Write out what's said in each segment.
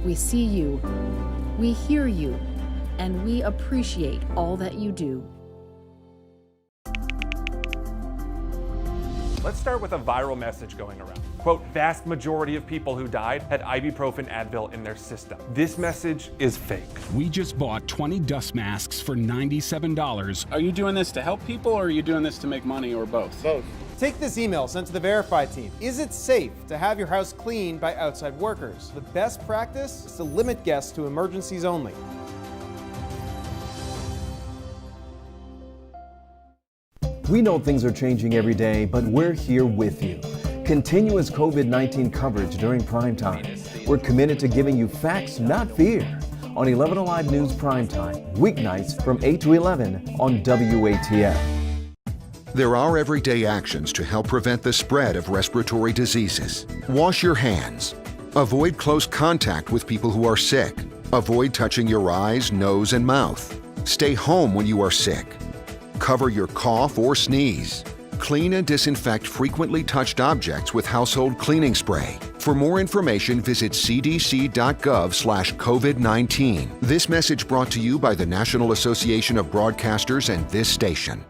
We see you, we hear you, and we appreciate all that you do. Let's start with a viral message going around. Quote, vast majority of people who died had ibuprofen Advil in their system. This message is fake. We just bought 20 dust masks for $97. Are you doing this to help people, or are you doing this to make money, or both? Both. Take this email sent to the Verify team. Is it safe to have your house cleaned by outside workers? The best practice is to limit guests to emergencies only. We know things are changing every day, but we're here with you. Continuous COVID-19 coverage during primetime. We're committed to giving you facts, not fear. On 11Alive News Primetime, weeknights from 8 to 11 on WATF. There are everyday actions to help prevent the spread of respiratory diseases. Wash your hands. Avoid close contact with people who are sick. Avoid touching your eyes, nose, and mouth. Stay home when you are sick. Cover your cough or sneeze. Clean and disinfect frequently touched objects with household cleaning spray. For more information, visit cdc.gov/COVID-19. This message brought to you by the National Association of Broadcasters and this station.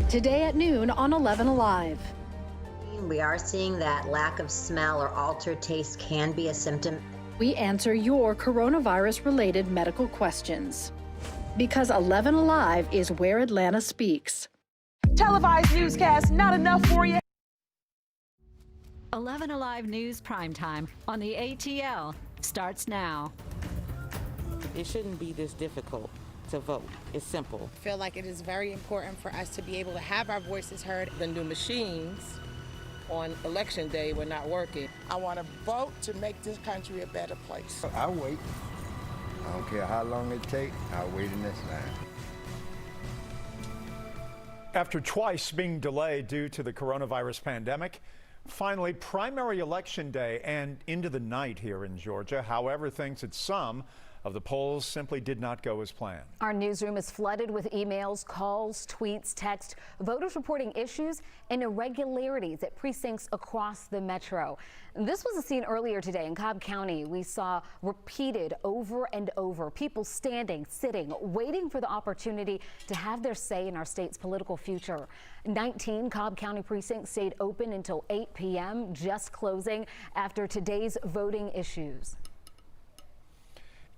Today at noon on 11Alive. We are seeing that lack of smell or altered taste can be a symptom. We answer your coronavirus-related medical questions. Because 11Alive is where Atlanta speaks. Televised newscast, not enough for you. 11Alive News Primetime on the ATL starts now. It shouldn't be this difficult to vote. It's simple. I feel like it is very important for us to be able to have our voices heard. The new machines on election day were not working. I want to vote to make this country a better place. I'll wait. I don't care how long it takes. I'll wait in this line. After twice being delayed due to the coronavirus pandemic, finally primary election day and into the night here in Georgia. However, things at some of the polls simply did not go as planned. Our newsroom is flooded with emails, calls, tweets, text, voters reporting issues and irregularities at precincts across the metro. This was a scene earlier today in Cobb County. We saw repeated over and over, people standing, sitting, waiting for the opportunity to have their say in our state's political future. 19 Cobb County precincts stayed open until 8 p.m., just closing after today's voting issues.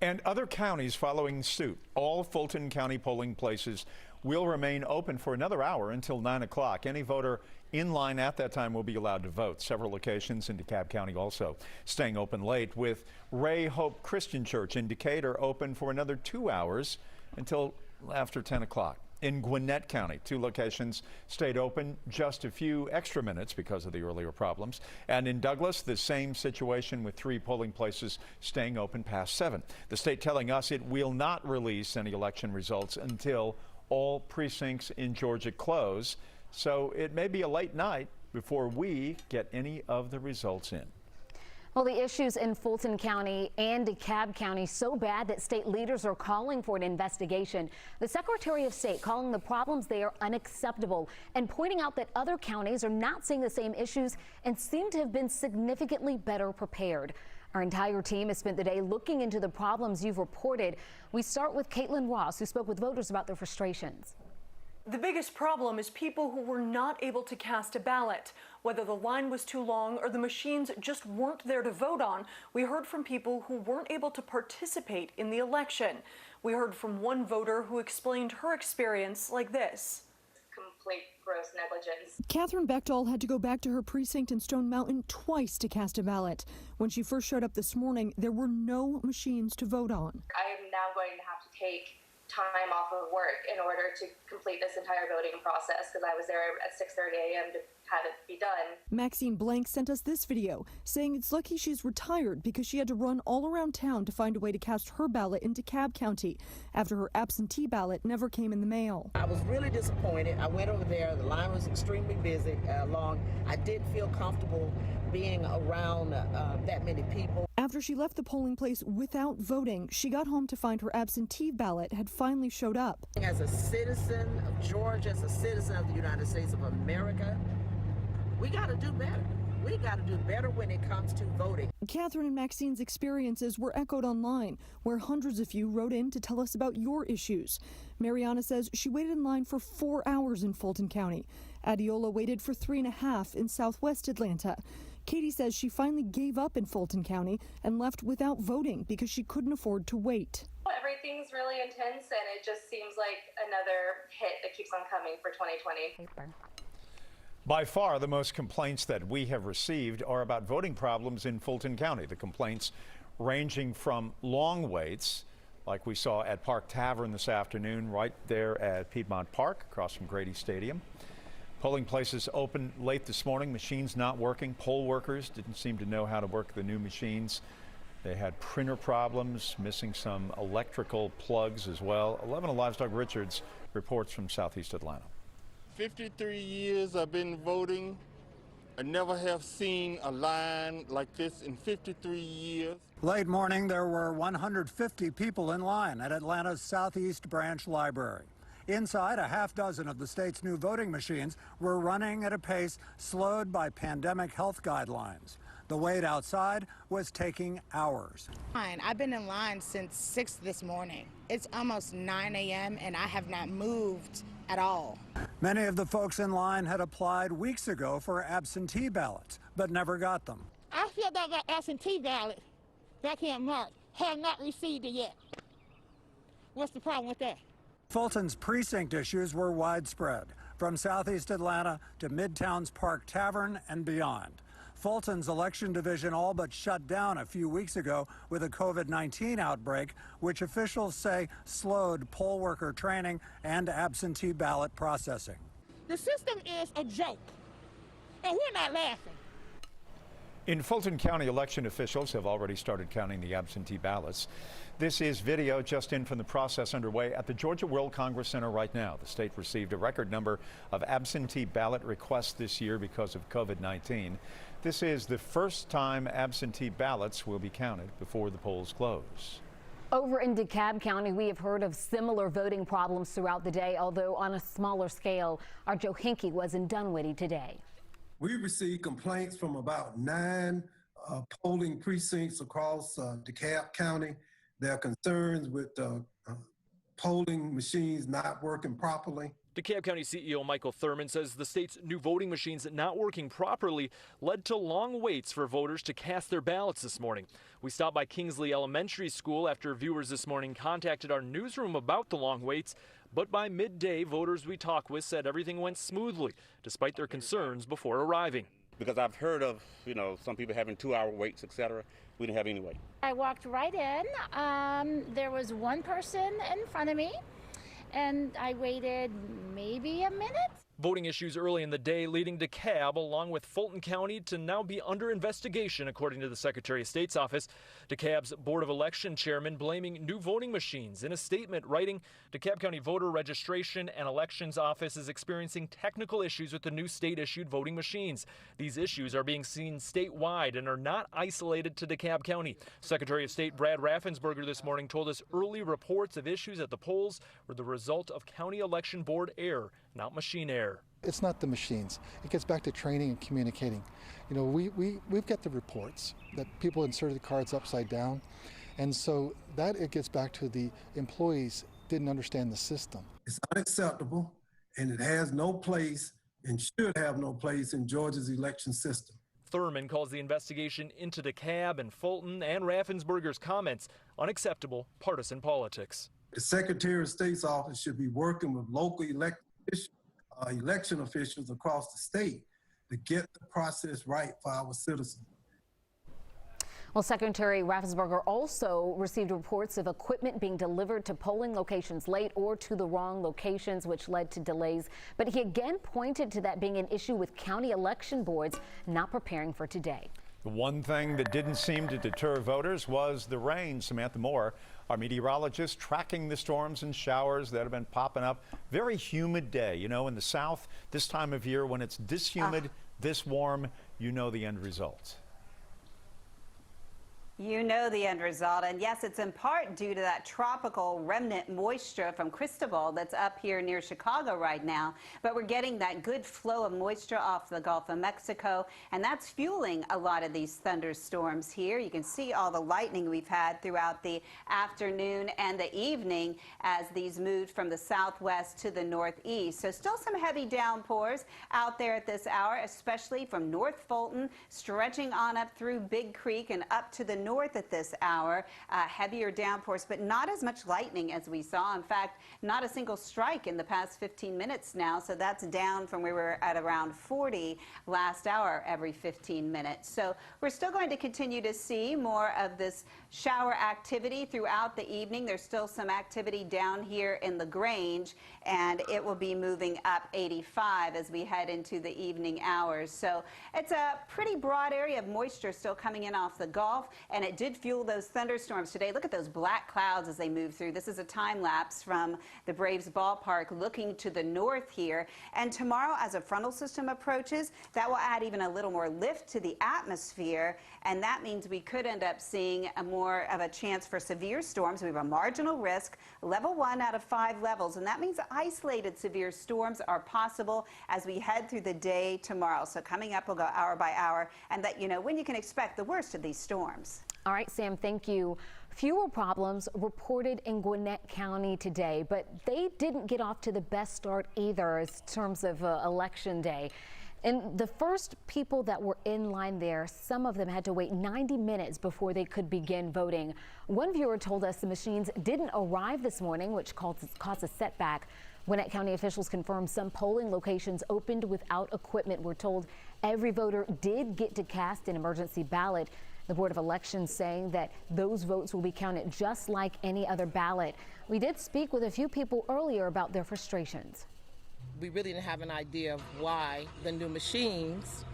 And other counties following suit. All Fulton County polling places will remain open for another hour until 9 o'clock. Any voter in line at that time will be allowed to vote. Several locations in DeKalb County also staying open late, with Ray Hope Christian Church in Decatur open for another 2 hours until after 10 o'clock. In Gwinnett County, 2 locations stayed open just a few extra minutes because of the earlier problems. And in Douglas, the same situation with 3 polling places staying open past 7. The state telling us it will not release any election results until all precincts in Georgia close. So it may be a late night before we get any of the results in. Well, the issues in Fulton County and DeKalb County so bad that state leaders are calling for an investigation. The Secretary of State calling the problems there unacceptable and pointing out that other counties are not seeing the same issues and seem to have been significantly better prepared. Our entire team has spent the day looking into the problems you've reported. We start with Caitlin Ross, who spoke with voters about their frustrations. The biggest problem is people who were not able to cast a ballot. Whether the line was too long or the machines just weren't there to vote on, we heard from people who weren't able to participate in the election. We heard from one voter who explained her experience like this. Complete gross negligence. Catherine Bechtel had to go back to her precinct in Stone Mountain twice to cast a ballot. When she first showed up this morning, there were no machines to vote on. I am now going to have to take time off of work in order to complete this entire voting process, because I was there at 6:30 a.m. to had it be done. Maxine Blank sent us this video saying it's lucky she's retired because she had to run all around town to find a way to cast her ballot in DeKalb County after her absentee ballot never came in the mail. I was really disappointed. I went over there. The line was extremely busy, long. I didn't feel comfortable being around that many people. After she left the polling place without voting, she got home to find her absentee ballot had finally showed up. As a citizen of Georgia, as a citizen of the United States of America, we got to do better. We got to do better when it comes to voting. Catherine and Maxine's experiences were echoed online, where hundreds of you wrote in to tell us about your issues. Mariana says she waited in line for 4 hours in Fulton County. Adiola waited for 3.5 in southwest Atlanta. Katie says she finally gave up in Fulton County and left without voting because she couldn't afford to wait. Everything's really intense, and it just seems like another hit that keeps on coming for 2020. By far, the most complaints that we have received are about voting problems in Fulton County. The complaints ranging from long waits, like we saw at Park Tavern this afternoon, right there at Piedmont Park, across from Grady Stadium. Polling places open late this morning, machines not working. Poll workers didn't seem to know how to work the new machines. They had printer problems, missing some electrical plugs as well. 11Alive's Doug Richards reports from Southeast Atlanta. 53 years I've been voting. I never have seen a line like this in 53 years. Late morning, there were 150 people in line at Atlanta's Southeast Branch Library. Inside, a half dozen of the state's new voting machines were running at a pace slowed by pandemic health guidelines. The wait outside was taking hours. I've been in line since 6 this morning. It's almost 9 a.m. and I have not moved at all. Many of the folks in line had applied weeks ago for absentee ballots, but never got them. I filled out that absentee ballot back here in March. Have not received it yet. What's the problem with that? Fulton's precinct issues were widespread, from Southeast Atlanta to Midtown's Park Tavern and beyond. Fulton's election division all but shut down a few weeks ago with a COVID-19 outbreak, which officials say slowed poll worker training and absentee ballot processing. The system is a joke, and we're not laughing. In Fulton County, election officials have already started counting the absentee ballots. This is video just in from the process underway at the Georgia World Congress Center right now. The state received a record number of absentee ballot requests this year because of COVID-19. This is the first time absentee ballots will be counted before the polls close. Over in DeKalb County, we have heard of similar voting problems throughout the day, although on a smaller scale. Our Joe Hinkie was in Dunwoody today. We received complaints from about 9 polling precincts across DeKalb County. There are concerns with polling machines not working properly. DeKalb County CEO Michael Thurman says the state's new voting machines not working properly led to long waits for voters to cast their ballots this morning. We stopped by Kingsley Elementary School after viewers this morning contacted our newsroom about the long waits. But by midday, voters we talked with said everything went smoothly, despite their concerns before arriving. Because I've heard of, some people having 2-hour waits, etc. We didn't have any wait. I walked right in. There was one person in front of me, and I waited maybe a minute. Voting issues early in the day leading DeKalb, along with Fulton County, to now be under investigation, according to the Secretary of State's office. DeKalb's Board of Election chairman blaming new voting machines. In a statement writing, DeKalb County Voter Registration and Elections Office is experiencing technical issues with the new state-issued voting machines. These issues are being seen statewide and are not isolated to DeKalb County. Secretary of State Brad Raffensperger this morning told us early reports of issues at the polls were the result of County Election Board error, not machine error. It's not the machines. It gets back to training and communicating. We've got the reports that people inserted the cards upside down, and so that it gets back to the employees didn't understand the system. It's unacceptable, and it has no place and should have no place in Georgia's election system. Thurman calls the investigation into DeKalb and Fulton and Raffensperger's comments unacceptable partisan politics. The Secretary of State's office should be working with local election officials across the state to get the process right for our citizens. Well, Secretary Raffensperger also received reports of equipment being delivered to polling locations late or to the wrong locations, which led to delays. But he again pointed to that being an issue with county election boards not preparing for today. The one thing that didn't seem to deter voters was the rain. Samantha Moore, our meteorologist, tracking the storms and showers that have been popping up. Very humid day. You know, in the South, this time of year, when it's this humid, this warm, you know the end result. You know the end result, and yes, it's in part due to that tropical remnant moisture from Cristobal that's up here near Chicago right now. But we're getting that good flow of moisture off the Gulf of Mexico, and that's fueling a lot of these thunderstorms here. You can see all the lightning we've had throughout the afternoon and the evening as these moved from the southwest to the northeast. So still some heavy downpours out there at this hour, especially from North Fulton, stretching on up through Big Creek and up to the north at this hour. Heavier downpours, but not as much lightning as we saw. In fact, not a single strike in the past 15 minutes now, so that's down from where we were at around 40 last hour every 15 minutes. So we're still going to continue to see more of this shower activity throughout the evening. There's still some activity down here in the Grange, and it will be moving up 85 as we head into the evening hours. So it's a pretty broad area of moisture still coming in off the Gulf, and it did fuel those thunderstorms today. Look at those black clouds as they move through. This is a time lapse from the Braves ballpark looking to the north here. And tomorrow, as a frontal system approaches, that will add even a little more lift to the atmosphere, and that means we could end up seeing a more of a chance for severe storms. We have a marginal risk, level 1 out of 5 levels, and that means isolated severe storms are possible as we head through the day tomorrow. So coming up, we'll go hour by hour and let you know when you can expect the worst of these storms. All right, Sam, thank you. Fewer problems reported in Gwinnett County today, but they didn't get off to the best start either in terms of election day. And the first people that were in line there, some of them had to wait 90 minutes before they could begin voting. One viewer told us the machines didn't arrive this morning, which caused a setback. Gwinnett County officials confirmed some polling locations opened without equipment. We're told every voter did get to cast an emergency ballot. The Board of Elections saying that those votes will be counted just like any other ballot. We did speak with a few people earlier about their frustrations. We really didn't have an idea of why the new machines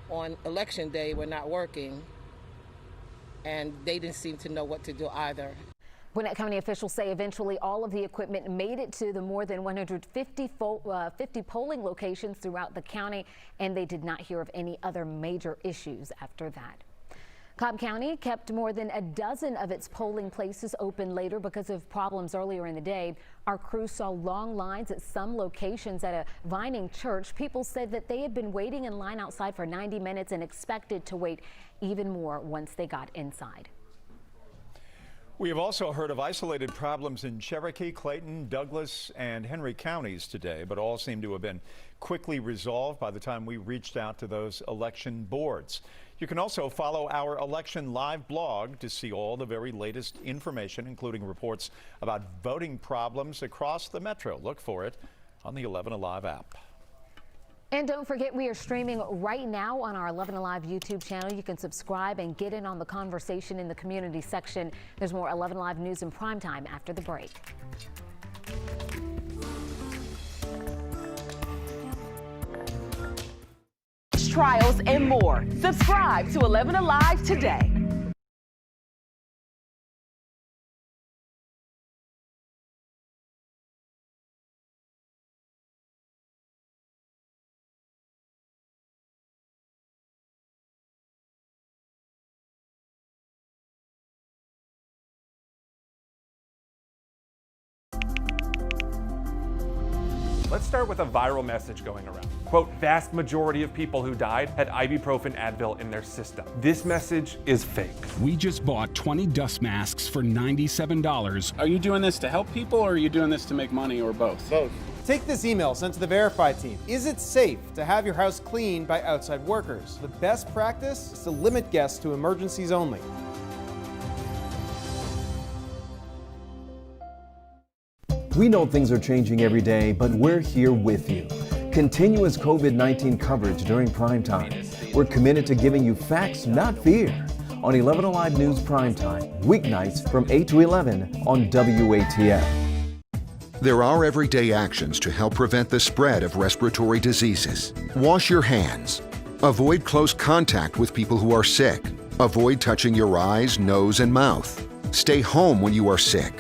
on election day were not working, and they didn't seem to know what to do either. Gwinnett County officials say eventually all of the equipment made it to the more than 150 polling locations throughout the county, and they did not hear of any other major issues after that. Cobb County kept more than a dozen of its polling places open later because of problems earlier in the day. Our crew saw long lines at some locations at a Vining church. People said that they had been waiting in line outside for 90 minutes and expected to wait even more once they got inside. We have also heard of isolated problems in Cherokee, Clayton, Douglas, and Henry counties today, but all seem to have been quickly resolved by the time we reached out to those election boards. You can also follow our Election Live blog to see all the very latest information, including reports about voting problems across the metro. Look for it on the 11Alive app. And don't forget, we are streaming right now on our 11Alive YouTube channel. You can subscribe and get in on the conversation in the community section. There's more 11Alive news in primetime after the break. Trials and more. Subscribe to 11Alive today. Let's start with a viral message going around. Quote, vast majority of people who died had ibuprofen Advil in their system. This message is fake. We just bought 20 dust masks for $97. Are you doing this to help people, or are you doing this to make money, or both? Both. Take this email sent to the Verify team. Is it safe to have your house cleaned by outside workers? The best practice is to limit guests to emergencies only. We know things are changing every day, but we're here with you. Continuous COVID-19 coverage during prime time. We're committed to giving you facts, not fear. on 11Alive News Primetime, weeknights from 8 to 11 on WATF. There are everyday actions to help prevent the spread of respiratory diseases. Wash your hands. Avoid close contact with people who are sick. Avoid touching your eyes, nose, and mouth. Stay home when you are sick.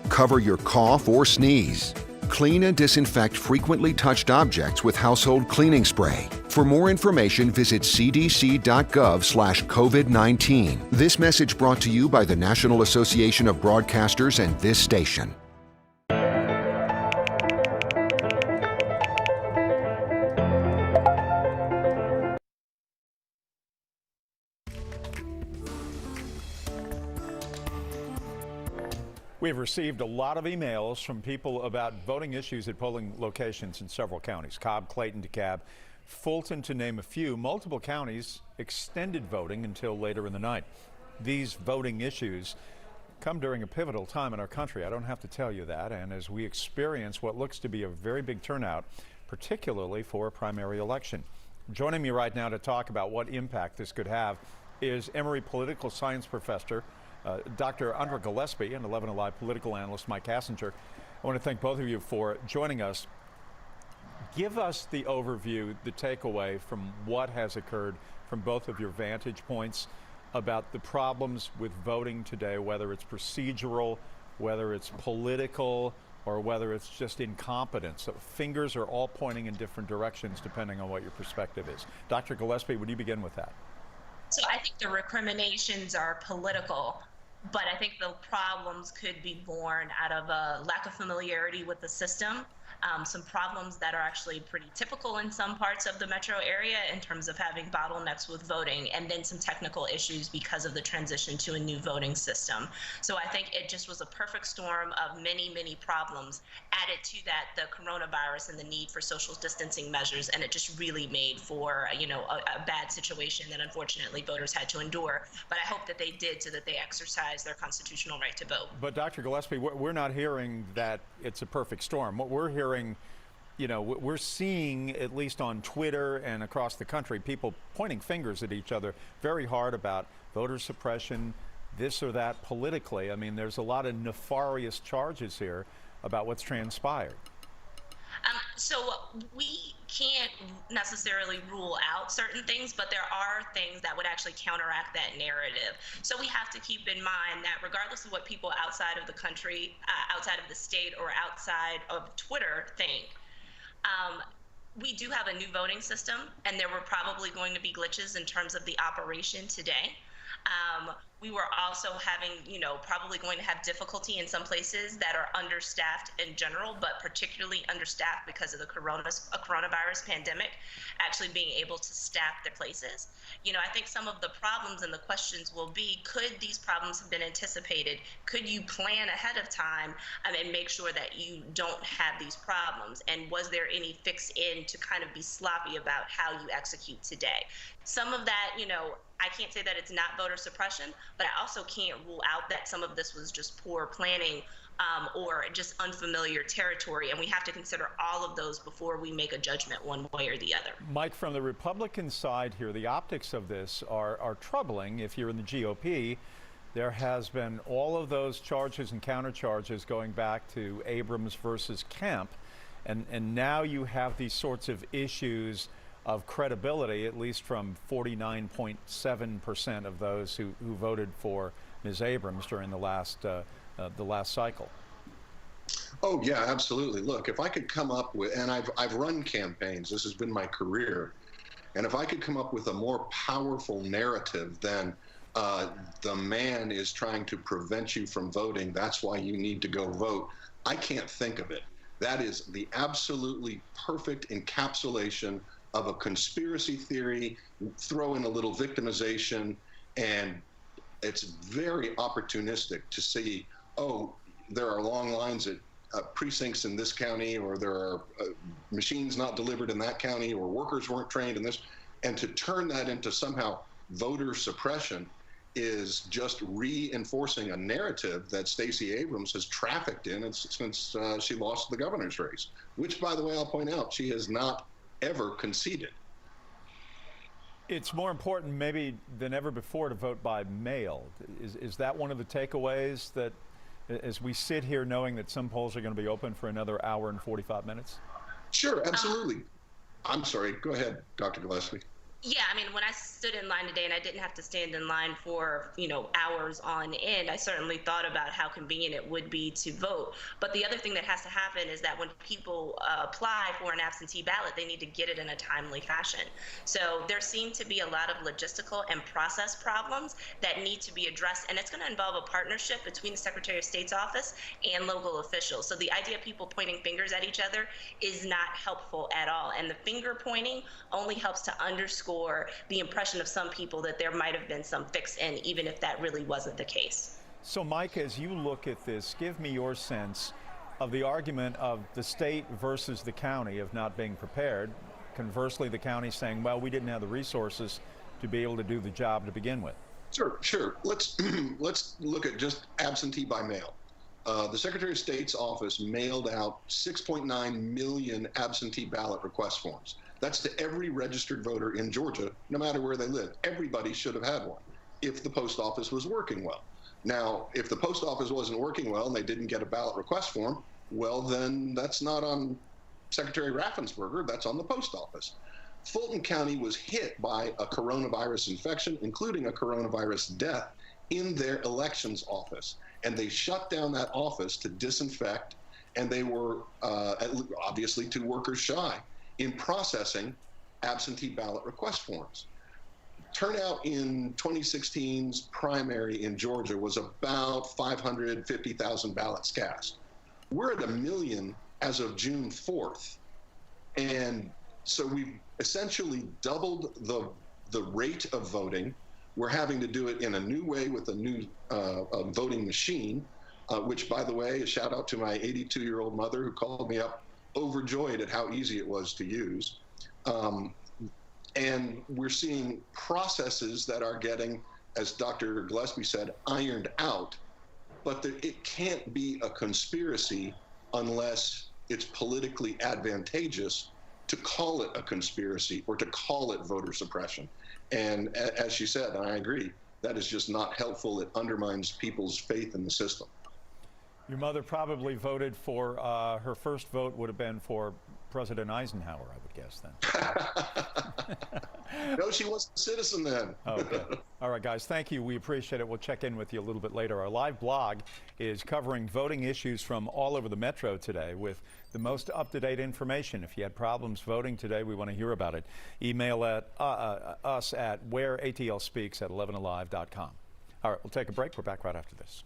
Cover your cough or sneeze. Clean and disinfect frequently touched objects with household cleaning spray. For more information, visit cdc.gov/COVID-19. This message brought to you by the National Association of Broadcasters and this station. We've received a lot of emails from people about voting issues at polling locations in several counties. Cobb, Clayton, DeKalb, Fulton, to name a few. Multiple counties extended voting until later in the night. These voting issues come during a pivotal time in our country. I don't have to tell you that. And as we experience what looks to be a very big turnout, particularly for a primary election. Joining me right now to talk about what impact this could have is Emory political science professor Dr. Andra Gillespie and 11Alive political analyst Mike Hassinger. I want to thank both of you for joining us. Give us the overview, the takeaway from what has occurred from both of your vantage points about the problems with voting today, whether it's procedural, whether it's political, or whether it's just incompetence. So fingers are all pointing in different directions depending on what your perspective is. Dr. Gillespie, would you begin with that? So I think the recriminations are political, but I think the problems could be born out of a lack of familiarity with the system. Some problems that are actually pretty typical in some parts of the metro area in terms of having bottlenecks with voting, and then some technical issues because of the transition to a new voting system. So I think it just was a perfect storm of many, many problems. Added to that, the coronavirus and the need for social distancing measures, and it just really made for a bad situation that unfortunately voters had to endure. But I hope that they did so that they exercise their constitutional right to vote. But Dr. Gillespie, we're not hearing that it's a perfect storm. What we're hearing, we're seeing, at least on Twitter and across the country, people pointing fingers at each other very hard about voter suppression, this or that politically. I mean, there's a lot of nefarious charges here about what's transpired. So we can't necessarily rule out certain things, but there are things that would actually counteract that narrative. So we have to keep in mind that regardless of what people outside of the country, outside of the state, or outside of Twitter think, we do have a new voting system, and there were probably going to be glitches in terms of the operation today. We were also having, probably going to have difficulty in some places that are understaffed in general, but particularly understaffed because of the coronavirus pandemic, actually being able to staff their places. I think some of the problems and the questions will be, could these problems have been anticipated? Could you plan ahead of time and make sure that you don't have these problems? And was there any fix in to kind of be sloppy about how you execute today? Some of that, I can't say that it's not voter suppression, but I also can't rule out that some of this was just poor planning or just unfamiliar territory, and we have to consider all of those before we make a judgment one way or the other. Mike, from the Republican side here, the optics of this are troubling. If you're in the GOP, there has been all of those charges and countercharges going back to Abrams versus Kemp, and now you have these sorts of issues of credibility, at least from 49.7% of those who voted for Ms. Abrams during the last cycle. Oh yeah, absolutely. Look, if I could come up with, and I've run campaigns, this has been my career, and if I could come up with a more powerful narrative than the man is trying to prevent you from voting, that's why you need to go vote, I can't think of it. That is the absolutely perfect encapsulation of a conspiracy theory, throw in a little victimization, and it's very opportunistic to see, oh, there are long lines at precincts in this county, or there are machines not delivered in that county, or workers weren't trained in this, and to turn that into somehow voter suppression is just reinforcing a narrative that Stacey Abrams has trafficked in since she lost the governor's race, which, by the way, I'll point out, she has not ever conceded. It's more important maybe than ever before to vote by mail. Is that one of the takeaways, that as we sit here knowing that some polls are going to be open for another hour and 45 minutes? Sure, absolutely. I'm sorry, go ahead, Dr. Gillespie. Yeah, I mean, when I stood in line today and I didn't have to stand in line for, hours on end, I certainly thought about how convenient it would be to vote. But the other thing that has to happen is that when people apply for an absentee ballot, they need to get it in a timely fashion. So there seem to be a lot of logistical and process problems that need to be addressed, and it's going to involve a partnership between the Secretary of State's office and local officials. So the idea of people pointing fingers at each other is not helpful at all, and the finger pointing only helps to underscore the impression of some people that there might have been some fix-in, even if that really wasn't the case. So, Mike, as you look at this, give me your sense of the argument of the state versus the county of not being prepared. Conversely, the county saying, well, we didn't have the resources to be able to do the job to begin with. Sure. Let's look at just absentee by mail. The Secretary of State's office mailed out 6.9 million absentee ballot request forms. That's to every registered voter in Georgia, no matter where they live. Everybody should have had one if the post office was working well. Now, if the post office wasn't working well and they didn't get a ballot request form, well, then that's not on Secretary Raffensperger, that's on the post office. Fulton County was hit by a coronavirus infection, including a coronavirus death, in their elections office. And they shut down that office to disinfect, and they were obviously 2 workers shy in processing absentee ballot request forms. Turnout in 2016's primary in Georgia was about 550,000 ballots cast. We're at 1 million as of June 4th. And so we've essentially doubled the rate of voting. We're having to do it in a new way with a new voting machine, which, by the way, a shout out to my 82-year-old mother who called me up overjoyed at how easy it was to use. And we're seeing processes that are getting, as Dr. Gillespie said, ironed out. But it can't be a conspiracy unless it's politically advantageous to call it a conspiracy or to call it voter suppression. And as she said, and I agree, that is just not helpful. It undermines people's faith in the system. Your mother probably voted for, her first vote would have been for President Eisenhower, I would guess then. No, she was a citizen then. Okay. All right, guys, thank you. We appreciate it. We'll check in with you a little bit later. Our live blog is covering voting issues from all over the metro today with the most up-to-date information. If you had problems voting today, we want to hear about it. Email at us at whereatlspeaks@11alive.com. All right, we'll take a break. We're back right after this.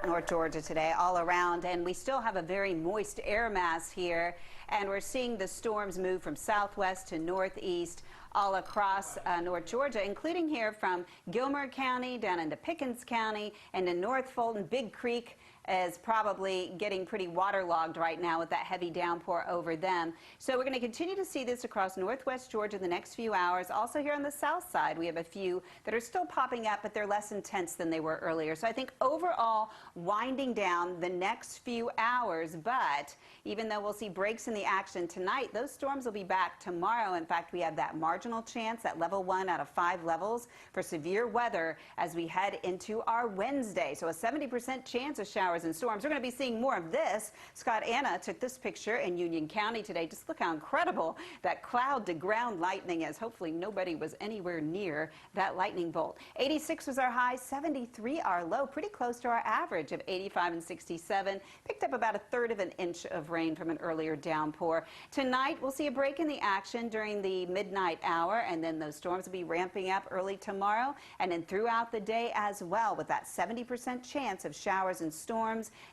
North Georgia today all around, and we still have a very moist air mass here, and we're seeing the storms move from southwest to northeast all across North Georgia, including here from Gilmer County down into Pickens County and in North Fulton. Big Creek is probably getting pretty waterlogged right now with that heavy downpour over them. So we're going to continue to see this across northwest Georgia the next few hours. Also here on the south side, we have a few that are still popping up, but they're less intense than they were earlier. So I think overall winding down the next few hours, but even though we'll see breaks in the action tonight, those storms will be back tomorrow. In fact, we have that marginal chance, that level 1 out of 5 levels for severe weather as we head into our Wednesday. So a 70% chance of showers and storms. We're going to be seeing more of this. Scott Anna took this picture in Union County today. Just look how incredible that cloud to ground lightning is. Hopefully nobody was anywhere near that lightning bolt. 86 was our high, 73 our low, pretty close to our average of 85 and 67. Picked up about 1/3 of an inch of rain from an earlier downpour. Tonight we'll see a break in the action during the midnight hour, and then those storms will be ramping up early tomorrow and then throughout the day as well, with that 70% chance of showers and storms.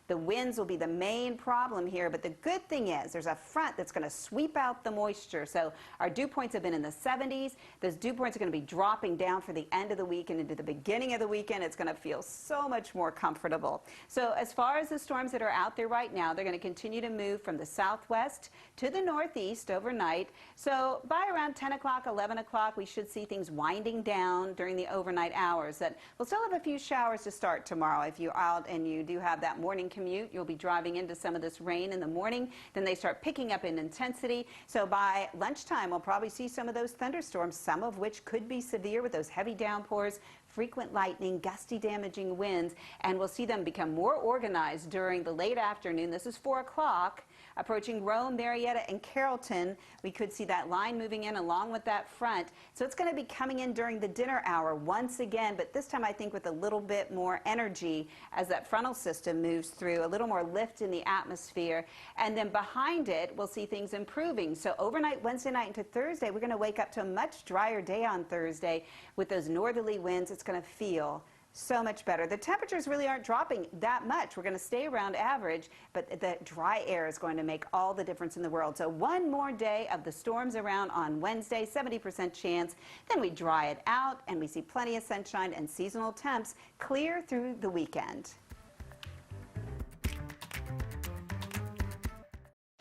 The winds will be the main problem here, but the good thing is there's a front that's going to sweep out the moisture. So our dew points have been in the 70s. Those dew points are going to be dropping down for the end of the week and into the beginning of the weekend. It's going to feel so much more comfortable. So as far as the storms that are out there right now, they're going to continue to move from the southwest to the northeast overnight. So by around 10 o'clock, 11 o'clock, we should see things winding down during the overnight hours. That we'll still have a few showers to start tomorrow if you're out and you do have that morning commute. You'll be driving into some of this rain in the morning. Then they start picking up in intensity. So by lunchtime, we'll probably see some of those thunderstorms, some of which could be severe with those heavy downpours, frequent lightning, gusty damaging winds, and we'll see them become more organized during the late afternoon. This is 4 o'clock. Approaching Rome, Marietta, and Carrollton, we could see that line moving in along with that front. So it's going to be coming in during the dinner hour once again, but this time I think with a little bit more energy as that frontal system moves through, a little more lift in the atmosphere. And then behind it, we'll see things improving. So overnight, Wednesday night into Thursday, we're going to wake up to a much drier day on Thursday with those northerly winds. It's going to feel so much better. The temperatures really aren't dropping that much. We're going to stay around average, but the dry air is going to make all the difference in the world. So one more day of the storms around on Wednesday, 70% chance. Then we dry it out and we see plenty of sunshine and seasonal temps clear through the weekend.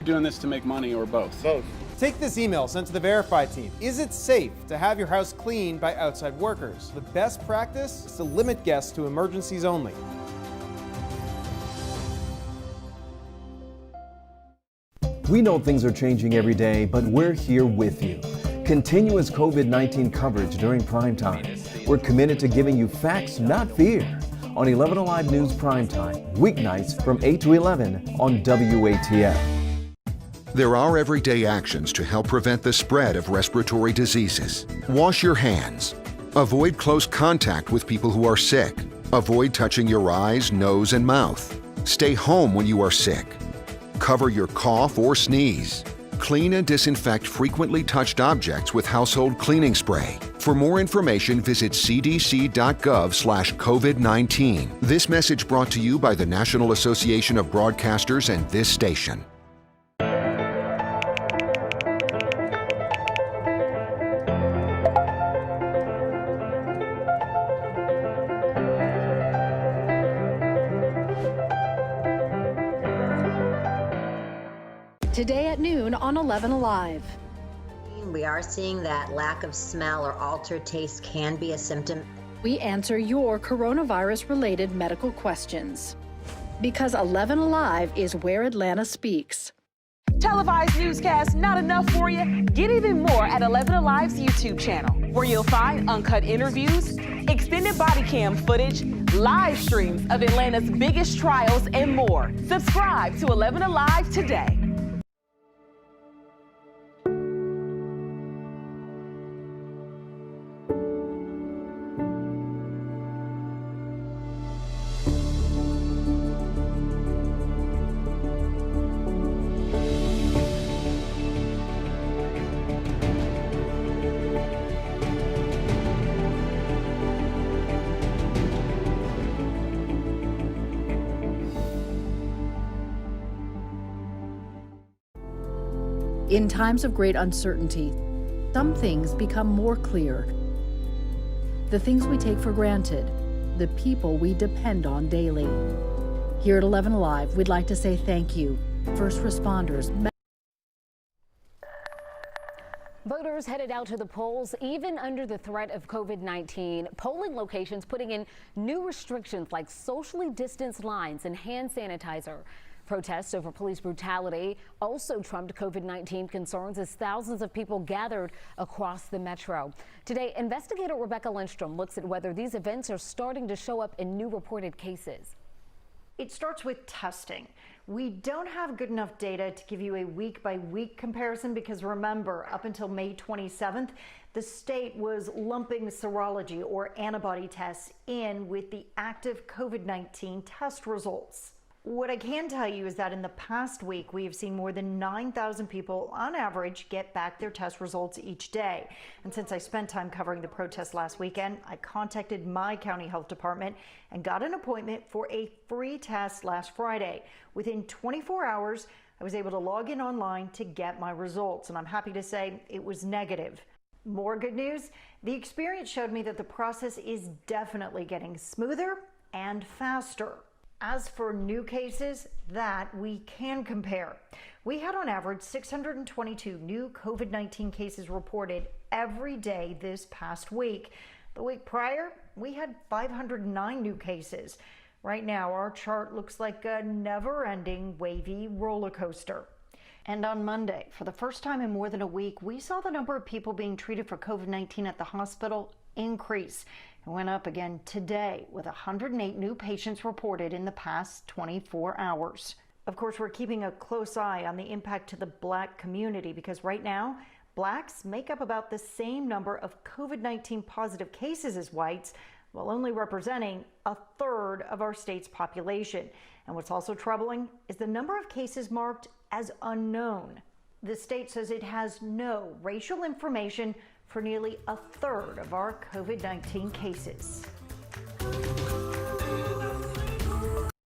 Doing this to make money or both? Both. Take this email sent to the Verify team. Is it safe to have your house cleaned by outside workers? The best practice is to limit guests to emergencies only. We know things are changing every day, but we're here with you. Continuous COVID-19 coverage during primetime. We're committed to giving you facts, not fear. On 11Alive News Primetime, weeknights from 8 to 11 on WATF. There are everyday actions to help prevent the spread of respiratory diseases. Wash your hands. Avoid close contact with people who are sick. Avoid touching your eyes, nose, and mouth. Stay home when you are sick. Cover your cough or sneeze. Clean and disinfect frequently touched objects with household cleaning spray. For more information, visit cdc.gov/COVID-19. This message brought to you by the National Association of Broadcasters and this station. Today at noon on 11Alive. We are seeing that lack of smell or altered taste can be a symptom. We answer your coronavirus-related medical questions. Because 11Alive is where Atlanta speaks. Televised newscasts not enough for you? Get even more at 11Alive's YouTube channel, where you'll find uncut interviews, extended body cam footage, live streams of Atlanta's biggest trials, and more. Subscribe to 11Alive today. In times of great uncertainty, some things become more clear. The things we take for granted, the people we depend on daily. Here at 11Alive, we'd like to say thank you, first responders. Voters headed out to the polls even under the threat of COVID-19. Polling locations putting in new restrictions like socially distanced lines and hand sanitizer. Protests over police brutality also trumped COVID-19 concerns as thousands of people gathered across the metro. Today, investigator Rebecca Lindstrom looks at whether these events are starting to show up in new reported cases. It starts with testing. We don't have good enough data to give you a week-by-week comparison because remember, up until May 27th, the state was lumping serology or antibody tests in with the active COVID-19 test results. What I can tell you is that in the past week, we have seen more than 9,000 people on average get back their test results each day. And since I spent time covering the protests last weekend, I contacted my county health department and got an appointment for a free test last Friday. Within 24 hours, I was able to log in online to get my results, and I'm happy to say it was negative. More good news, the experience showed me that the process is definitely getting smoother and faster. As for new cases, that we can compare. We had on average 622 new COVID-19 cases reported every day this past week. The week prior, we had 509 new cases. Right now, our chart looks like a never-ending wavy roller coaster. And on Monday, for the first time in more than a week, we saw the number of people being treated for COVID-19 at the hospital increase. It went up again today with 108 new patients reported in the past 24 hours. Of course, we're keeping a close eye on the impact to the Black community because right now, Blacks make up about the same number of COVID-19 positive cases as whites, while only representing a third of our state's population. And what's also troubling is the number of cases marked as unknown. The state says it has no racial information for nearly a third of our COVID-19 cases.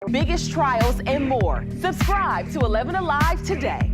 Biggest trials and more. Subscribe to 11Alive today.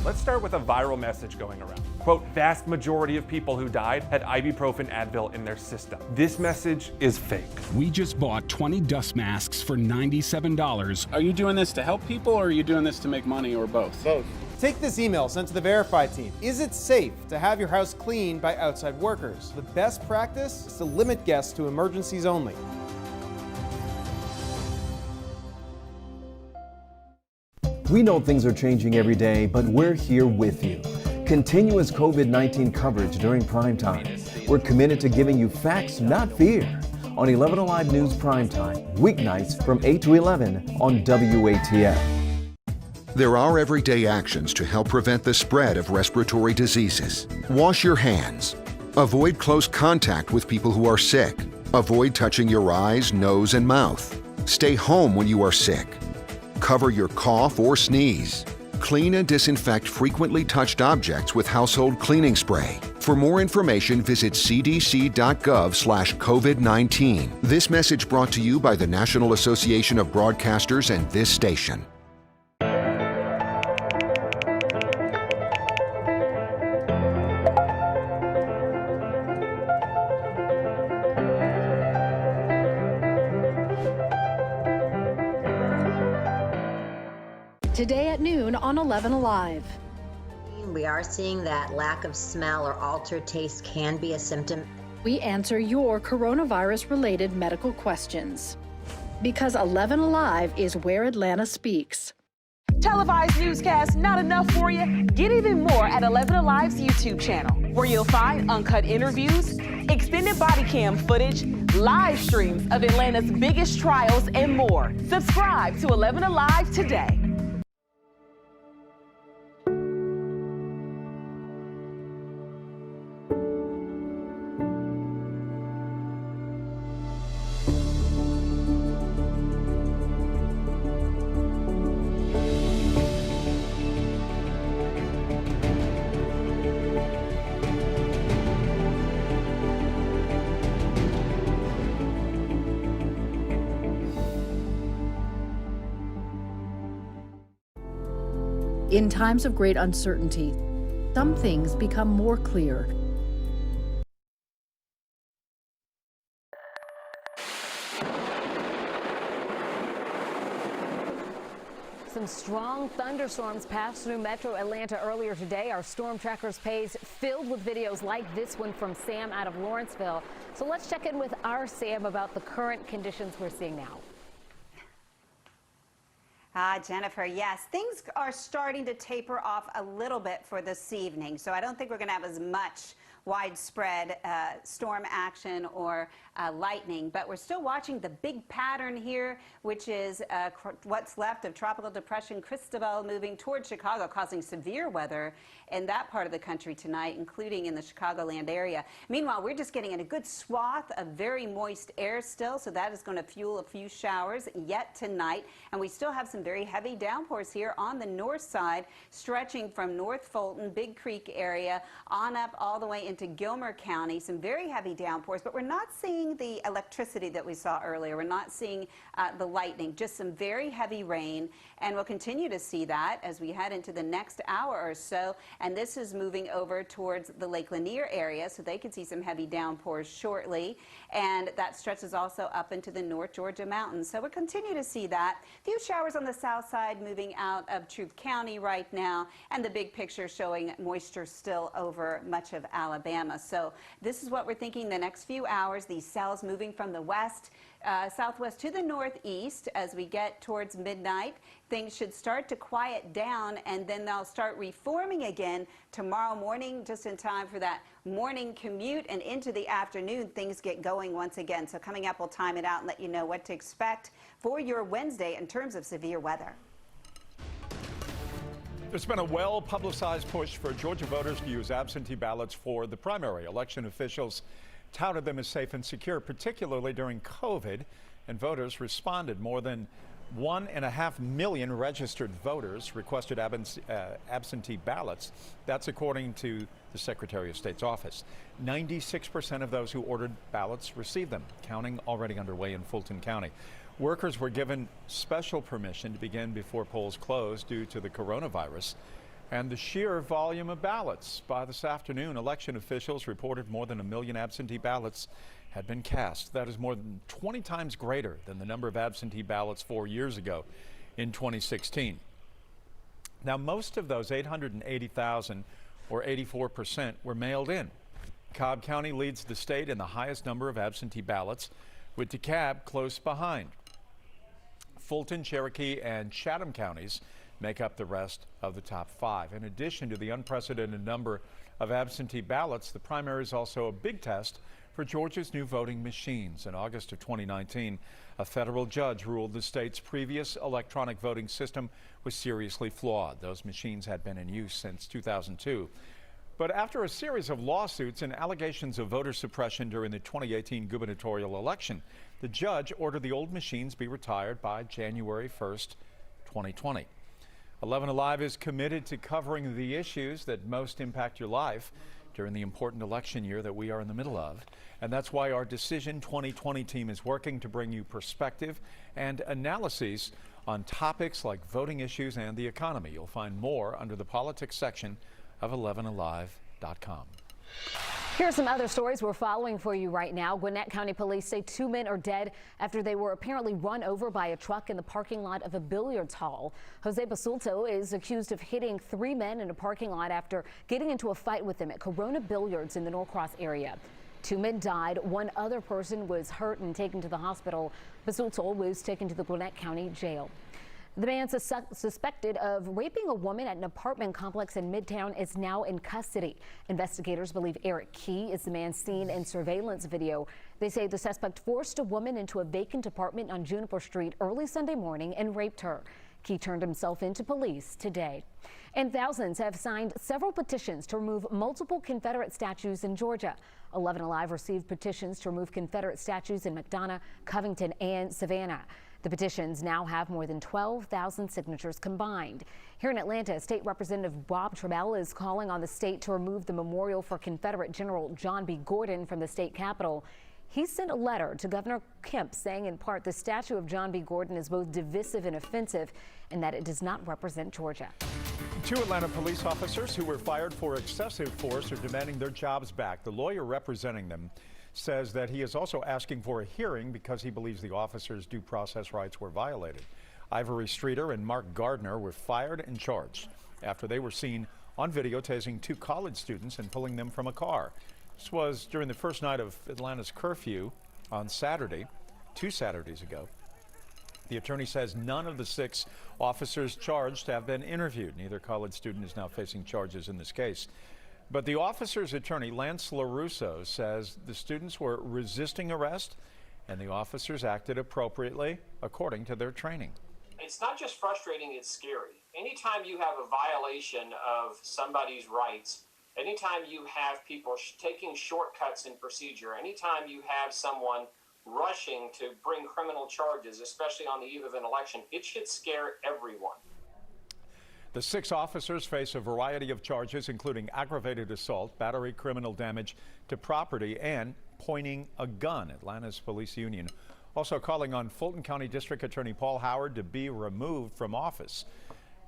Let's start with a viral message going around. Quote, vast majority of people who died had ibuprofen Advil in their system. This message is fake. We just bought 20 dust masks for $97. Are you doing this to help people or are you doing this to make money or both? Both. Take this email sent to the Verify team. Is it safe to have your house cleaned by outside workers? The best practice is to limit guests to emergencies only. We know things are changing every day, but we're here with you. Continuous COVID-19 coverage during primetime. We're committed to giving you facts, not fear. On 11Alive News Primetime, weeknights from 8 to 11 on WATF. There are everyday actions to help prevent the spread of respiratory diseases. Wash your hands. Avoid close contact with people who are sick. Avoid touching your eyes, nose, and mouth. Stay home when you are sick. Cover your cough or sneeze. Clean and disinfect frequently touched objects with household cleaning spray. For more information, visit cdc.gov/COVID-19. This message brought to you by the National Association of Broadcasters and this station. Today at noon on 11Alive. We are seeing that lack of smell or altered taste can be a symptom. We answer your coronavirus-related medical questions. Because 11Alive is where Atlanta speaks. Televised newscasts not enough for you? Get even more at 11Alive's YouTube channel, where you'll find uncut interviews, extended body cam footage, live streams of Atlanta's biggest trials, and more. Subscribe to 11Alive today. In times of great uncertainty, some things become more clear. Some strong thunderstorms passed through Metro Atlanta earlier today. Our Storm Trackers page filled with videos like this one from Sam out of Lawrenceville. So let's check in with our Sam about the current conditions we're seeing now. Jennifer, yes, things are starting to taper off a little bit for this evening, so I don't think we're going to have as much widespread storm action or lightning, but we're still watching the big pattern here, which is what's left of Tropical Depression Cristobal moving toward Chicago, causing severe weather in that part of the country tonight, including in the Chicagoland area. Meanwhile, we're just getting in a good swath of very moist air still, so that is going to fuel a few showers yet tonight. And we still have some very heavy downpours here on the north side, stretching from North Fulton, Big Creek area, on up all the way into Gilmer County, some very heavy downpours, but we're not seeing the electricity that we saw earlier. We're not seeing the lightning, just some very heavy rain, and we'll continue to see that as we head into the next hour or so. And this is moving over towards the Lake Lanier area, so they could see some heavy downpours shortly. And that stretches also up into the North Georgia mountains. So we'll continue to see that. A few showers on the south side moving out of Troup County right now, and the big picture showing moisture still over much of Alabama. So this is what we're thinking the next few hours. These cells moving from the west, southwest to the northeast as we get towards midnight. Things should start to quiet down, and then they'll start reforming again tomorrow morning, just in time for that morning commute, and into the afternoon things get going once again. So coming up, we'll time it out and let you know what to expect for your Wednesday in terms of severe weather. There's been a well-publicized push for Georgia voters to use absentee ballots for the primary. Election officials touted them as safe and secure, particularly during COVID, and voters responded. More than 1.5 million registered voters requested absentee ballots. That's according to the Secretary of State's office. 96% of those who ordered ballots received them, counting already underway in Fulton County. Workers were given special permission to begin before polls closed due to the coronavirus and the sheer volume of ballots. By this afternoon, election officials reported more than 1 million absentee ballots had been cast. That is more than 20 times greater than the number of absentee ballots 4 years ago in 2016. Now, most of those 880,000, or 84%, were mailed in. Cobb County leads the state in the highest number of absentee ballots, with DeKalb close behind. Fulton, Cherokee, and Chatham counties make up the rest of the top 5. In addition to the unprecedented number of absentee ballots, the primary is also a big test for Georgia's new voting machines. In August of 2019, a federal judge ruled the state's previous electronic voting system was seriously flawed. Those machines had been in use since 2002. But after a series of lawsuits and allegations of voter suppression during the 2018 gubernatorial election, the judge ordered the old machines be retired by January 1st, 2020. 11Alive is committed to covering the issues that most impact your life during the important election year that we are in the middle of. And that's why our Decision 2020 team is working to bring you perspective and analyses on topics like voting issues and the economy. You'll find more under the politics section of 11alive.com. Here are some other stories we're following for you right now. Gwinnett County Police say 2 men are dead after they were apparently run over by a truck in the parking lot of a billiards hall. Jose Basulto is accused of hitting 3 men in a parking lot after getting into a fight with them at Corona Billiards in the Norcross area. 2 men died. 1 other person was hurt and taken to the hospital. Basulto was taken to the Gwinnett County Jail. The man suspected of raping a woman at an apartment complex in Midtown is now in custody. Investigators believe Eric Key is the man seen in surveillance video. They say the suspect forced a woman into a vacant apartment on Juniper Street early Sunday morning and raped her. Key turned himself into police today. And thousands have signed several petitions to remove multiple Confederate statues in Georgia. 11Alive received petitions to remove Confederate statues in McDonough, Covington, and Savannah. The petitions now have more than 12,000 signatures combined. Here in Atlanta, State Representative Bob Trebell is calling on the state to remove the memorial for Confederate General John B. Gordon from the state capitol. He sent a letter to Governor Kemp saying in part the statue of John B. Gordon is both divisive and offensive and that it does not represent Georgia. 2 Atlanta police officers who were fired for excessive force are demanding their jobs back. The lawyer representing them says that he is also asking for a hearing because he believes the officers' due process rights were violated. Ivory Streeter and Mark Gardner were fired and charged after they were seen on video tasing 2 college students and pulling them from a car. This was during the first night of Atlanta's curfew on Saturday, 2 Saturdays ago. The attorney says none of the 6 officers charged have been interviewed. Neither college student is now facing charges in this case. But the officer's attorney, Lance LaRusso, says the students were resisting arrest and the officers acted appropriately according to their training. It's not just frustrating, it's scary. Anytime you have a violation of somebody's rights, anytime you have people taking shortcuts in procedure, anytime you have someone rushing to bring criminal charges, especially on the eve of an election, it should scare everyone. The 6 officers face a variety of charges, including aggravated assault, battery, criminal damage to property, and pointing a gun. Atlanta's police union also calling on Fulton County District Attorney Paul Howard to be removed from office.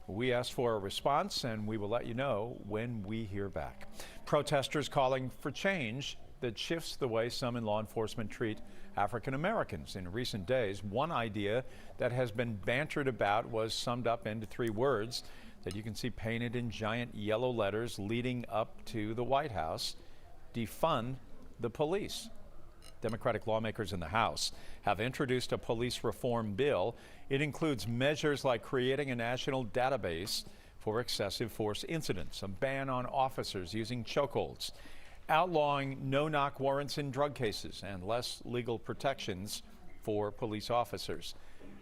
We asked for a response, and we will let you know when we hear back. Protesters calling for change that shifts the way some in law enforcement treat African Americans. In recent days, one idea that has been bantered about was summed up into 3 words that you can see painted in giant yellow letters leading up to the White House: defund the police. Democratic lawmakers in the House have introduced a police reform bill. It includes measures like creating a national database for excessive force incidents, a ban on officers using chokeholds, outlawing no-knock warrants in drug cases, and less legal protections for police officers.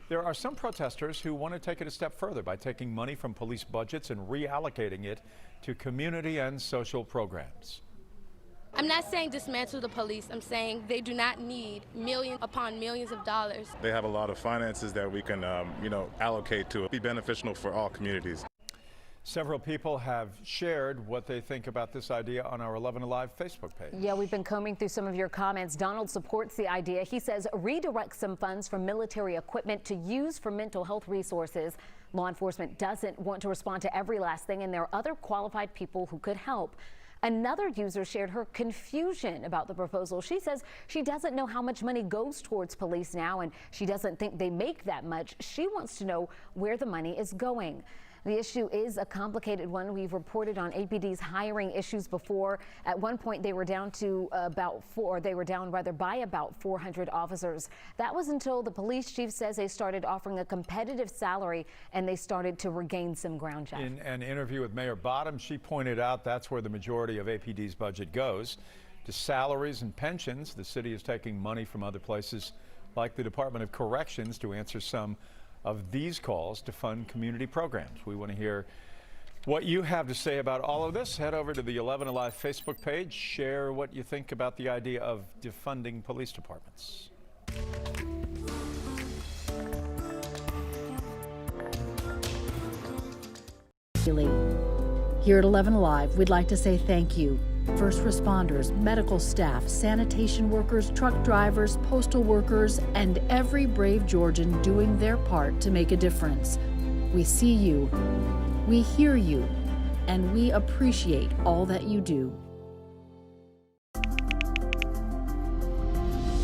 There are some protesters who want to take it a step further by taking money from police budgets and reallocating it to community and social programs. I'm not saying dismantle the police. I'm saying they do not need millions upon millions of dollars. They have a lot of finances that we can, allocate to be beneficial for all communities. Several people have shared what they think about this idea on our 11Alive Facebook page. Yeah, we've been combing through some of your comments. Donald supports the idea. He says redirect some funds from military equipment to use for mental health resources. Law enforcement doesn't want to respond to every last thing, and there are other qualified people who could help. Another user shared her confusion about the proposal. She says she doesn't know how much money goes towards police now, and she doesn't think they make that much. She wants to know where the money is going. The issue is a complicated one. We've reported on APD's hiring issues before. At one point, they were down to by about 400 officers. That was until the police chief says they started offering a competitive salary and they started to regain some ground. Jeff. In an interview with Mayor Bottom, she pointed out that's where the majority of APD's budget goes, to salaries and pensions. The city is taking money from other places like the Department of Corrections to answer some of these calls to fund community programs. We want to hear what you have to say about all of this. Head over to the 11Alive Facebook page. Share what you think about the idea of defunding police departments. Here at 11Alive, we'd like to say thank you. First responders, medical staff, sanitation workers, truck drivers, postal workers, and every brave Georgian doing their part to make a difference. We see you, we hear you, and we appreciate all that you do.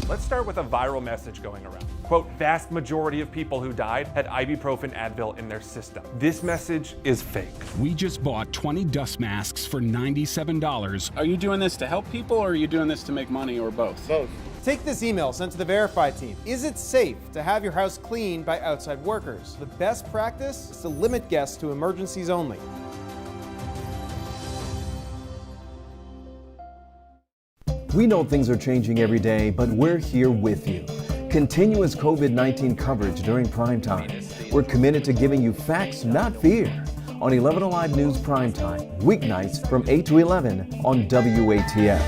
Let's start with a viral message going around. Quote, vast majority of people who died had ibuprofen Advil in their system. This message is fake. We just bought 20 dust masks for $97. Are you doing this to help people, or are you doing this to make money, or both? Both. Take this email sent to the Verify team. Is it safe to have your house cleaned by outside workers? The best practice is to limit guests to emergencies only. We know things are changing every day, but we're here with you. Continuous COVID-19 coverage during primetime. We're committed to giving you facts, not fear. On 11Alive News Primetime, weeknights from 8 to 11 on WATF.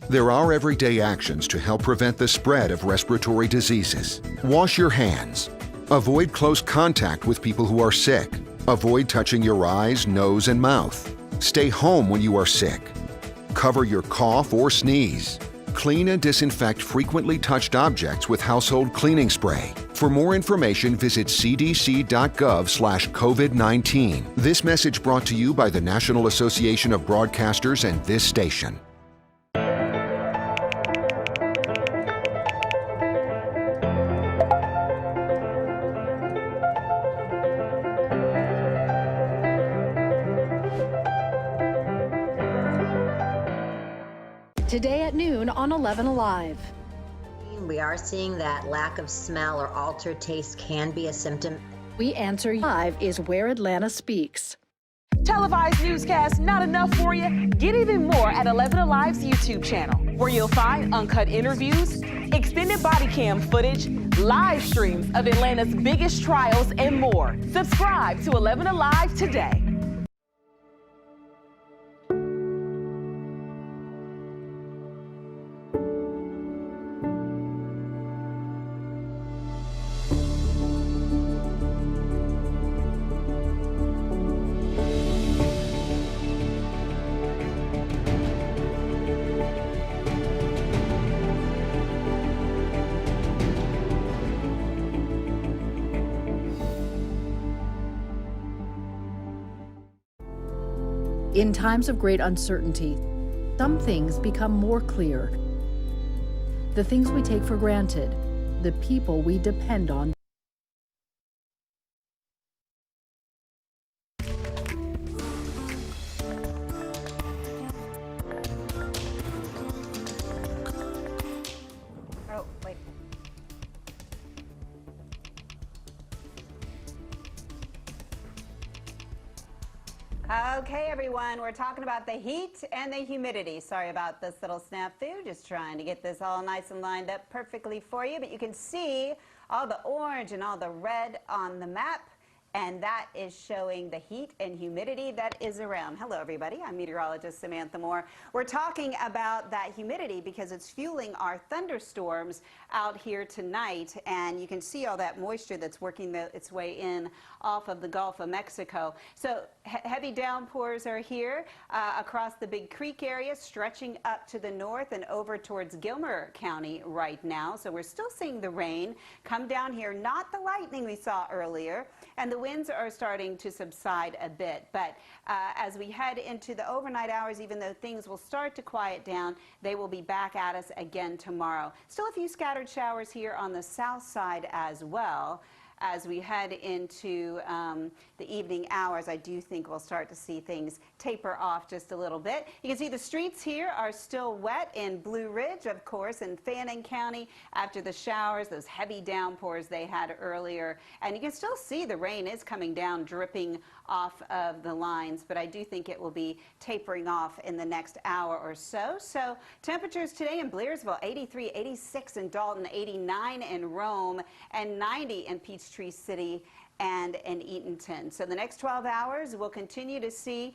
There are everyday actions to help prevent the spread of respiratory diseases. Wash your hands. Avoid close contact with people who are sick. Avoid touching your eyes, nose, and mouth. Stay home when you are sick. Cover your cough or sneeze. Clean and disinfect frequently touched objects with household cleaning spray. For more information, visit cdc.gov/COVID-19. This message brought to you by the National Association of Broadcasters and this station. Today at noon on 11Alive. We are seeing that lack of smell or altered taste can be a symptom. We answer live is where Atlanta speaks. Televised newscasts not enough for you? Get even more at 11Alive's YouTube channel, where you'll find uncut interviews, extended body cam footage, live streams of Atlanta's biggest trials, and more. Subscribe to 11Alive today. In times of great uncertainty, some things become more clear. The things we take for granted, the people we depend on. Oh, wait. Okay, everyone, we're talking about the heat and the humidity. Sorry about this little snafu, just trying to get this all nice and lined up perfectly for you. But you can see all the orange and all the red on the map, and that is showing the heat and humidity that is around. Hello, everybody. I'm meteorologist Samantha Moore. We're talking about that humidity because it's fueling our thunderstorms out here tonight, and you can see all that moisture that's working its way in off of the Gulf of Mexico. So heavy downpours are here across the Big Creek area, stretching up to the north and over towards Gilmer County right now. So we're still seeing the rain come down here, not the lightning we saw earlier, and the winds are starting to subside a bit. But as we head into the overnight hours, even though things will start to quiet down, they will be back at us again tomorrow. Still a few scattered showers here on the south side as well. As we head into the evening hours, I do think we'll start to see things taper off just a little bit. You can see the streets here are still wet in Blue Ridge, of course, in Fannin County after the showers, those heavy downpours they had earlier. And you can still see the rain is coming down, dripping off of the lines, but I do think it will be tapering off in the next hour or so. So temperatures today in Blairsville, 83, 86 in Dalton, 89 in Rome, and 90 in Peachtree City and in Eatonton. So the next 12 hours, we'll continue to see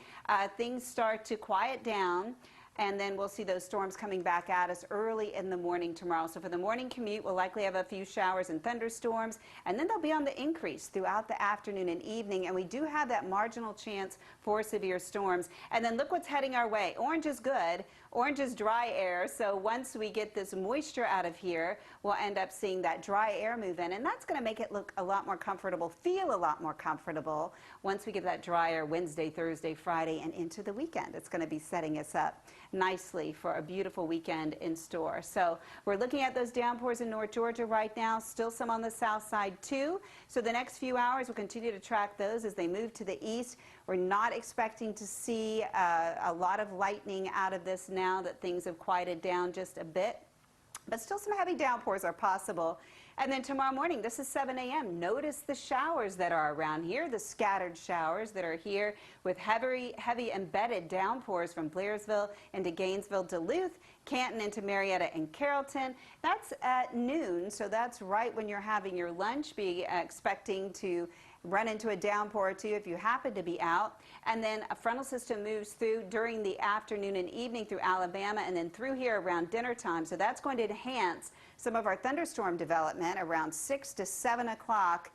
things start to quiet down. And then we'll see those storms coming back at us early in the morning tomorrow. So for the morning commute, we'll likely have a few showers and thunderstorms, and then they'll be on the increase throughout the afternoon and evening. And we do have that marginal chance for severe storms. And then look what's heading our way. Orange is good. Orange is dry air. So once we get this moisture out of here, we'll end up seeing that dry air move in. And that's going to make it look a lot more comfortable, feel a lot more comfortable once we get that dry air Wednesday, Thursday, Friday, and into the weekend. It's going to be setting us up nicely for a beautiful weekend in store. So we're looking at those downpours in North Georgia right now, still some on the south side too. So the next few hours we'll continue to track those as they move to the east. We're not expecting to see a lot of lightning out of this now that things have quieted down just a bit, but still some heavy downpours are possible. And then tomorrow morning, this is 7 a.m. Notice the showers that are around here, the scattered showers that are here with heavy embedded downpours from Blairsville into Gainesville, Duluth, Canton into Marietta and Carrollton. That's at noon, so that's right when you're having your lunch. Be expecting to run into a downpour or two if you happen to be out. And then a frontal system moves through during the afternoon and evening through Alabama and then through here around dinner time. So that's going to enhance some of our thunderstorm development around 6 to 7 o'clock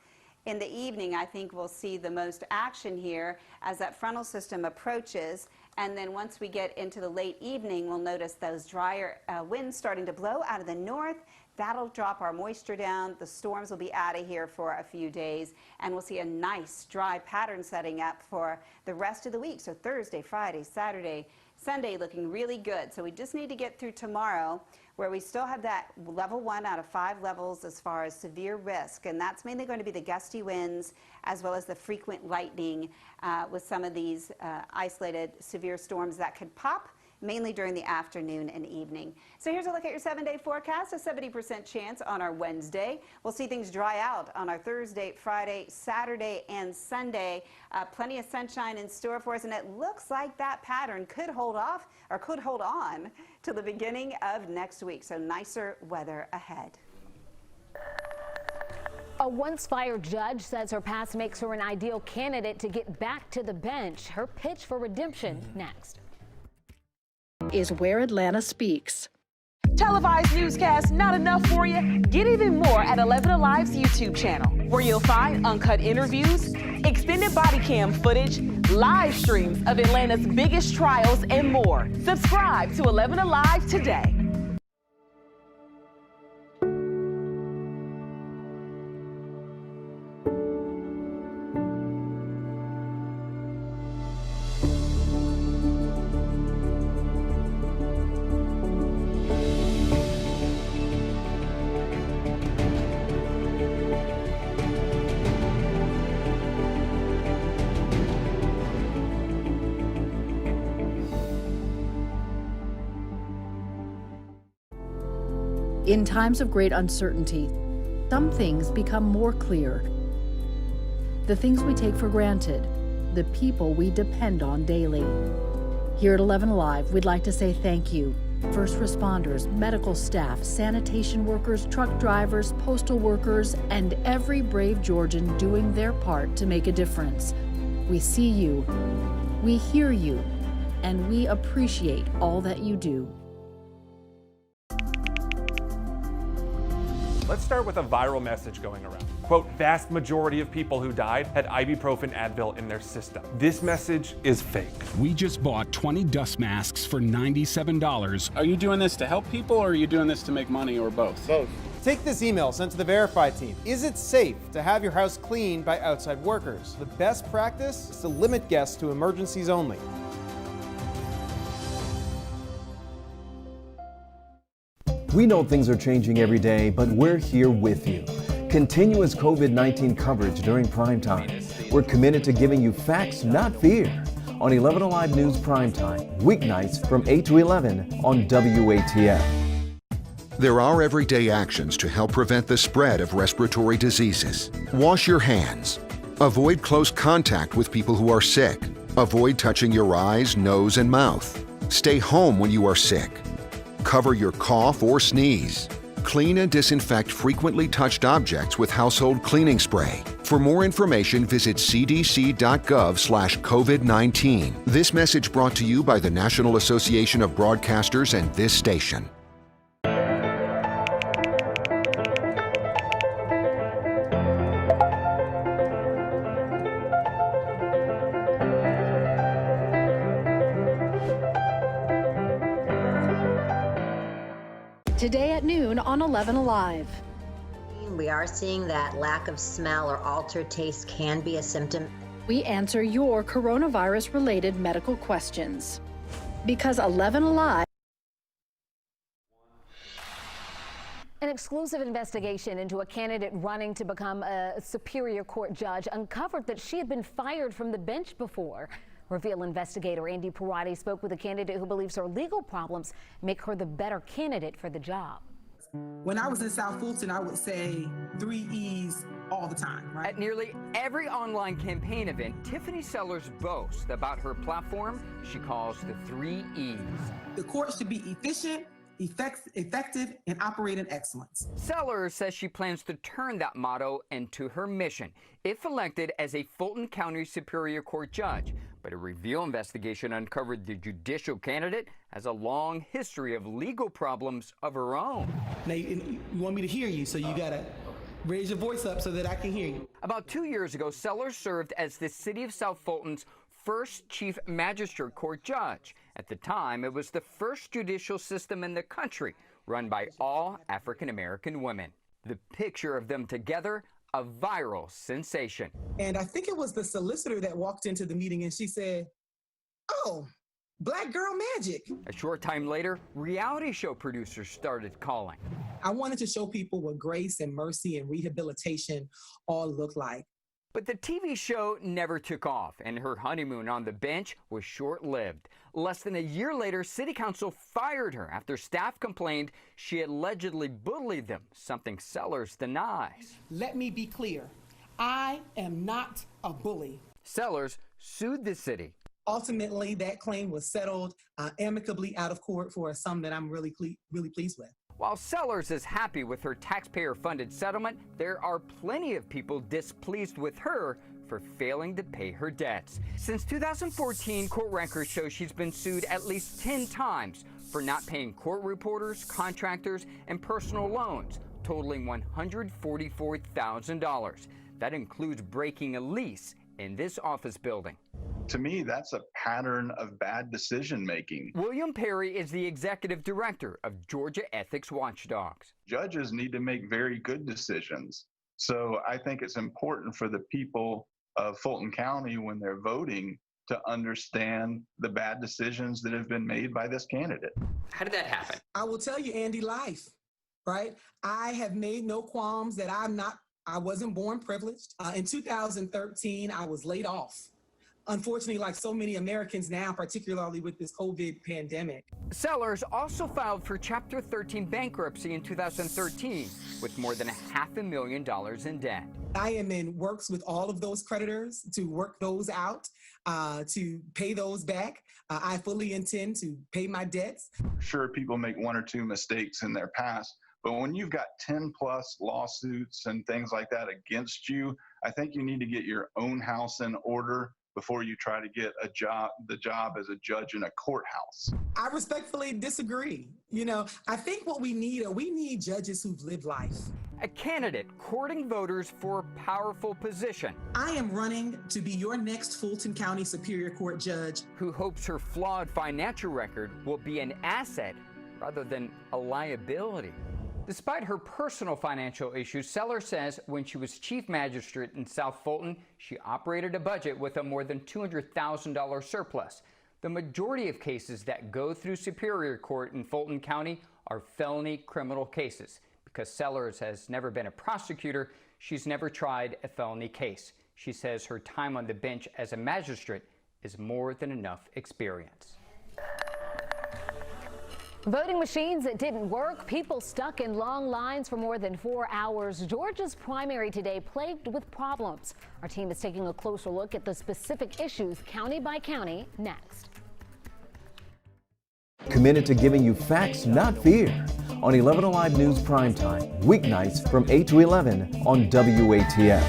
in the evening. I think we'll see the most action here as that frontal system approaches. And then once we get into the late evening, we'll notice those drier winds starting to blow out of the north. That'll drop our moisture down. The storms will be out of here for a few days, and we'll see a nice dry pattern setting up for the rest of the week. So Thursday, Friday, Saturday, Sunday looking really good. So we just need to get through tomorrow where we still have that level 1 out of 5 levels as far as severe risk, and that's mainly going to be the gusty winds as well as the frequent lightning with some of these isolated severe storms that could pop mainly during the afternoon and evening. So here's a look at your 7-day forecast, a 70% chance on our Wednesday. We'll see things dry out on our Thursday, Friday, Saturday, and Sunday. Plenty of sunshine in store for us, and it looks like that pattern could hold off or could hold on to the beginning of next week. So nicer weather ahead. A once-fired judge says her past makes her an ideal candidate to get back to the bench. Her pitch for redemption next. Is Where Atlanta Speaks. Televised newscasts not enough for you? Get even more at 11Alive's YouTube channel, where you'll find uncut interviews, extended body cam footage, live streams of Atlanta's biggest trials, and more. Subscribe to 11Alive today. In times of great uncertainty, some things become more clear. The things we take for granted, the people we depend on daily. Here at 11Alive, we'd like to say thank you. First responders, medical staff, sanitation workers, truck drivers, postal workers, and every brave Georgian doing their part to make a difference. We see you, we hear you, and we appreciate all that you do. Let's start with a viral message going around. Quote, vast majority of people who died had ibuprofen Advil in their system. This message is fake. We just bought 20 dust masks for $97. Are you doing this to help people or are you doing this to make money or both? Both. Take this email sent to the Verify team. Is it safe to have your house cleaned by outside workers? The best practice is to limit guests to emergencies only. We know things are changing every day, but we're here with you. Continuous COVID-19 coverage during primetime. We're committed to giving you facts, not fear. On 11Alive News Primetime, weeknights from 8 to 11 on WATF. There are everyday actions to help prevent the spread of respiratory diseases. Wash your hands. Avoid close contact with people who are sick. Avoid touching your eyes, nose, and mouth. Stay home when you are sick. Cover your cough or sneeze. Clean and disinfect frequently touched objects with household cleaning spray. For more information, visit cdc.gov/COVID-19. This message brought to you by the National Association of Broadcasters and this station. Today at noon on 11Alive. We are seeing that lack of smell or altered taste can be a symptom. We answer your coronavirus-related medical questions. Because 11Alive. An exclusive investigation into a candidate running to become a Superior Court judge uncovered that she had been fired from the bench before. Reveal investigator Andy Parati spoke with a candidate who believes her legal problems make her the better candidate for the job. When I was in South Fulton, I would say 3 E's all the time, right? At nearly every online campaign event, Tiffany Sellers boasts about her platform she calls the 3 E's. The court should be efficient, effective, and operate in excellence. Sellers says she plans to turn that motto into her mission if elected as a Fulton County Superior Court judge. But a Reveal investigation uncovered the judicial candidate has a long history of legal problems of her own. Now, you want me to hear you, so you gotta raise your voice up so that I can hear you. About 2 years ago, Sellers served as the City of South Fulton's first Chief Magistrate Court judge. At the time, it was the first judicial system in the country run by all African-American women. The picture of them together, a viral sensation. And I think it was the solicitor that walked into the meeting and she said, "Oh, Black Girl Magic." A short time later, reality show producers started calling. I wanted to show people what grace and mercy and rehabilitation all look like. But the TV show never took off, and her honeymoon on the bench was short-lived. Less than a year later, City Council fired her after staff complained she allegedly bullied them, something Sellers denies. Let me be clear. I am not a bully. Sellers sued the city. Ultimately, that claim was settled amicably out of court for a sum that I'm really pleased with. While Sellers is happy with her taxpayer-funded settlement, there are plenty of people displeased with her for failing to pay her debts. Since 2014, court records show she's been sued at least 10 times for not paying court reporters, contractors, and personal loans, totaling $144,000. That includes breaking a lease in this office building. To me, that's a pattern of bad decision making. William Perry is the executive director of Georgia Ethics Watchdogs. Judges need to make very good decisions. So I think it's important for the people of Fulton County, when they're voting, to understand the bad decisions that have been made by this candidate. How did that happen? I will tell you, Andy, life, right? I have made no qualms that I wasn't born privileged. In 2013, I was laid off unfortunately, like so many Americans now, particularly with this COVID pandemic. Sellers also filed for Chapter 13 bankruptcy in 2013 with more than $500,000 in debt. I am in works with all of those creditors to work those out, to pay those back. I fully intend to pay my debts. Sure, people make one or two mistakes in their past, but when you've got 10 plus lawsuits and things like that against you, I think you need to get your own house in order before you try to get the job as a judge in a courthouse. I respectfully disagree. You know, I think what we need judges who've lived life. A candidate courting voters for a powerful position. I am running to be your next Fulton County Superior Court judge. Who hopes her flawed financial record will be an asset rather than a liability. Despite her personal financial issues, Sellers says when she was chief magistrate in South Fulton, she operated a budget with a more than $200,000 surplus. The majority of cases that go through Superior Court in Fulton County are felony criminal cases. Because Sellers has never been a prosecutor, she's never tried a felony case. She says her time on the bench as a magistrate is more than enough experience. Voting machines that didn't work, people stuck in long lines for more than 4 hours. Georgia's primary today plagued with problems. Our team is taking a closer look at the specific issues county by county next. Committed to giving you facts, not fear. On 11Alive News Primetime, weeknights from 8 to 11 on WATF.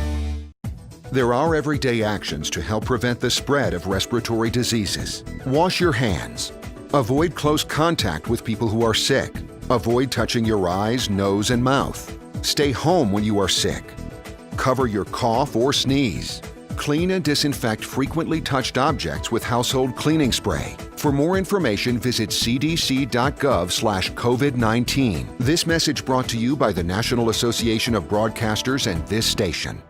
There are everyday actions to help prevent the spread of respiratory diseases. Wash your hands. Avoid close contact with people who are sick. Avoid touching your eyes, nose, and mouth. Stay home when you are sick. Cover your cough or sneeze. Clean and disinfect frequently touched objects with household cleaning spray. For more information, visit cdc.gov/COVID-19. This message brought to you by the National Association of Broadcasters and this station.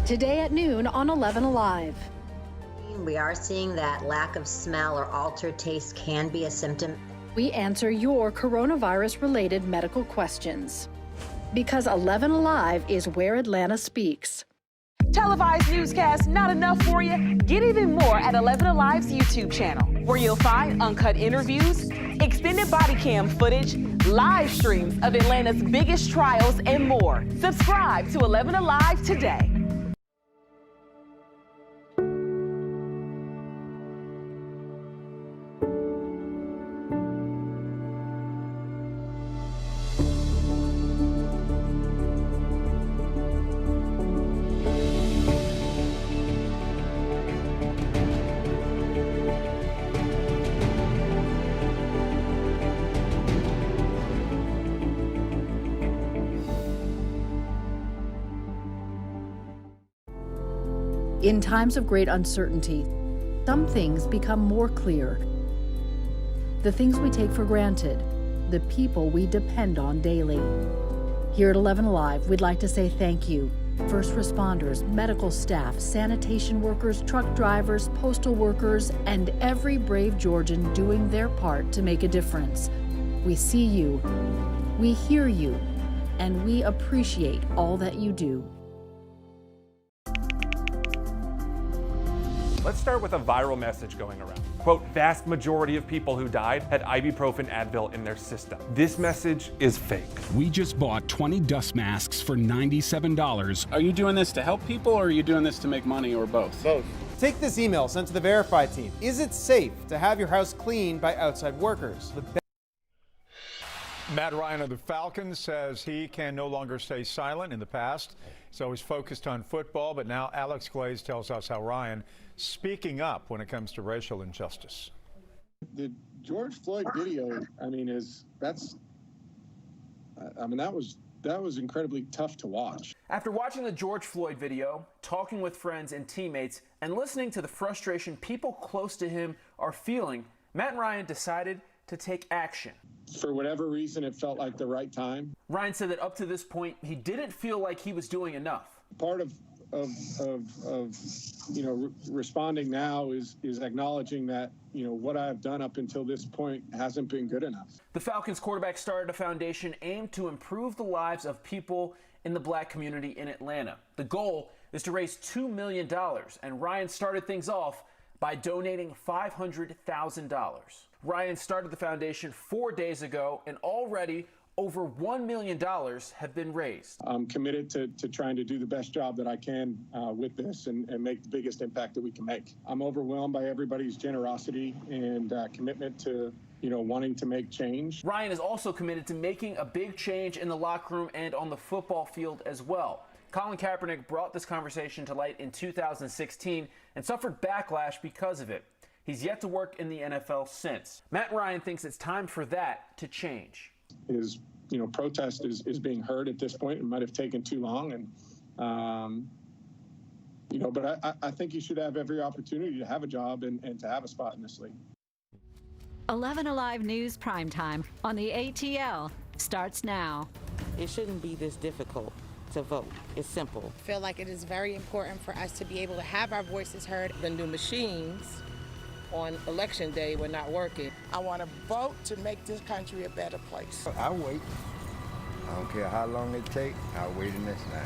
Today at noon on 11Alive. We are seeing that lack of smell or altered taste can be a symptom. We answer your coronavirus-related medical questions. Because 11Alive is where Atlanta speaks. Televised newscasts not enough for you? Get even more at 11Alive's YouTube channel, where you'll find uncut interviews, extended body cam footage, live streams of Atlanta's biggest trials, and more. Subscribe to 11Alive today. In times of great uncertainty, some things become more clear. The things we take for granted, the people we depend on daily. Here at 11Alive, we'd like to say thank you. First responders, medical staff, sanitation workers, truck drivers, postal workers, and every brave Georgian doing their part to make a difference. We see you, we hear you, and we appreciate all that you do. Let's start with a viral message going around. Quote, vast majority of people who died had ibuprofen Advil in their system. This message is fake. We just bought 20 dust masks for $97. Are you doing this to help people or are you doing this to make money or both? Both. Take this email sent to the Verify team. Is it safe to have your house cleaned by outside workers? Matt Ryan of the Falcons says he can no longer stay silent. In the past, he's always focused on football, but now Alex Glaze tells us how Ryan speaking up when it comes to racial injustice. The George Floyd video, that was incredibly tough to watch. After watching the George Floyd video, talking with friends and teammates, and listening to the frustration people close to him are feeling, Matt Ryan decided to take action. For whatever reason, it felt like the right time. Ryan said that up to this point, he didn't feel like he was doing enough. Part of responding now is acknowledging that, what I've done up until this point hasn't been good enough. The Falcons quarterback started a foundation aimed to improve the lives of people in the black community in Atlanta. The goal is to raise $2 million, and Ryan started things off by donating $500,000. Ryan started the foundation 4 days ago, and already over $1 million have been raised. I'm committed to trying to do the best job that I can with this and make the biggest impact that we can make. I'm overwhelmed by everybody's generosity and commitment to wanting to make change. Ryan is also committed to making a big change in the locker room and on the football field as well. Colin Kaepernick brought this conversation to light in 2016 and suffered backlash because of it. He's yet to work in the NFL since. Matt Ryan thinks it's time for that to change. His protest is being heard at this point. It might have taken too long, and but I think he should have every opportunity to have a job and to have a spot in this league. 11Alive News Primetime on the ATL starts now. It shouldn't be this difficult to vote. It's simple. I feel like it is very important for us to be able to have our voices heard. The new machines on election day were not working. I want to vote to make this country a better place. I wait. I don't care how long it takes. I'll wait in this line.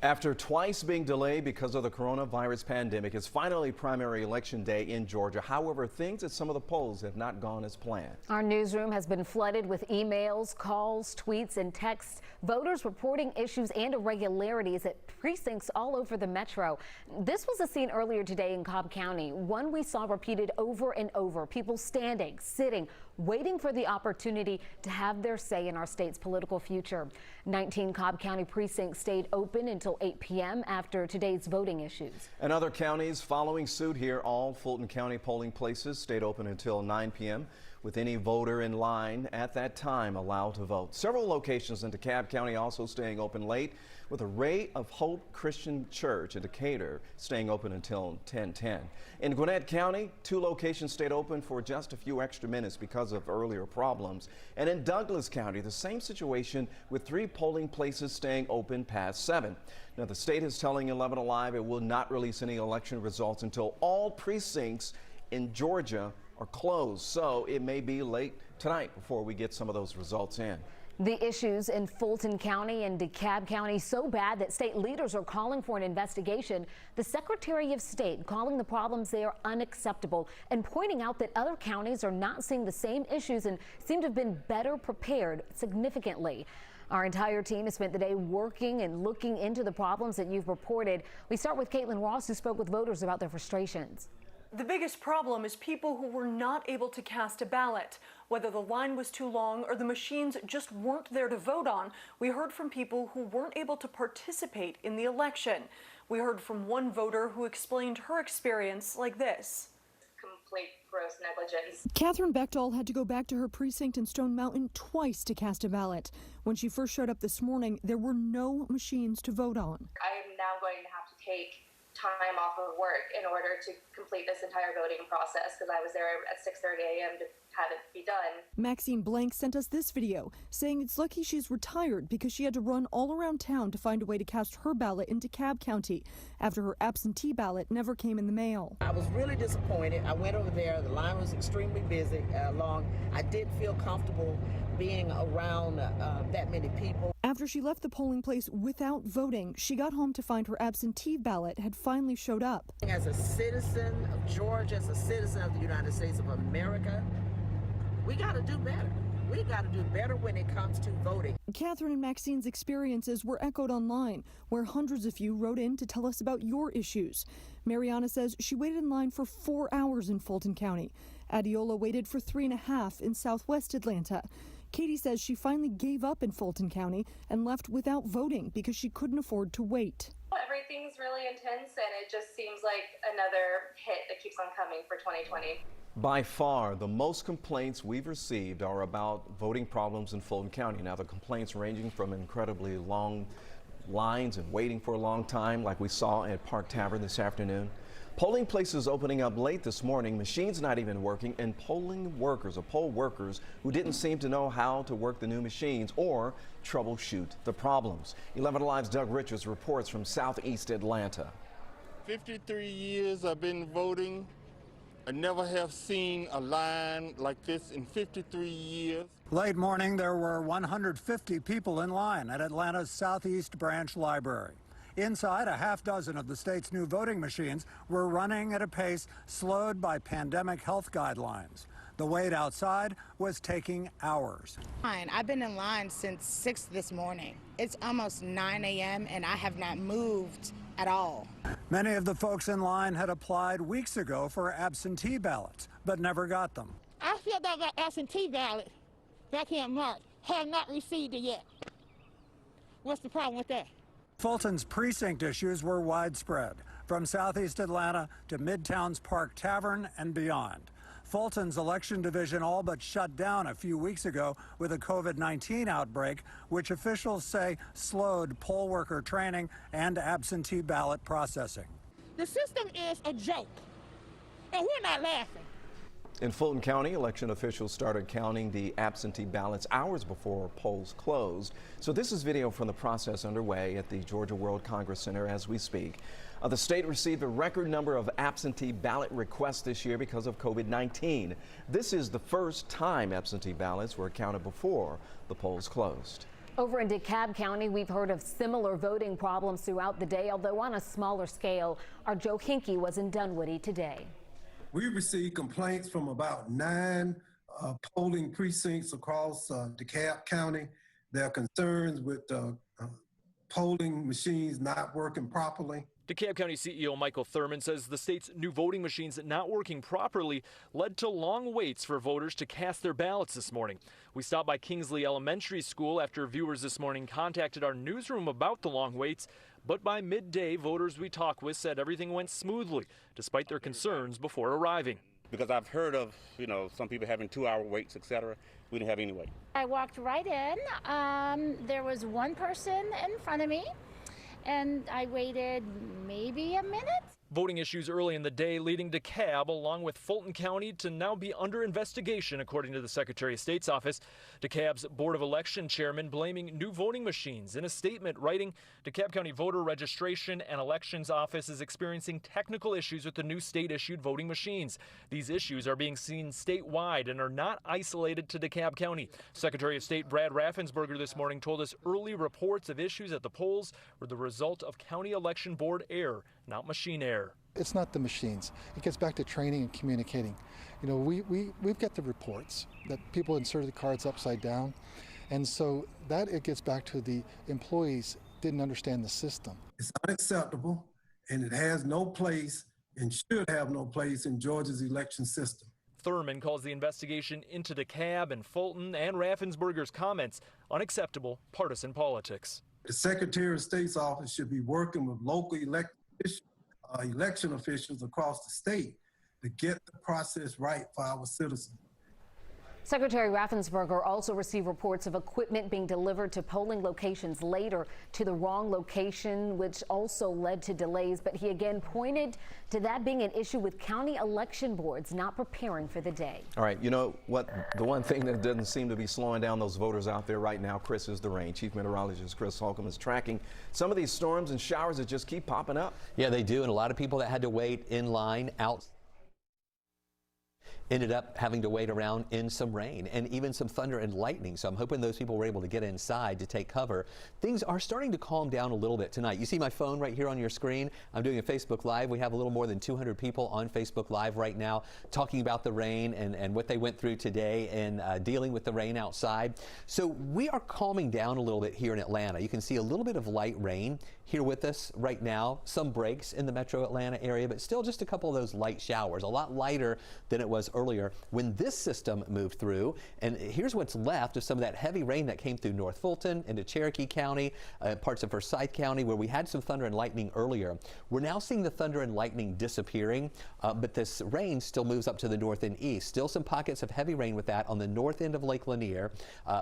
After twice being delayed because of the coronavirus pandemic, it's finally primary election day in Georgia. However, things at some of the polls have not gone as planned. Our newsroom has been flooded with emails, calls, tweets, and texts. Voters reporting issues and irregularities at precincts all over the metro. This was a scene earlier today in Cobb County, one we saw repeated over and over. People standing, sitting, waiting for the opportunity to have their say in our state's political future. 19 Cobb County precincts stayed open until 8 p.m. after today's voting issues. And other counties following suit here. All Fulton County polling places stayed open until 9 p.m. with any voter in line at that time allowed to vote. Several locations in DeKalb County also staying open late, with a Ray of Hope Christian Church in Decatur staying open until 10:10. In Gwinnett County, 2 locations stayed open for just a few extra minutes because of earlier problems. And in Douglas County, the same situation with 3 polling places staying open past 7. Now, the state is telling 11Alive it will not release any election results until all precincts in Georgia are closed. So it may be late tonight before we get some of those results in. The issues in Fulton County and DeKalb County so bad that state leaders are calling for an investigation. The Secretary of State calling the problems there unacceptable and pointing out that other counties are not seeing the same issues and seem to have been better prepared significantly. Our entire team has spent the day working and looking into the problems that you've reported. We start with Caitlin Ross, who spoke with voters about their frustrations. The biggest problem is people who were not able to cast a ballot. Whether the line was too long or the machines just weren't there to vote on, we heard from people who weren't able to participate in the election. We heard from one voter who explained her experience like this. Complete gross negligence. Catherine Bechtel had to go back to her precinct in Stone Mountain twice to cast a ballot. When she first showed up this morning, there were no machines to vote on. I am now going to have to take time off of work in order to complete this entire voting process because I was there at 6:30 a.m. to have it be done. Maxine Blank sent us this video saying it's lucky she's retired because she had to run all around town to find a way to cast her ballot in DeKalb County after her absentee ballot never came in the mail. I was really disappointed. I went over there. The line was extremely busy, long. I didn't feel comfortable being around that many people. After she left the polling place without voting, she got home to find her absentee ballot had finally showed up. As a citizen of Georgia, as a citizen of the United States of America, we got to do better. We got to do better when it comes to voting. Catherine and Maxine's experiences were echoed online, where hundreds of you wrote in to tell us about your issues. Mariana says she waited in line for 4 hours in Fulton County. Adiola waited for 3.5 in southwest Atlanta. Katie says she finally gave up in Fulton County and left without voting because she couldn't afford to wait. Everything's really intense, and it just seems like another hit that keeps on coming for 2020. By far, the most complaints we've received are about voting problems in Fulton County. Now, the complaints ranging from incredibly long lines and waiting for a long time, like we saw at Park Tavern this afternoon, Polling places opening up late this morning, machines not even working, and poll workers who didn't seem to know how to work the new machines or troubleshoot the problems. 11 Alive's Doug Richards reports from southeast Atlanta. 53 years I've been voting. I never have seen a line like this in 53 years. Late morning, there were 150 people in line at Atlanta's Southeast Branch Library. Inside, a half dozen of the state's new voting machines were running at a pace slowed by pandemic health guidelines. The wait outside was taking hours. I've been in line since 6 this morning. It's almost 9 a.m. and I have not moved at all. Many of the folks in line had applied weeks ago for absentee ballots, but never got them. I filled out my absentee ballot back here in March. Have not received it yet. What's the problem with that? Fulton's precinct issues were widespread, from southeast Atlanta to Midtown's Park Tavern and beyond. Fulton's election division all but shut down a few weeks ago with a COVID-19 outbreak, which officials say slowed poll worker training and absentee ballot processing. The system is a joke, and we're not laughing. In Fulton County, election officials started counting the absentee ballots hours before polls closed. So this is video from the process underway at the Georgia World Congress Center as we speak. The state received a record number of absentee ballot requests this year because of COVID-19. This is the first time absentee ballots were counted before the polls closed. Over in DeKalb County, we've heard of similar voting problems throughout the day, although on a smaller scale. Our Joe Hinkie was in Dunwoody today. We received complaints from about 9 polling precincts across DeKalb County. There are concerns with polling machines not working properly. DeKalb County CEO Michael Thurman says the state's new voting machines not working properly led to long waits for voters to cast their ballots this morning. We stopped by Kingsley Elementary School after viewers this morning contacted our newsroom about the long waits. But by midday, voters we talked with said everything went smoothly, despite their concerns before arriving. Because I've heard of, some people having 2-hour waits, etc. We didn't have any wait. I walked right in. There was one person in front of me, and I waited maybe a minute. Voting issues early in the day leading DeKalb, along with Fulton County, to now be under investigation, according to the Secretary of State's office. DeKalb's Board of Election chairman blaming new voting machines. In a statement writing, DeKalb County Voter Registration and Elections Office is experiencing technical issues with the new state-issued voting machines. These issues are being seen statewide and are not isolated to DeKalb County. Secretary of State Brad Raffensperger this morning told us early reports of issues at the polls were the result of County Election Board error, not machine error. It's not the machines. It gets back to training and communicating. We've got the reports that people inserted the cards upside down, and so that it gets back to the employees didn't understand the system. It's unacceptable, and it has no place and should have no place in Georgia's election system. Thurman calls the investigation into DeKalb and Fulton and Raffensperger's comments unacceptable partisan politics. The Secretary of State's office should be working with local election officials across the state to get the process right for our citizens. Secretary Raffensperger also received reports of equipment being delivered to polling locations later to the wrong location, which also led to delays. But he again pointed to that being an issue with county election boards not preparing for the day. All right, you know what? The one thing that doesn't seem to be slowing down those voters out there right now, Chris, is the rain. Chief Meteorologist Chris Holcomb is tracking some of these storms and showers that just keep popping up. Yeah, they do. And a lot of people that had to wait in line out ended up having to wait around in some rain and even some thunder and lightning. So I'm hoping those people were able to get inside to take cover. Things are starting to calm down a little bit tonight. You see my phone right here on your screen. I'm doing a Facebook Live. We have a little more than 200 people on Facebook Live right now talking about the rain and what they went through today and dealing with the rain outside. So we are calming down a little bit here in Atlanta. You can see a little bit of light rain here with us right now. Some breaks in the metro Atlanta area, but still just a couple of those light showers, a lot lighter than it was earlier when this system moved through. And here's what's left of some of that heavy rain that came through North Fulton into Cherokee County, parts of Forsyth County, where we had some thunder and lightning earlier. We're now seeing the thunder and lightning disappearing, but this rain still moves up to the north and east. Still some pockets of heavy rain with that on the north end of Lake Lanier,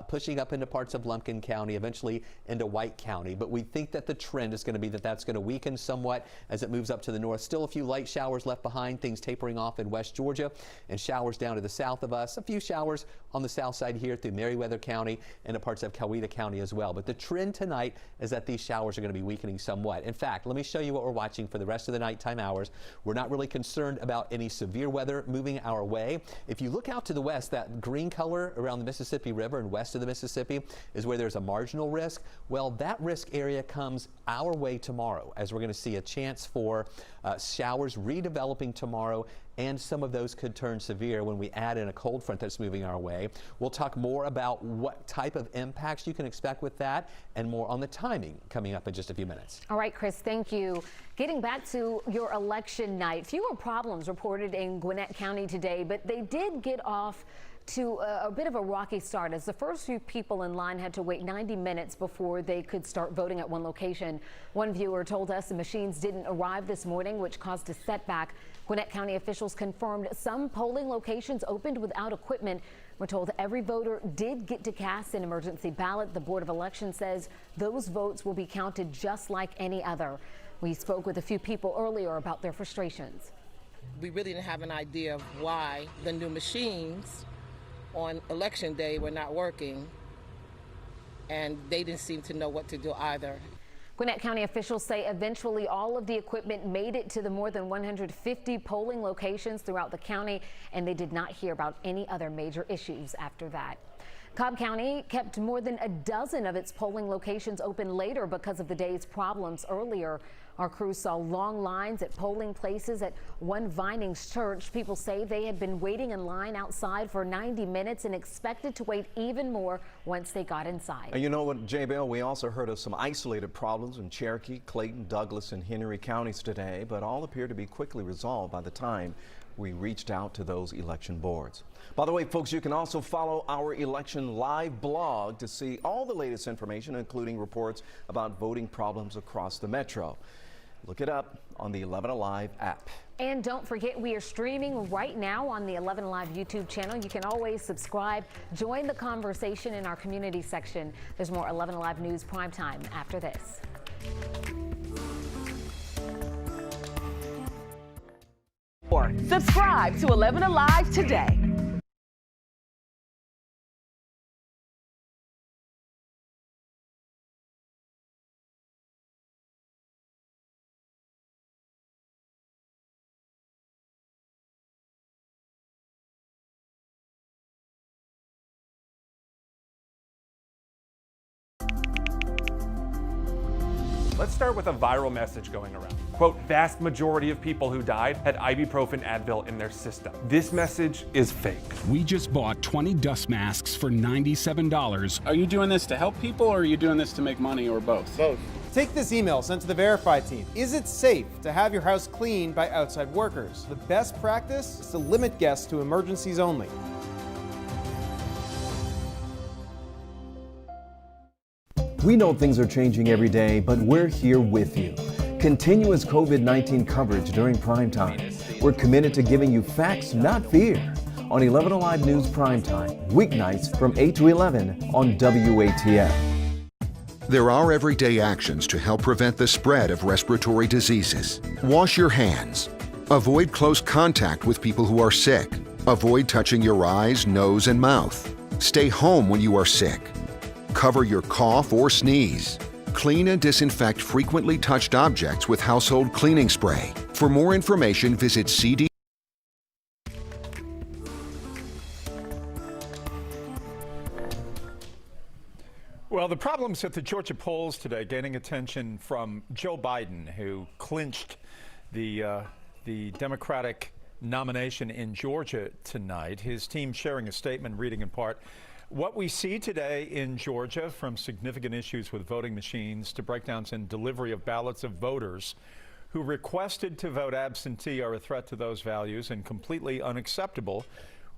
pushing up into parts of Lumpkin County, eventually into White County. But we think that the trend is going to be that that's going to weaken somewhat as it moves up to the north. Still a few light showers left behind, things tapering off in West Georgia, and showers down to the south of us. A few showers on the south side here through Meriwether County and in parts of Coweta County as well. But the trend tonight is that these showers are going to be weakening somewhat. In fact, let me show you what we're watching for the rest of the nighttime hours. We're not really concerned about any severe weather moving our way. If you look out to the west, that green color around the Mississippi River and west of the Mississippi is where there's a marginal risk. Well, that risk area comes our way tomorrow, as we're going to see a chance for showers redeveloping tomorrow, and some of those could turn severe when we add in a cold front that's moving our way. We'll talk more about what type of impacts you can expect with that and more on the timing coming up in just a few minutes. All right, Chris, thank you. Getting back to your election night, fewer problems reported in Gwinnett County today, but they did get off to a bit of a rocky start as the first few people in line had to wait 90 minutes before they could start voting at one location. One viewer told us the machines didn't arrive this morning, which caused a setback. Gwinnett County officials confirmed some polling locations opened without equipment. We're told every voter did get to cast an emergency ballot. The Board of Elections says those votes will be counted just like any other. We spoke with a few people earlier about their frustrations. We really didn't have an idea of why the new machines on election day were not working, and they didn't seem to know what to do either. Gwinnett County officials say eventually all of the equipment made it to the more than 150 polling locations throughout the county, and they did not hear about any other major issues after that. Cobb County kept more than a dozen of its polling locations open later because of the day's problems earlier. Our crew saw long lines at polling places at one Vinings church. People say they had been waiting in line outside for 90 minutes and expected to wait even more once they got inside. And you know what, J-Bell, we also heard of some isolated problems in Cherokee, Clayton, Douglas, and Henry counties today, but all appear to be quickly resolved by the time we reached out to those election boards. By the way, folks, you can also follow our Election Live blog to see all the latest information, including reports about voting problems across the metro. Look it up on the 11Alive app. And don't forget, we are streaming right now on the 11Alive YouTube channel. You can always subscribe, join the conversation in our community section. There's more 11Alive News Primetime after this. Subscribe to 11Alive today. Let's start with a viral message going around. Quote, vast majority of people who died had ibuprofen Advil in their system. This message is fake. We just bought 20 dust masks for $97. Are you doing this to help people, or are you doing this to make money, or both? Both. Take this email sent to the Verify team. Is it safe to have your house cleaned by outside workers? The best practice is to limit guests to emergencies only. We know things are changing every day, but we're here with you. Continuous COVID-19 coverage during prime time. We're committed to giving you facts, not fear. On 11Alive News Primetime, weeknights from 8 to 11 on WATF. There are everyday actions to help prevent the spread of respiratory diseases. Wash your hands. Avoid close contact with people who are sick. Avoid touching your eyes, nose, and mouth. Stay home when you are sick. Cover your cough or sneeze. Clean and disinfect frequently touched objects with household cleaning spray. For more information, visit CD. Well, the problems at the Georgia polls today gaining attention from Joe Biden, who clinched the Democratic nomination in Georgia tonight. His team sharing a statement reading in part, what we see today in Georgia, from significant issues with voting machines to breakdowns in delivery of ballots of voters who requested to vote absentee are a threat to those values and completely unacceptable.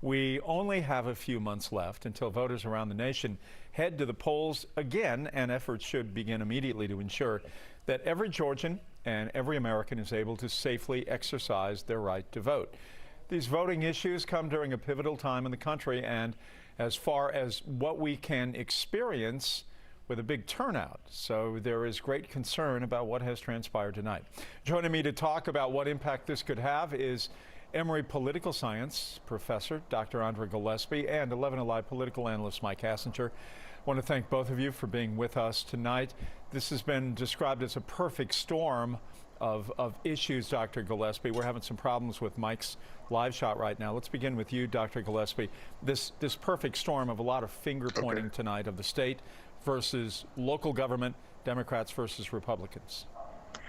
We only have a few months left until voters around the nation head to the polls again, and efforts should begin immediately to ensure that every Georgian and every American is able to safely exercise their right to vote. These voting issues come during a pivotal time in the country, and as far as what we can experience with a big turnout. So there is great concern about what has transpired tonight. Joining me to talk about what impact this could have is Emory political science professor Dr. Andrea Gillespie and 11Alive political analyst Mike Hassinger. I want to thank both of you for being with us tonight. This has been described as a perfect storm of issues, Dr. Gillespie. We're having some problems with Mike's live shot right now. Let's begin with you, Dr. Gillespie. This perfect storm of a lot of finger pointing tonight of the state versus local government, Democrats versus Republicans.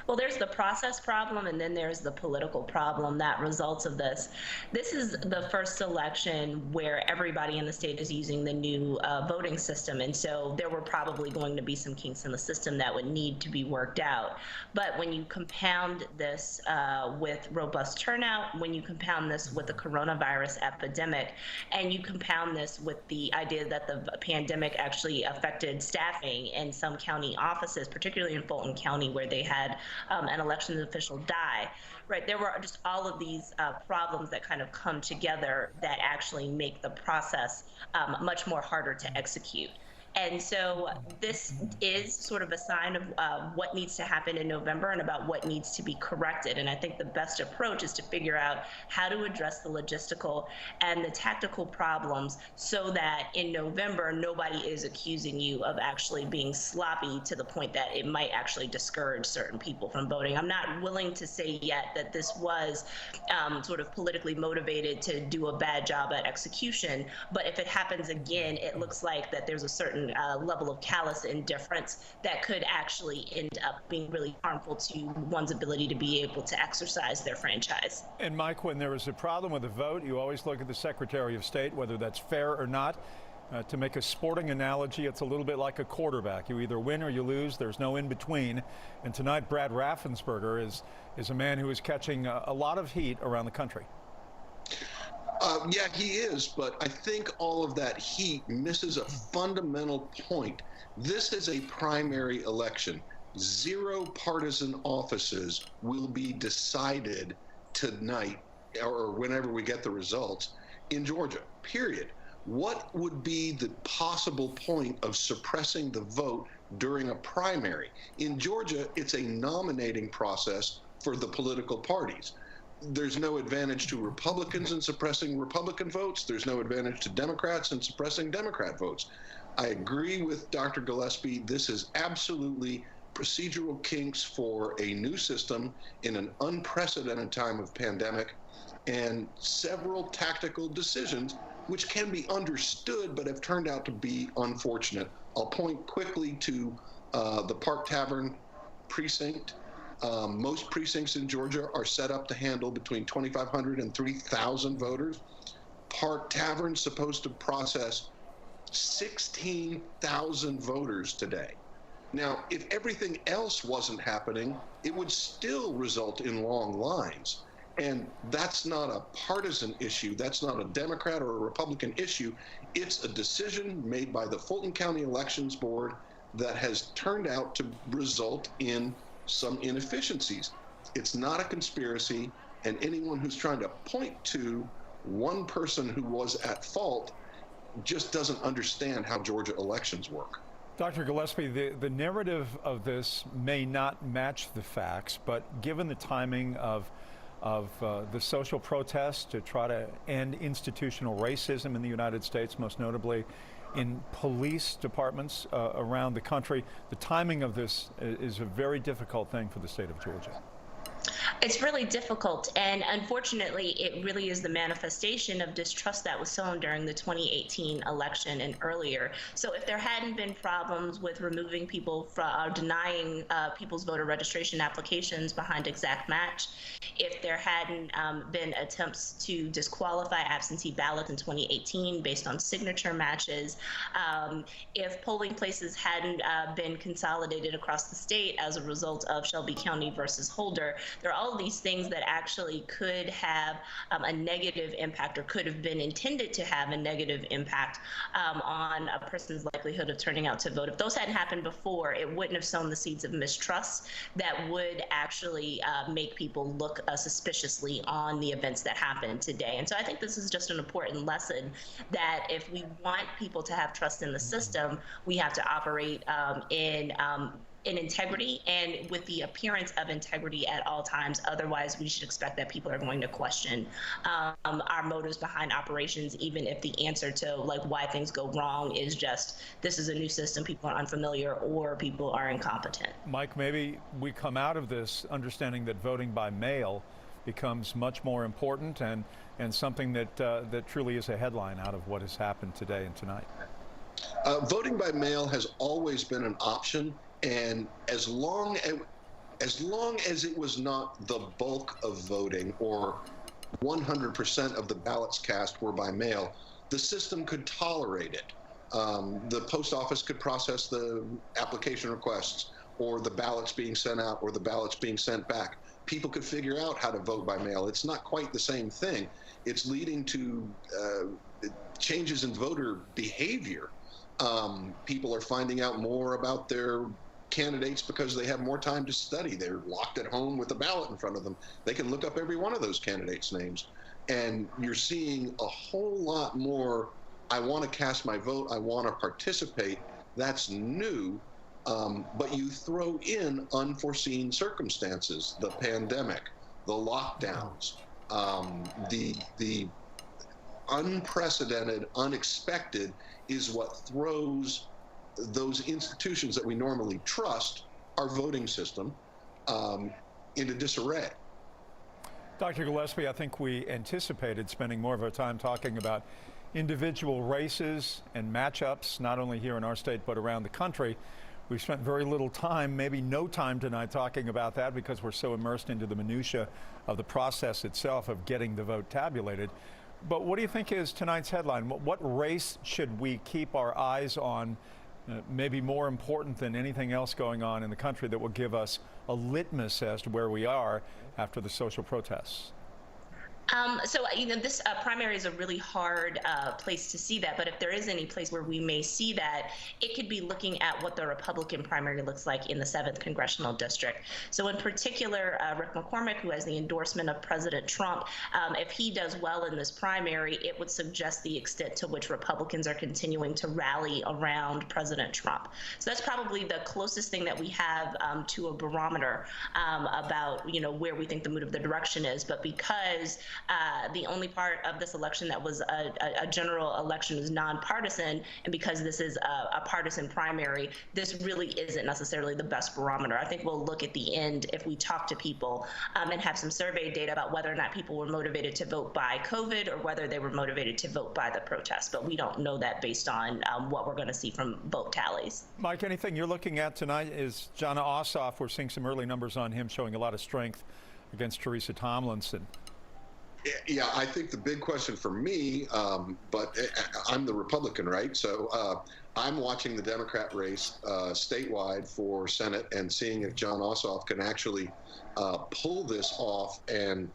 Well, there's the process problem, and then there's the political problem that results of this. This is the first election where everybody in the state is using the new voting system, and so there were probably going to be some kinks in the system that would need to be worked out. But when you compound this with robust turnout, when you compound this with the coronavirus epidemic, and you compound this with the idea that the pandemic actually affected staffing in some county offices, particularly in Fulton County, where they had an elections official die, right? There were just all of these problems that kind of come together that actually make the process much more harder to execute. And so this is sort of a sign of what needs to happen in November and about what needs to be corrected. And I think the best approach is to figure out how to address the logistical and the tactical problems so that in November, nobody is accusing you of actually being sloppy to the point that it might actually discourage certain people from voting. I'm not willing to say yet that this was sort of politically motivated to do a bad job at execution, but if it happens again, it looks like that there's a certain level of callous indifference that could actually end up being really harmful to one's ability to be able to exercise their franchise. And Mike, when there is a problem with a vote, you always look at the Secretary of State, whether that's fair or not. To make a sporting analogy, it's a little bit like a quarterback. You either win or you lose. There's no in between. And tonight, Brad Raffensperger is a man who is catching a lot of heat around the country. Yeah, he is, but I think all of that heat misses a fundamental point. This is a primary election. 0 partisan offices will be decided tonight or whenever we get the results in Georgia, period. What would be the possible point of suppressing the vote during a primary? In Georgia, it's a nominating process for the political parties. There's no advantage to Republicans in suppressing Republican votes. There's no advantage to Democrats in suppressing Democrat votes. I agree with Dr. Gillespie. This is absolutely procedural kinks for a new system in an unprecedented time of pandemic, and several tactical decisions which can be understood but have turned out to be unfortunate. I'll point quickly to the Park Tavern precinct. Most precincts in Georgia are set up to handle between 2,500 and 3,000 voters. Park Tavern's supposed to process 16,000 voters today. Now, if everything else wasn't happening, it would still result in long lines. And that's not a partisan issue. That's not a Democrat or a Republican issue. It's a decision made by the Fulton County Elections Board that has turned out to result in some inefficiencies. It's not a conspiracy, and anyone who's trying to point to one person who was at fault just doesn't understand how Georgia elections work. Dr. Gillespie, the narrative of this may not match the facts, but given the timing of the social protests to try to end institutional racism in the United States, most notably in police departments around the country, the timing of this is a very difficult thing for the state of Georgia. It's really difficult, and unfortunately, it really is the manifestation of distrust that was sown during the 2018 election and earlier. So if there hadn't been problems with removing people from denying people's voter registration applications behind exact match, if there hadn't been attempts to disqualify absentee ballots in 2018 based on signature matches, if polling places hadn't been consolidated across the state as a result of Shelby County versus Holder, There are all of these things that actually could have a negative impact, or could have been intended to have a negative impact on a person's likelihood of turning out to vote. If those hadn't happened before, it wouldn't have sown the seeds of mistrust that would actually make people look suspiciously on the events that happened today. And so I think this is just an important lesson that if we want people to have trust in the system, we have to operate in integrity and with the appearance of integrity at all times. Otherwise, we should expect that people are going to question our motives behind operations, even if the answer to like why things go wrong is just this is a new system, people are unfamiliar, or people are incompetent. Mike, maybe we come out of this understanding that voting by mail becomes much more important and something that that truly is a headline out of what has happened today and tonight. Voting by mail has always been an option. And as long as it was not the bulk of voting, or 100% of the ballots cast were by mail, the system could tolerate it. The post office could process the application requests, or the ballots being sent out, or the ballots being sent back. People could figure out how to vote by mail. It's not quite the same thing. It's leading to changes in voter behavior. People are finding out more about their candidates because they have more time to study. They're locked at home with a ballot in front of them. They can look up every one of those candidates' names. And you're seeing a whole lot more, I want to cast my vote, I want to participate. That's new, but you throw in unforeseen circumstances, the pandemic, the lockdowns, the unprecedented, unexpected is what throws those institutions that we normally trust, our voting system, into disarray. Dr. Gillespie, I think we anticipated spending more of our time talking about individual races and matchups, not only here in our state, but around the country. We've spent very little time, maybe no time tonight, talking about that because we're so immersed into the minutia of the process itself of getting the vote tabulated. But what do you think is tonight's headline? What race should we keep our eyes on, maybe more important than anything else going on in the country, that will give us a litmus as to where we are after the social protests? So, this primary is a really hard place to see that. But if there is any place where we may see that, it could be looking at what the Republican primary looks like in the 7th Congressional District. So in particular, Rick McCormick, who has the endorsement of President Trump, if he does well in this primary, it would suggest the extent to which Republicans are continuing to rally around President Trump. So that's probably the closest thing that we have to a barometer about, where we think the mood of the direction is. But because the only part of this election that was a general election is nonpartisan, and because this is a partisan primary, this really isn't necessarily the best barometer. I think we'll look at the end if we talk to people and have some survey data about whether or not people were motivated to vote by COVID or whether they were motivated to vote by the protests. But we don't know that based on what we're going to see from vote tallies. Mike, anything you're looking at tonight is John Ossoff. We're seeing some early numbers on him showing a lot of strength against Teresa Tomlinson. Yeah, I think the big question for me, but I'm the Republican, right? So I'm watching the Democrat race statewide for Senate and seeing if John Ossoff can actually pull this off and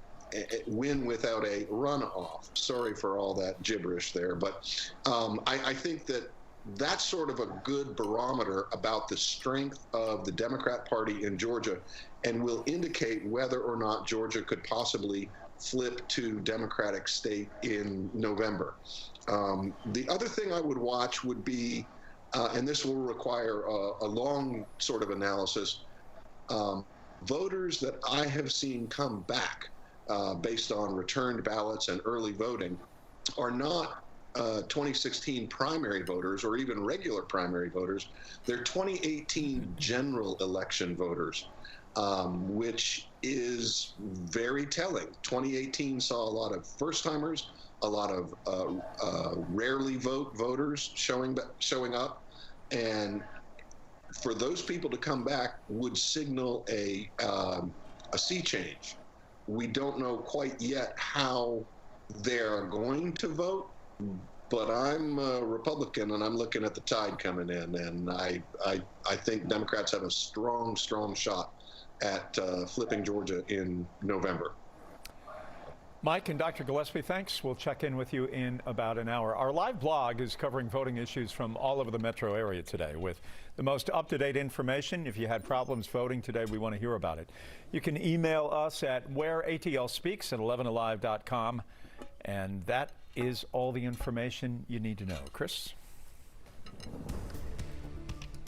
win without a runoff. Sorry for all that gibberish there, but I think that that's sort of a good barometer about the strength of the Democrat Party in Georgia, and will indicate whether or not Georgia could possibly flip to Democratic state in November. The other thing I would watch would be, and this will require a long sort of analysis, voters that I have seen come back based on returned ballots and early voting are not 2016 primary voters or even regular primary voters. They're 2018 general election voters, which is very telling. 2018 saw a lot of first-timers, a lot of rarely voters showing up, and for those people to come back would signal a sea change. We don't know quite yet how they're going to vote, but I'm a Republican and I'm looking at the tide coming in, and I think Democrats have a strong shot at flipping Georgia in November. Mike and Dr. Gillespie, thanks. We'll check in with you in about an hour. Our live blog is covering voting issues from all over the metro area today with the most up-to-date information. If you had problems voting today, we want to hear about it. You can email us at whereatlspeaks@11alive.com. And that is all the information you need to know. Chris?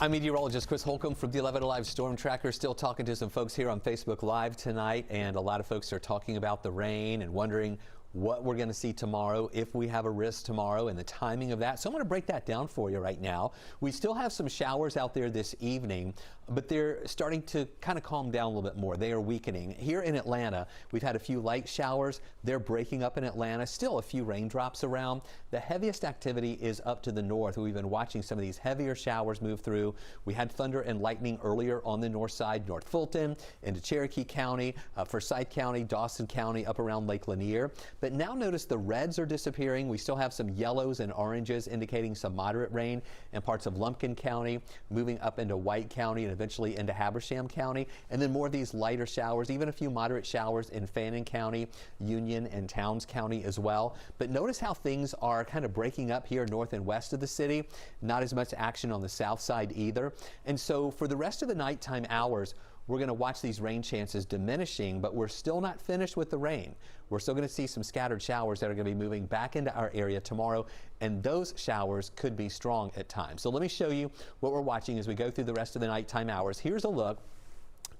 I'm meteorologist Chris Holcomb from the 11Alive Storm Tracker, still talking to some folks here on Facebook Live tonight, and a lot of folks are talking about the rain and wondering what we're going to see tomorrow, if we have a risk tomorrow, and the timing of that. So I'm going to break that down for you right now. We still have some showers out there this evening, but they're starting to kind of calm down a little bit more. They are weakening. Here in Atlanta, we've had a few light showers. They're breaking up in Atlanta. Still a few raindrops around. The heaviest activity is up to the north. We've been watching some of these heavier showers move through. We had thunder and lightning earlier on the north side, North Fulton, into Cherokee County, Forsyth County, Dawson County, up around Lake Lanier. But now notice the reds are disappearing. We still have some yellows and oranges indicating some moderate rain in parts of Lumpkin County, moving up into White County and eventually into Habersham County. And then more of these lighter showers, even a few moderate showers in Fannin County, Union and Towns County as well. But notice how things are kind of breaking up here north and west of the city. Not as much action on the south side either. And so for the rest of the nighttime hours, we're going to watch these rain chances diminishing, but we're still not finished with the rain. We're still going to see some scattered showers that are going to be moving back into our area tomorrow, and those showers could be strong at times. So let me show you what we're watching as we go through the rest of the nighttime hours. Here's a look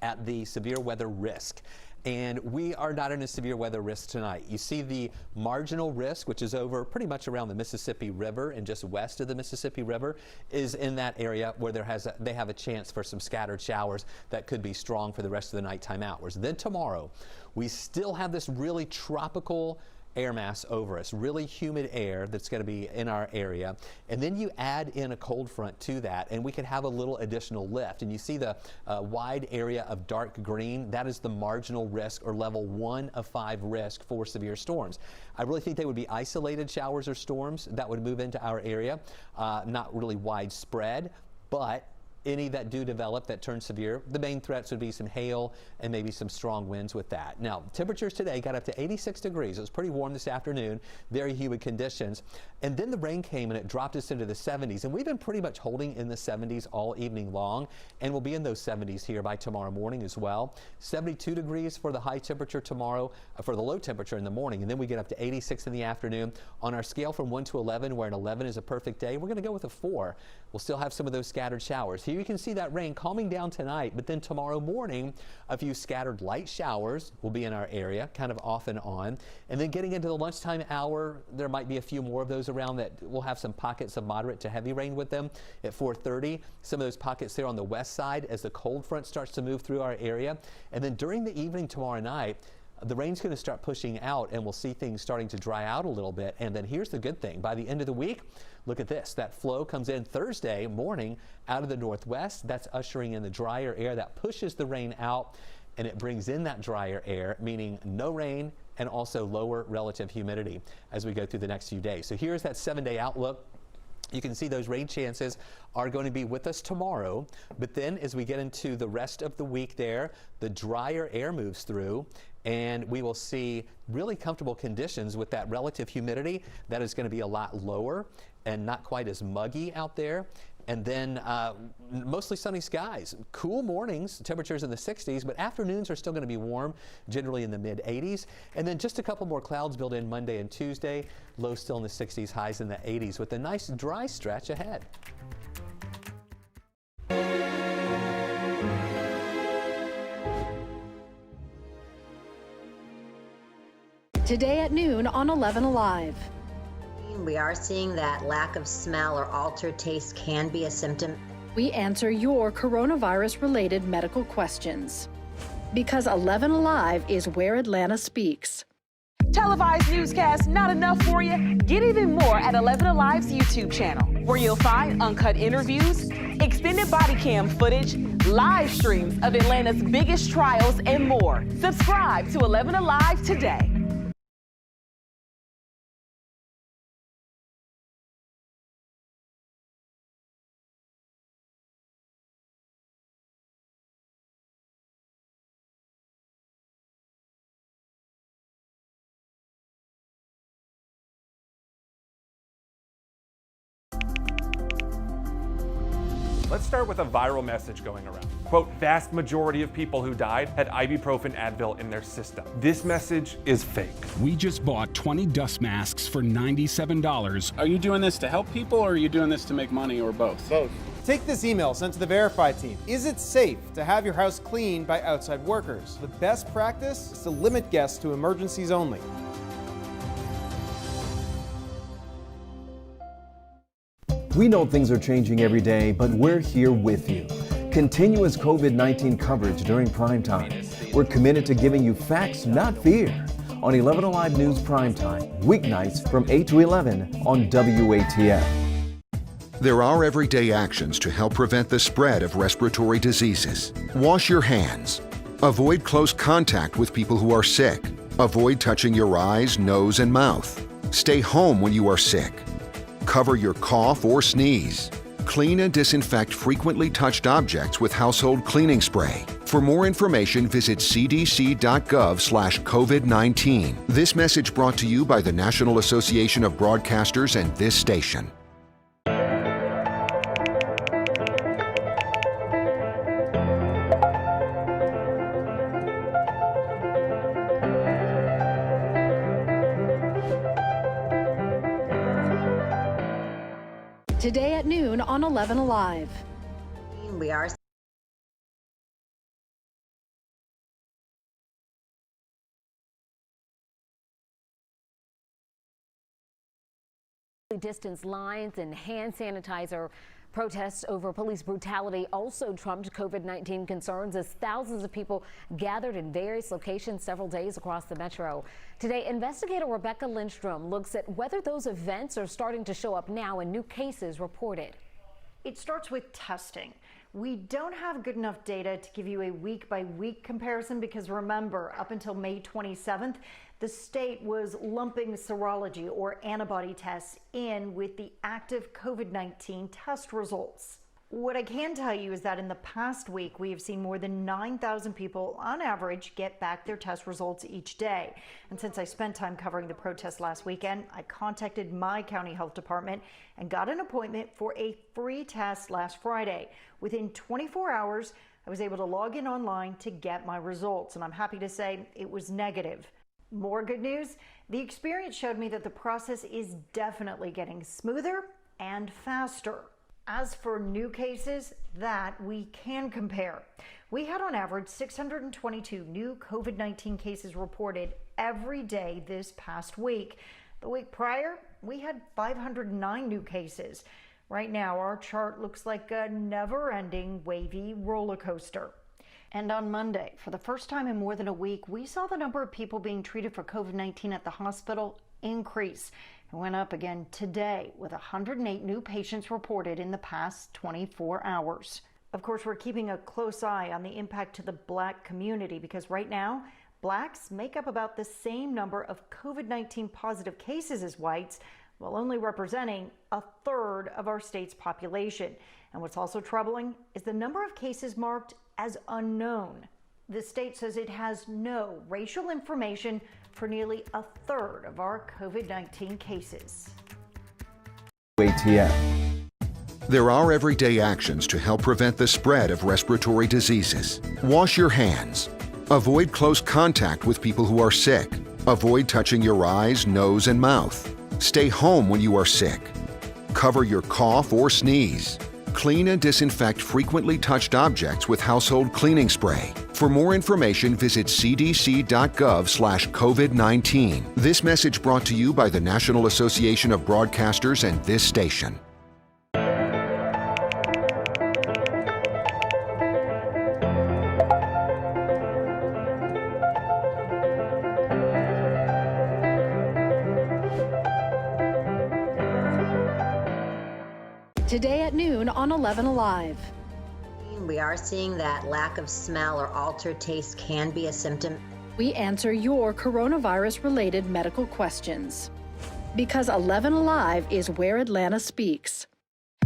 at the severe weather risk. And we are not in a severe weather risk tonight. You see the marginal risk, which is over pretty much around the Mississippi River and just west of the Mississippi River, is in that area where they have a chance for some scattered showers that could be strong for the rest of the nighttime hours. Then tomorrow, we still have this really tropical air mass over us, really humid air that's going to be in our area. And then you add in a cold front to that, and we could have a little additional lift. And you see the wide area of dark green. That is the marginal risk, or level 1 of 5 risk for severe storms. I really think they would be isolated showers or storms that would move into our area, not really widespread, but any that do develop that turn severe, the main threats would be some hail and maybe some strong winds with that. Now, temperatures today got up to 86 degrees. It was pretty warm this afternoon, very humid conditions. And then the rain came and it dropped us into the 70s. And we've been pretty much holding in the 70s all evening long, and we'll be in those 70s here by tomorrow morning as well. 72 degrees for the high temperature tomorrow, for the low temperature in the morning. And then we get up to 86 in the afternoon. On our scale from 1 to 11, where an 11 is a perfect day, we're going to go with a 4. We'll still have some of those scattered showers. Here you can see that rain calming down tonight, but then tomorrow morning, a few scattered light showers will be in our area, kind of off and on. And then getting into the lunchtime hour, there might be a few more of those around that will have some pockets of moderate to heavy rain with them at 4:30. Some of those pockets there on the west side as the cold front starts to move through our area. And then during the evening tomorrow night, the rain's going to start pushing out, and we'll see things starting to dry out a little bit. And then here's the good thing. By the end of the week, look at this. That flow comes in Thursday morning out of the northwest. That's ushering in the drier air that pushes the rain out, and it brings in that drier air, meaning no rain and also lower relative humidity as we go through the next few days. So here's that 7-day outlook. You can see those rain chances are going to be with us tomorrow, but then as we get into the rest of the week there, the drier air moves through, and we will see really comfortable conditions with that relative humidity that is going to be a lot lower and not quite as muggy out there. And then mostly sunny skies, cool mornings, temperatures in the 60s, but afternoons are still going to be warm, generally in the mid 80s. And then just a couple more clouds built in Monday and Tuesday, lows still in the 60s, highs in the 80s, with a nice dry stretch ahead. Today at noon on 11Alive. We are seeing that lack of smell or altered taste can be a symptom. We answer your coronavirus-related medical questions. Because 11Alive is where Atlanta speaks. Televised newscasts not enough for you? Get even more at 11Alive's YouTube channel, where you'll find uncut interviews, extended body cam footage, live streams of Atlanta's biggest trials, and more. Subscribe to 11Alive today. Let's start with a viral message going around. Quote, vast majority of people who died had ibuprofen Advil in their system. This message is fake. We just bought 20 dust masks for $97. Are you doing this to help people or are you doing this to make money or both? Both. Take this email sent to the Verify team. Is it safe to have your house cleaned by outside workers? The best practice is to limit guests to emergencies only. We know things are changing every day, but we're here with you. Continuous COVID-19 coverage during prime time. We're committed to giving you facts, not fear. On 11Alive News Primetime, weeknights from 8 to 11 on WATF. There are everyday actions to help prevent the spread of respiratory diseases. Wash your hands. Avoid close contact with people who are sick. Avoid touching your eyes, nose, and mouth. Stay home when you are sick. Cover your cough or sneeze. Clean and disinfect frequently touched objects with household cleaning spray. For more information, visit cdc.gov/COVID-19. This message brought to you by the National Association of Broadcasters and this station. Today at noon on 11Alive. We are distance lines and hand sanitizer. Protests over police brutality also trumped COVID-19 concerns as thousands of people gathered in various locations several days across the metro. Today, investigator Rebecca Lindstrom looks at whether those events are starting to show up now in new cases reported. It starts with testing. We don't have good enough data to give you a week-by-week comparison because remember, up until May 27th, the state was lumping serology or antibody tests in with the active COVID-19 test results. What I can tell you is that in the past week, we have seen more than 9,000 people on average get back their test results each day. And since I spent time covering the protest last weekend, I contacted my county health department and got an appointment for a free test last Friday. Within 24 hours, I was able to log in online to get my results, and I'm happy to say it was negative. More good news, the experience showed me that the process is definitely getting smoother and faster. As for new cases, that we can compare. We had on average 622 new COVID-19 cases reported every day this past week. The week prior, we had 509 new cases. Right now, our chart looks like a never-ending wavy roller coaster. And on Monday, for the first time in more than a week, we saw the number of people being treated for COVID-19 at the hospital increase. It went up again today with 108 new patients reported in the past 24 hours. Of course, we're keeping a close eye on the impact to the Black community because right now, Blacks make up about the same number of COVID-19 positive cases as whites, while only representing a third of our state's population. And what's also troubling is the number of cases marked as unknown. The state says it has no racial information for nearly a third of our COVID-19 cases. WATF. There are everyday actions to help prevent the spread of respiratory diseases. Wash your hands. Avoid close contact with people who are sick. Avoid touching your eyes, nose, and mouth. Stay home when you are sick. Cover your cough or sneeze. Clean and disinfect frequently touched objects with household cleaning spray. For more information, visit cdc.gov/COVID-19. This message brought to you by the National Association of Broadcasters and this station. Today at noon on 11Alive. We are seeing that lack of smell or altered taste can be a symptom. We answer your coronavirus-related medical questions. Because 11Alive is where Atlanta speaks.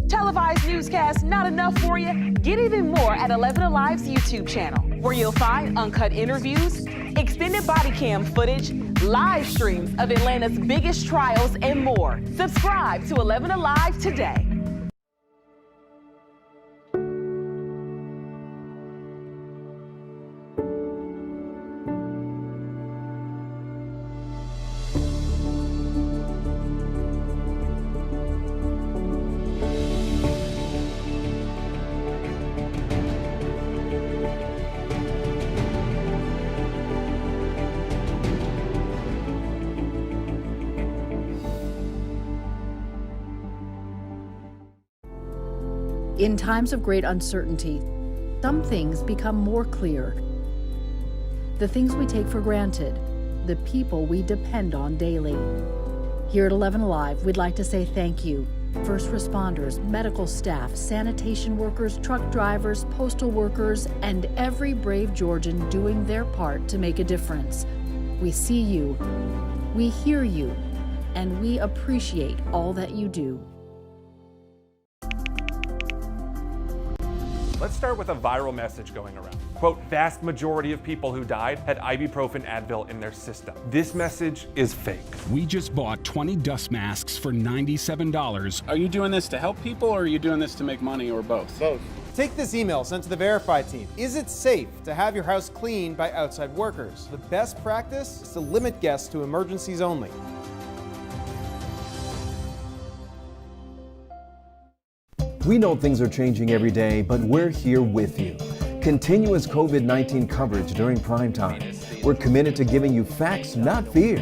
Televised newscasts not enough for you? Get even more at 11Alive's YouTube channel, where you'll find uncut interviews, extended body cam footage, live streams of Atlanta's biggest trials, and more. Subscribe to 11Alive today. In times of great uncertainty, some things become more clear. The things we take for granted, the people we depend on daily. Here at 11Alive, we'd like to say thank you. First responders, medical staff, sanitation workers, truck drivers, postal workers, and every brave Georgian doing their part to make a difference. We see you, we hear you, and we appreciate all that you do. Let's start with a viral message going around. Quote, vast majority of people who died had ibuprofen Advil in their system. This message is fake. We just bought 20 dust masks for $97. Are you doing this to help people or are you doing this to make money or both? Both. Take this email sent to the Verify team. Is it safe to have your house cleaned by outside workers? The best practice is to limit guests to emergencies only. We know things are changing every day, but we're here with you. Continuous COVID-19 coverage during primetime. We're committed to giving you facts, not fear.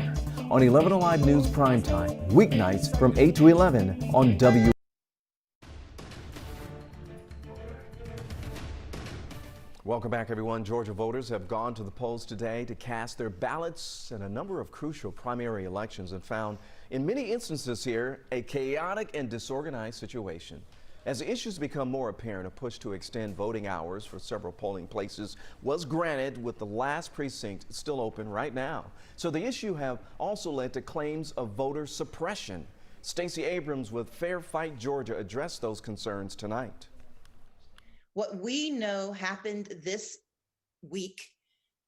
On 11Alive News Primetime, weeknights from 8 to 11 on W. Welcome back, everyone. Georgia voters have gone to the polls today to cast their ballots in a number of crucial primary elections and found, in many instances here, a chaotic and disorganized situation. As the issues become more apparent, a push to extend voting hours for several polling places was granted, with the last precinct still open right now. So the issue have also led to claims of voter suppression. Stacey Abrams with Fair Fight Georgia addressed those concerns tonight. What we know happened this week,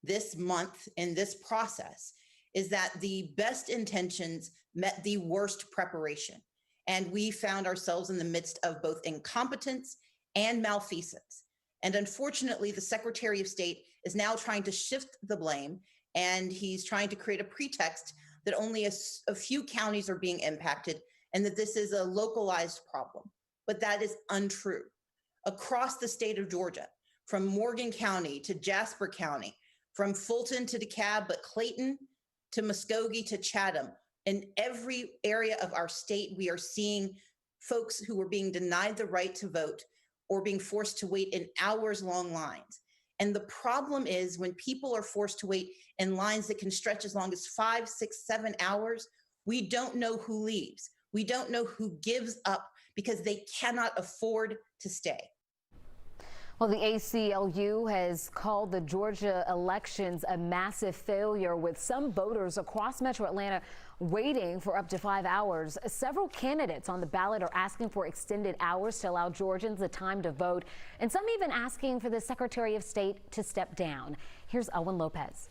this month, in this process is that the best intentions met the worst preparation. And we found ourselves in the midst of both incompetence and malfeasance. And unfortunately, the Secretary of State is now trying to shift the blame, and he's trying to create a pretext that only a few counties are being impacted and that this is a localized problem. But that is untrue. Across the state of Georgia, from Morgan County to Jasper County, from Fulton to DeKalb, but Clayton to Muskogee to Chatham, in every area of our state, we are seeing folks who are being denied the right to vote or being forced to wait in hours-long lines. And the problem is when people are forced to wait in lines that can stretch as long as 5, 6, 7 hours, we don't know who leaves. We don't know who gives up because they cannot afford to stay. Well, the ACLU has called the Georgia elections a massive failure, with some voters across Metro Atlanta waiting for up to 5 hours. Several candidates on the ballot are asking for extended hours to allow Georgians the time to vote, and some even asking for the Secretary of State to step down. Here's Owen Lopez.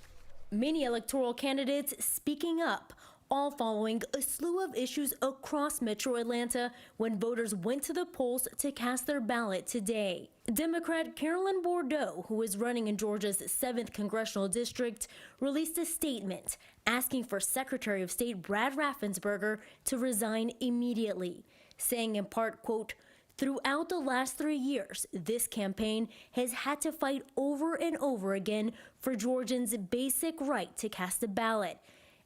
Many electoral candidates speaking up, all following a slew of issues across Metro Atlanta when voters went to the polls to cast their ballot today. Democrat Carolyn Bourdeaux, who is running in Georgia's 7th congressional district, released a statement asking for Secretary of State Brad Raffensperger to resign immediately, saying in part, quote, "Throughout the last 3 years, this campaign has had to fight over and over again for Georgians' basic right to cast a ballot,"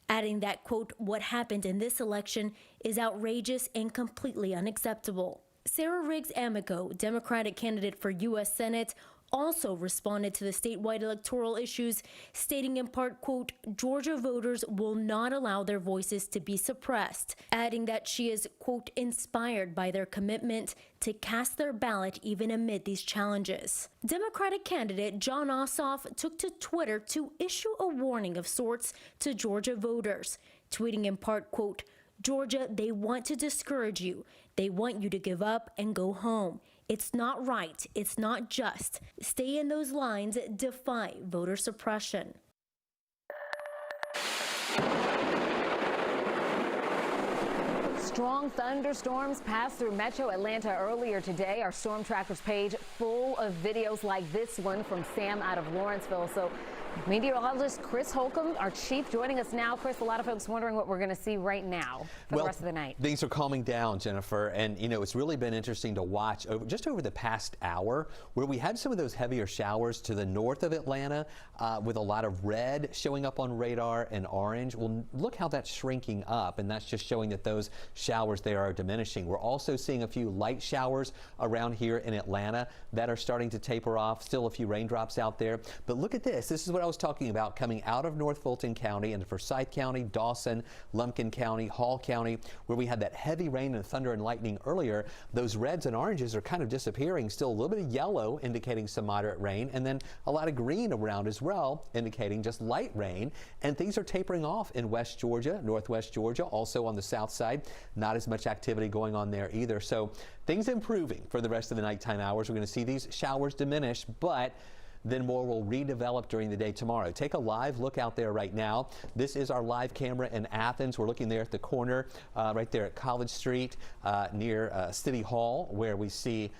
adding that, quote, "What happened in this election is outrageous and completely unacceptable." Sarah Riggs Amico, Democratic candidate for U.S. Senate, also responded to the statewide electoral issues, stating in part, quote, "Georgia voters will not allow their voices to be suppressed," adding that she is, quote, "inspired by their commitment to cast their ballot even amid these challenges." Democratic candidate John Ossoff took to Twitter to issue a warning of sorts to Georgia voters, tweeting in part, quote, "Georgia, they want to discourage you. They want you to give up and go home. It's not right. It's not just. Stay in those lines. Defy voter suppression." Strong thunderstorms passed through Metro Atlanta earlier today. Our Storm Trackers page full of videos like this one from Sam out of Lawrenceville. So Meteorologist Chris Holcomb, our chief, joining us now. Chris, a lot of folks wondering what we're going to see right now for the rest of the night. Things are calming down, Jennifer, and you know it's really been interesting to watch just over the past hour where we had some of those heavier showers to the north of Atlanta with a lot of red showing up on radar and orange. Well, look how that's shrinking up, and that's just showing that those showers there are diminishing. We're also seeing a few light showers around here in Atlanta that are starting to taper off. Still a few raindrops out there, but look at this. This is what I was talking about coming out of North Fulton County into Forsyth County, Dawson, Lumpkin County, Hall County, where we had that heavy rain and thunder and lightning earlier. Those reds and oranges are kind of disappearing. Still a little bit of yellow indicating some moderate rain, and then a lot of green around as well indicating just light rain. And things are tapering off in West Georgia, Northwest Georgia, also on the south side. Not as much activity going on there either. So things improving for the rest of the nighttime hours. We're going to see these showers diminish, but then more will redevelop during the day tomorrow. Take a live look out there right now. This is our live camera in Athens. We're looking there at the corner right there at College Street near City Hall, where we see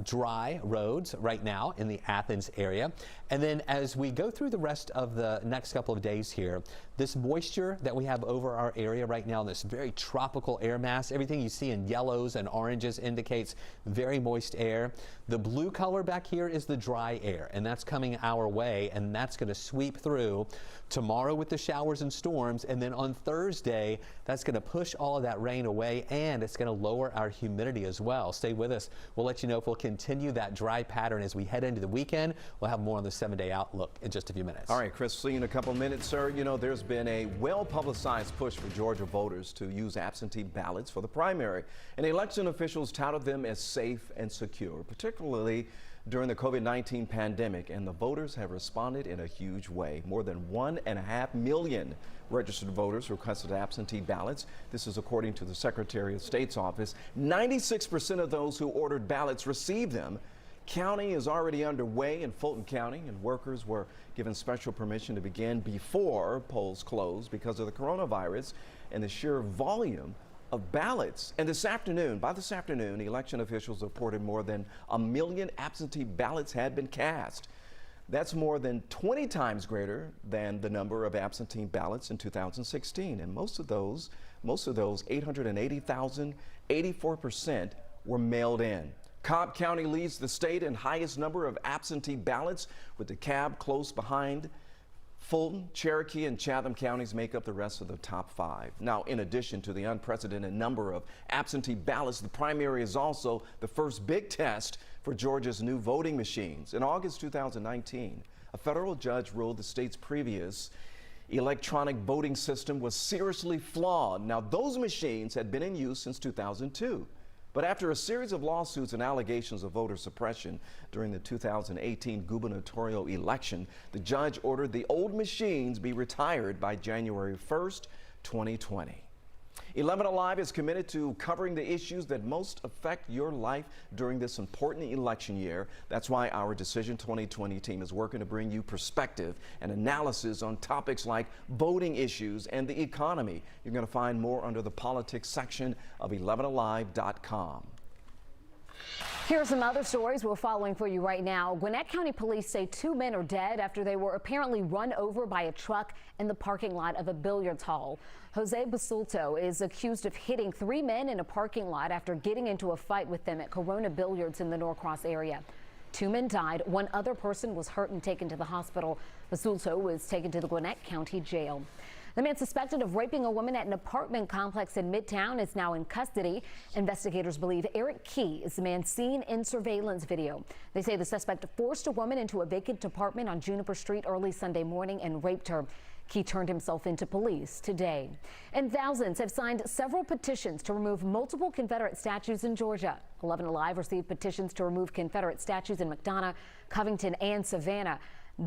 dry roads right now in the Athens area. And then as we go through the rest of the next couple of days here, this moisture that we have over our area right now, this very tropical air mass, everything you see in yellows and oranges indicates very moist air. The blue color back here is the dry air, and that's coming our way, and that's going to sweep through tomorrow with the showers and storms, and then on Thursday that's going to push all of that rain away, and it's going to lower our humidity as well. Stay with us. We'll let you know if we'll continue that dry pattern as we head into the weekend. We'll have more on the 7-day outlook in just a few minutes. All right, Chris, see you in a couple of minutes, sir. You know, there's been a well-publicized push for Georgia voters to use absentee ballots for the primary, and election officials touted them as safe and secure, particularly during the COVID-19 pandemic, and the voters have responded in a huge way. More than 1.5 million registered voters requested absentee ballots. This is according to the Secretary of State's office. 96% of those who ordered ballots received them. Counting is already underway in Fulton County, and workers were given special permission to begin before polls closed because of the coronavirus and the sheer volume of ballots. And by this afternoon, election officials reported more than 1 million absentee ballots had been cast. That's more than 20 times greater than the number of absentee ballots in 2016. And most of those 880,000, 84% were mailed in. Cobb County leads the state in highest number of absentee ballots, with DeKalb close behind. Fulton, Cherokee, and Chatham counties make up the rest of the top 5. Now, in addition to the unprecedented number of absentee ballots, the primary is also the first big test for Georgia's new voting machines. In August 2019, a federal judge ruled the state's previous electronic voting system was seriously flawed. Now, those machines had been in use since 2002. But after a series of lawsuits and allegations of voter suppression during the 2018 gubernatorial election, the judge ordered the old machines be retired by January 1st, 2020. 11Alive is committed to covering the issues that most affect your life during this important election year. That's why our Decision 2020 team is working to bring you perspective and analysis on topics like voting issues and the economy. You're going to find more under the politics section of 11alive.com. Here are some other stories we're following for you right now. Gwinnett County Police say 2 men are dead after they were apparently run over by a truck in the parking lot of a billiards hall. Jose Basulto is accused of hitting 3 men in a parking lot after getting into a fight with them at Corona Billiards in the Norcross area. 2 men died. 1 other person was hurt and taken to the hospital. Basulto was taken to the Gwinnett County Jail. The man suspected of raping a woman at an apartment complex in Midtown is now in custody. Investigators believe Eric Key is the man seen in surveillance video. They say the suspect forced a woman into a vacant apartment on Juniper Street early Sunday morning and raped her. Key turned himself into police today. And thousands have signed several petitions to remove multiple Confederate statues in Georgia. 11Alive received petitions to remove Confederate statues in McDonough, Covington, and Savannah.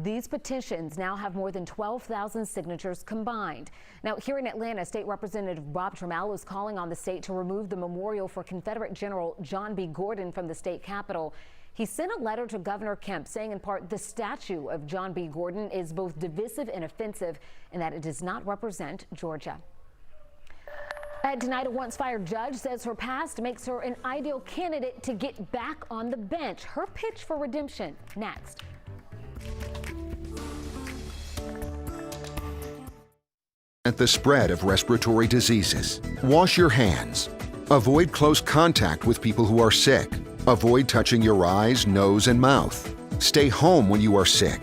These petitions now have more than 12,000 signatures combined. Now, here in Atlanta, State Representative Bob Trammell is calling on the state to remove the memorial for Confederate General John B. Gordon from the state capitol. He sent a letter to Governor Kemp saying in part the statue of John B. Gordon is both divisive and offensive and that it does not represent Georgia. And tonight, a once-fired judge says her past makes her an ideal candidate to get back on the bench. Her pitch for redemption next. the spread of respiratory diseases. Wash your hands. Avoid close contact with people who are sick. Avoid touching your eyes, nose, and mouth. Stay home when you are sick.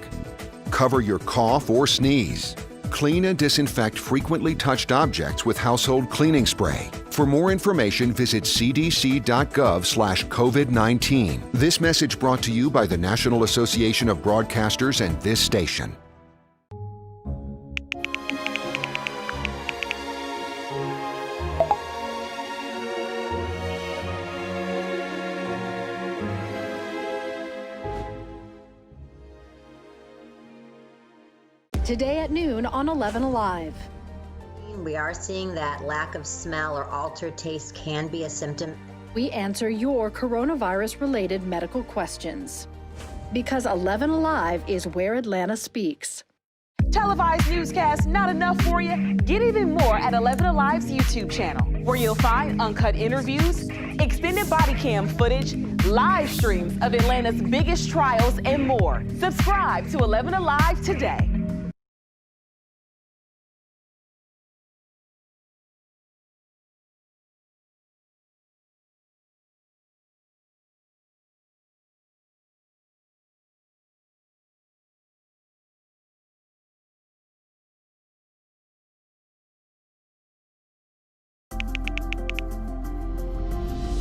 Cover your cough or sneeze. Clean and disinfect frequently touched objects with household cleaning spray. For more information, visit cdc.gov/COVID-19. This message brought to you by the National Association of Broadcasters and this station. Today at noon on 11Alive. We are seeing that lack of smell or altered taste can be a symptom. We answer your coronavirus-related medical questions. Because 11Alive is where Atlanta speaks. Televised newscasts not enough for you? Get even more at 11Alive's YouTube channel, where you'll find uncut interviews, extended body cam footage, live streams of Atlanta's biggest trials, and more. Subscribe to 11Alive today.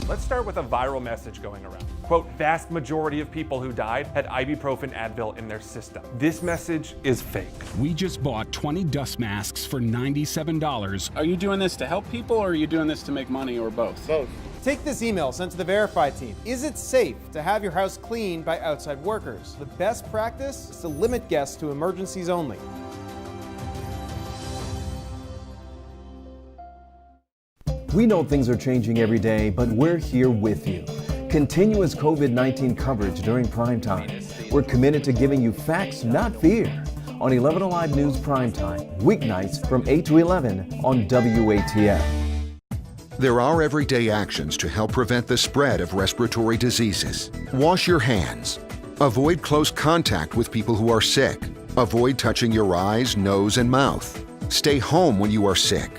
Let's start with a viral message going around. Quote, vast majority of people who died had ibuprofen Advil in their system. This message is fake. We just bought 20 dust masks for $97. Are you doing this to help people or are you doing this to make money or both? Both. Take this email sent to the Verify team. Is it safe to have your house cleaned by outside workers? The best practice is to limit guests to emergencies only. We know things are changing every day, but we're here with you. Continuous COVID-19 coverage during prime time. We're committed to giving you facts, not fear. On 11Alive News Primetime, weeknights from 8 to 11 on WATF. There are everyday actions to help prevent the spread of respiratory diseases. Wash your hands. Avoid close contact with people who are sick. Avoid touching your eyes, nose, and mouth. Stay home when you are sick.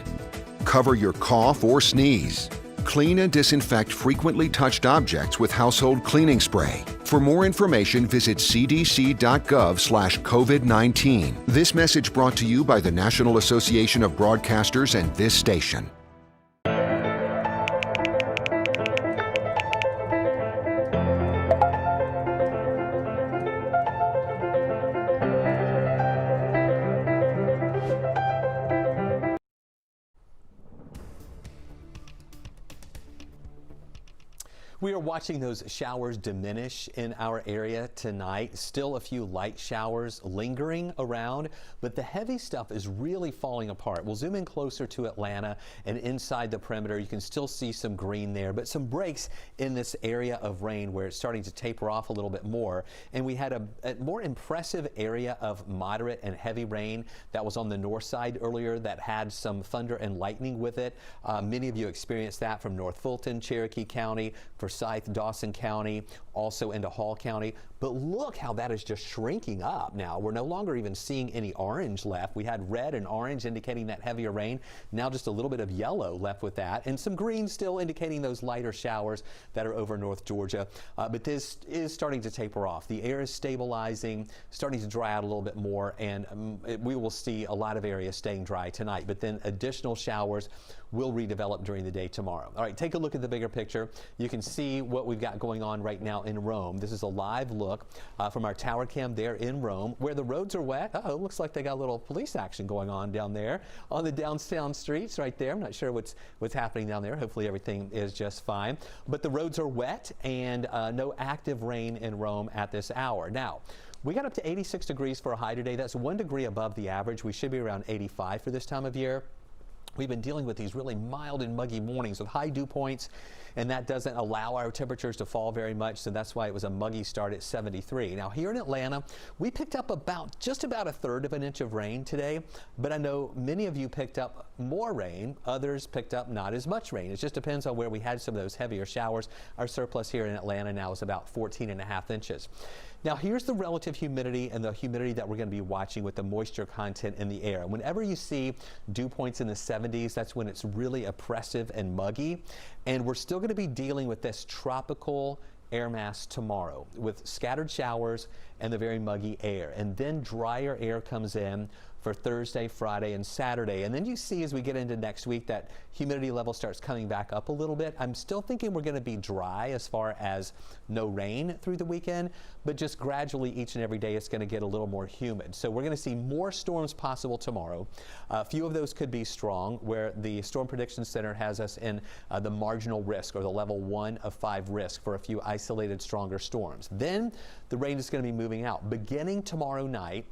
Cover your cough or sneeze. Clean and disinfect frequently touched objects with household cleaning spray. For more information, visit cdc.gov/COVID-19. This message brought to you by the National Association of Broadcasters and this station. We are watching those showers diminish in our area tonight. Still a few light showers lingering around, but the heavy stuff is really falling apart. We'll zoom in closer to Atlanta and inside the perimeter. You can still see some green there, but some breaks in this area of rain where it's starting to taper off a little bit more. And we had a more impressive area of moderate and heavy rain that was on the north side earlier that had some thunder and lightning with it. Many of you experienced that from North Fulton, Cherokee County, Forsyth, Dawson County, also into Hall County. But look how that is just shrinking up now. We're no longer even seeing any orange left. We had red and orange indicating that heavier rain. Now just a little bit of yellow left with that, and some green still indicating those lighter showers that are over North Georgia. But this is starting to taper off. The air is stabilizing, starting to dry out a little bit more, and we will see a lot of areas staying dry tonight. But then additional showers will redevelop during the day tomorrow. All right, take a look at the bigger picture. You can see what we've got going on right now in Rome. This is a live look from our tower cam there in Rome, where the roads are wet. Uh-oh, looks like they got a little police action going on down there on the downtown streets right there. I'm not sure what's happening down there. Hopefully everything is just fine. But the roads are wet and no active rain in Rome at this hour. Now, we got up to 86 degrees for a high today. That's 1 degree above the average. We should be around 85 for this time of year. We've been dealing with these really mild and muggy mornings with high dew points, and that doesn't allow our temperatures to fall very much, so that's why it was a muggy start at 73. Now here in Atlanta, we picked up just about a third of an inch of rain today, but I know many of you picked up more rain. Others picked up not as much rain. It just depends on where we had some of those heavier showers. Our surplus here in Atlanta now is about 14.5 inches. Now here's the relative humidity and the humidity that we're going to be watching with the moisture content in the air. Whenever you see dew points in the 70s, that's when it's really oppressive and muggy. And we're still going to be dealing with this tropical air mass tomorrow with scattered showers and the very muggy air. And then drier air comes in for Thursday, Friday, and Saturday. And then you see as we get into next week that humidity level starts coming back up a little bit. I'm still thinking we're going to be dry as far as no rain through the weekend, but just gradually each and every day it's going to get a little more humid. So we're going to see more storms possible tomorrow. A few of those could be strong, where the Storm Prediction Center has us in the marginal risk, or the level 1 of 5 risk for a few isolated stronger storms. Then the rain is going to be moving out. Beginning tomorrow night,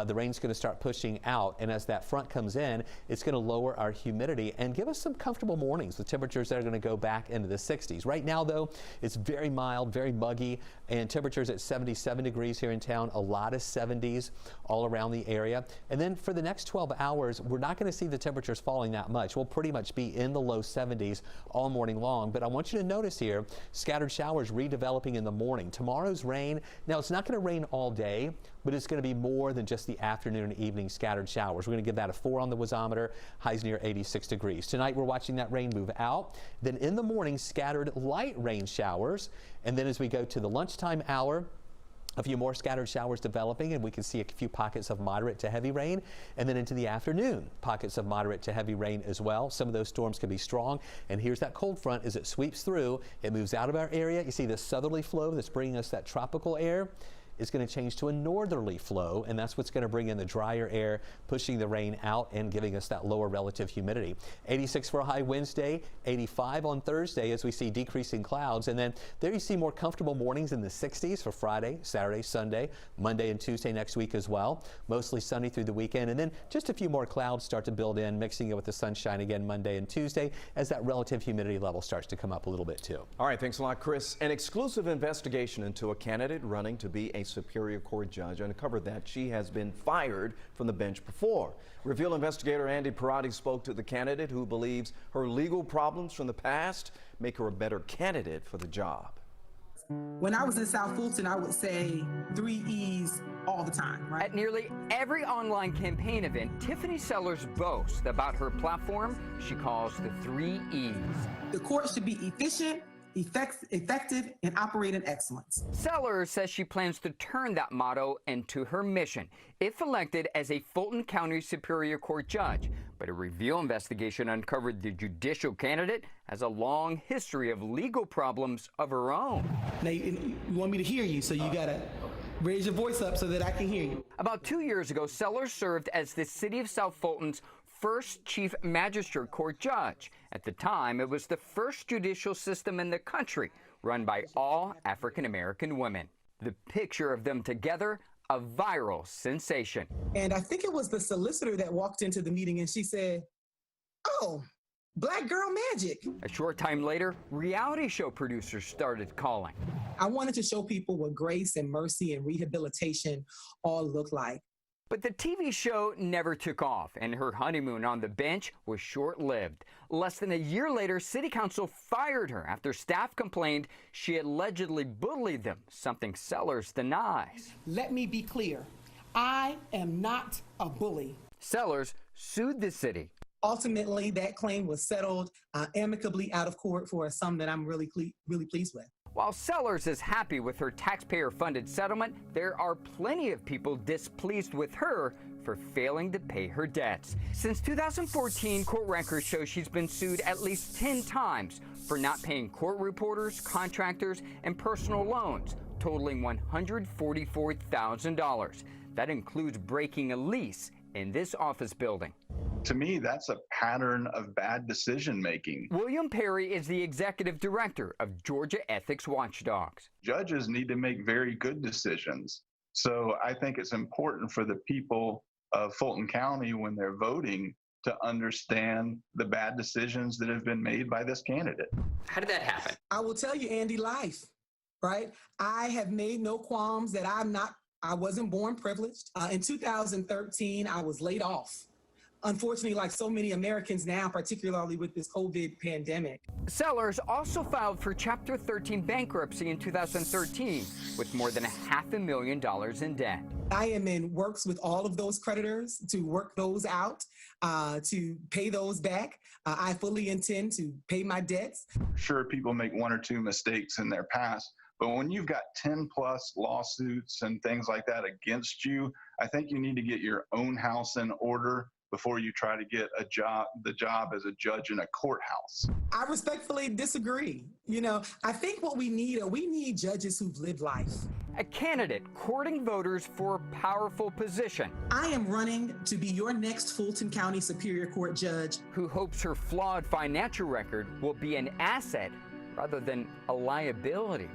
the rain's going to start pushing out, and as that front comes in, it's going to lower our humidity and give us some comfortable mornings with temperatures that are going to go back into the 60s. Right now, though, it's very mild, very muggy, and temperatures at 77 degrees here in town, a lot of 70s all around the area. And then for the next 12 hours, we're not going to see the temperatures falling that much. We'll pretty much be in the low 70s all morning long, but I want you to notice here, scattered showers redeveloping in the morning. Tomorrow's rain, now it's not going to rain all day, but it's going to be more than just the afternoon and evening scattered showers. We're going to give that a 4 on the wasometer, highs near 86 degrees. Tonight we're watching that rain move out. Then in the morning, scattered light rain showers. And then as we go to the lunchtime hour, a few more scattered showers developing, and we can see a few pockets of moderate to heavy rain. And then into the afternoon, pockets of moderate to heavy rain as well. Some of those storms can be strong. And here's that cold front as it sweeps through. It moves out of our area. You see the southerly flow that's bringing us that tropical air is going to change to a northerly flow, and that's what's going to bring in the drier air, pushing the rain out and giving us that lower relative humidity. 86 for a high Wednesday, 85 on Thursday as we see decreasing clouds, and then there you see more comfortable mornings in the 60s for Friday, Saturday, Sunday, Monday and Tuesday next week as well. Mostly sunny through the weekend, and then just a few more clouds start to build in, mixing it with the sunshine again Monday and Tuesday as that relative humidity level starts to come up a little bit too. All right, thanks a lot, Chris. An exclusive investigation into a candidate running to be a Superior Court judge uncovered that she has been fired from the bench before. Reveal investigator Andy Parati spoke to the candidate, who believes her legal problems from the past make her a better candidate for the job. When I was in South Fulton, I would say 3 E's all the time, right? At nearly every online campaign event, Tiffany Sellers boasts about her platform she calls the 3 E's. The court should be efficient, effective, and operate in excellence. Sellers says she plans to turn that motto into her mission if elected as a Fulton County Superior Court judge. But a Reveal investigation uncovered the judicial candidate has a long history of legal problems of her own. Now, you want me to hear you, so you gotta raise your voice up so that I can hear you. About 2 years ago, Sellers served as the City of South Fulton's first Chief Magistrate Court judge. At the time, it was the first judicial system in the country run by all African-American women. The picture of them together, a viral sensation. And I think it was the solicitor that walked into the meeting and she said, "Oh, Black girl magic." A short time later, reality show producers started calling. I wanted to show people what grace and mercy and rehabilitation all look like. But the TV show never took off, and her honeymoon on the bench was short-lived. Less than a year later, City Council fired her after staff complained she allegedly bullied them, something Sellers denies. Let me be clear. I am not a bully. Sellers sued the city. Ultimately, that claim was settled amicably out of court for a sum that I'm really pleased with. While Sellers is happy with her taxpayer-funded settlement, there are plenty of people displeased with her for failing to pay her debts. Since 2014, court records show she's been sued at least 10 times for not paying court reporters, contractors, and personal loans, totaling $144,000. That includes breaking a lease in this office building. To me, that's a pattern of bad decision making. William Perry is the executive director of Georgia Ethics Watchdogs. Judges need to make very good decisions. So I think it's important for the people of Fulton County, when they're voting, to understand the bad decisions that have been made by this candidate. How did that happen? I will tell you, Andy, life, right? I have made no qualms that I wasn't born privileged. In 2013, I was laid off unfortunately, like so many Americans now, particularly with this COVID pandemic. Sellers also filed for Chapter 13 bankruptcy in 2013 with more than $500,000 in debt. I am in works with all of those creditors to work those out, to pay those back. I fully intend to pay my debts. Sure, people make one or two mistakes in their past, but when you've got 10 plus lawsuits and things like that against you, I think you need to get your own house in order before you try to get the job as a judge in a courthouse. I respectfully disagree. I think what we need judges who've lived life. A candidate courting voters for a powerful position. I am running to be your next Fulton County Superior Court judge. Who hopes her flawed financial record will be an asset rather than a liability.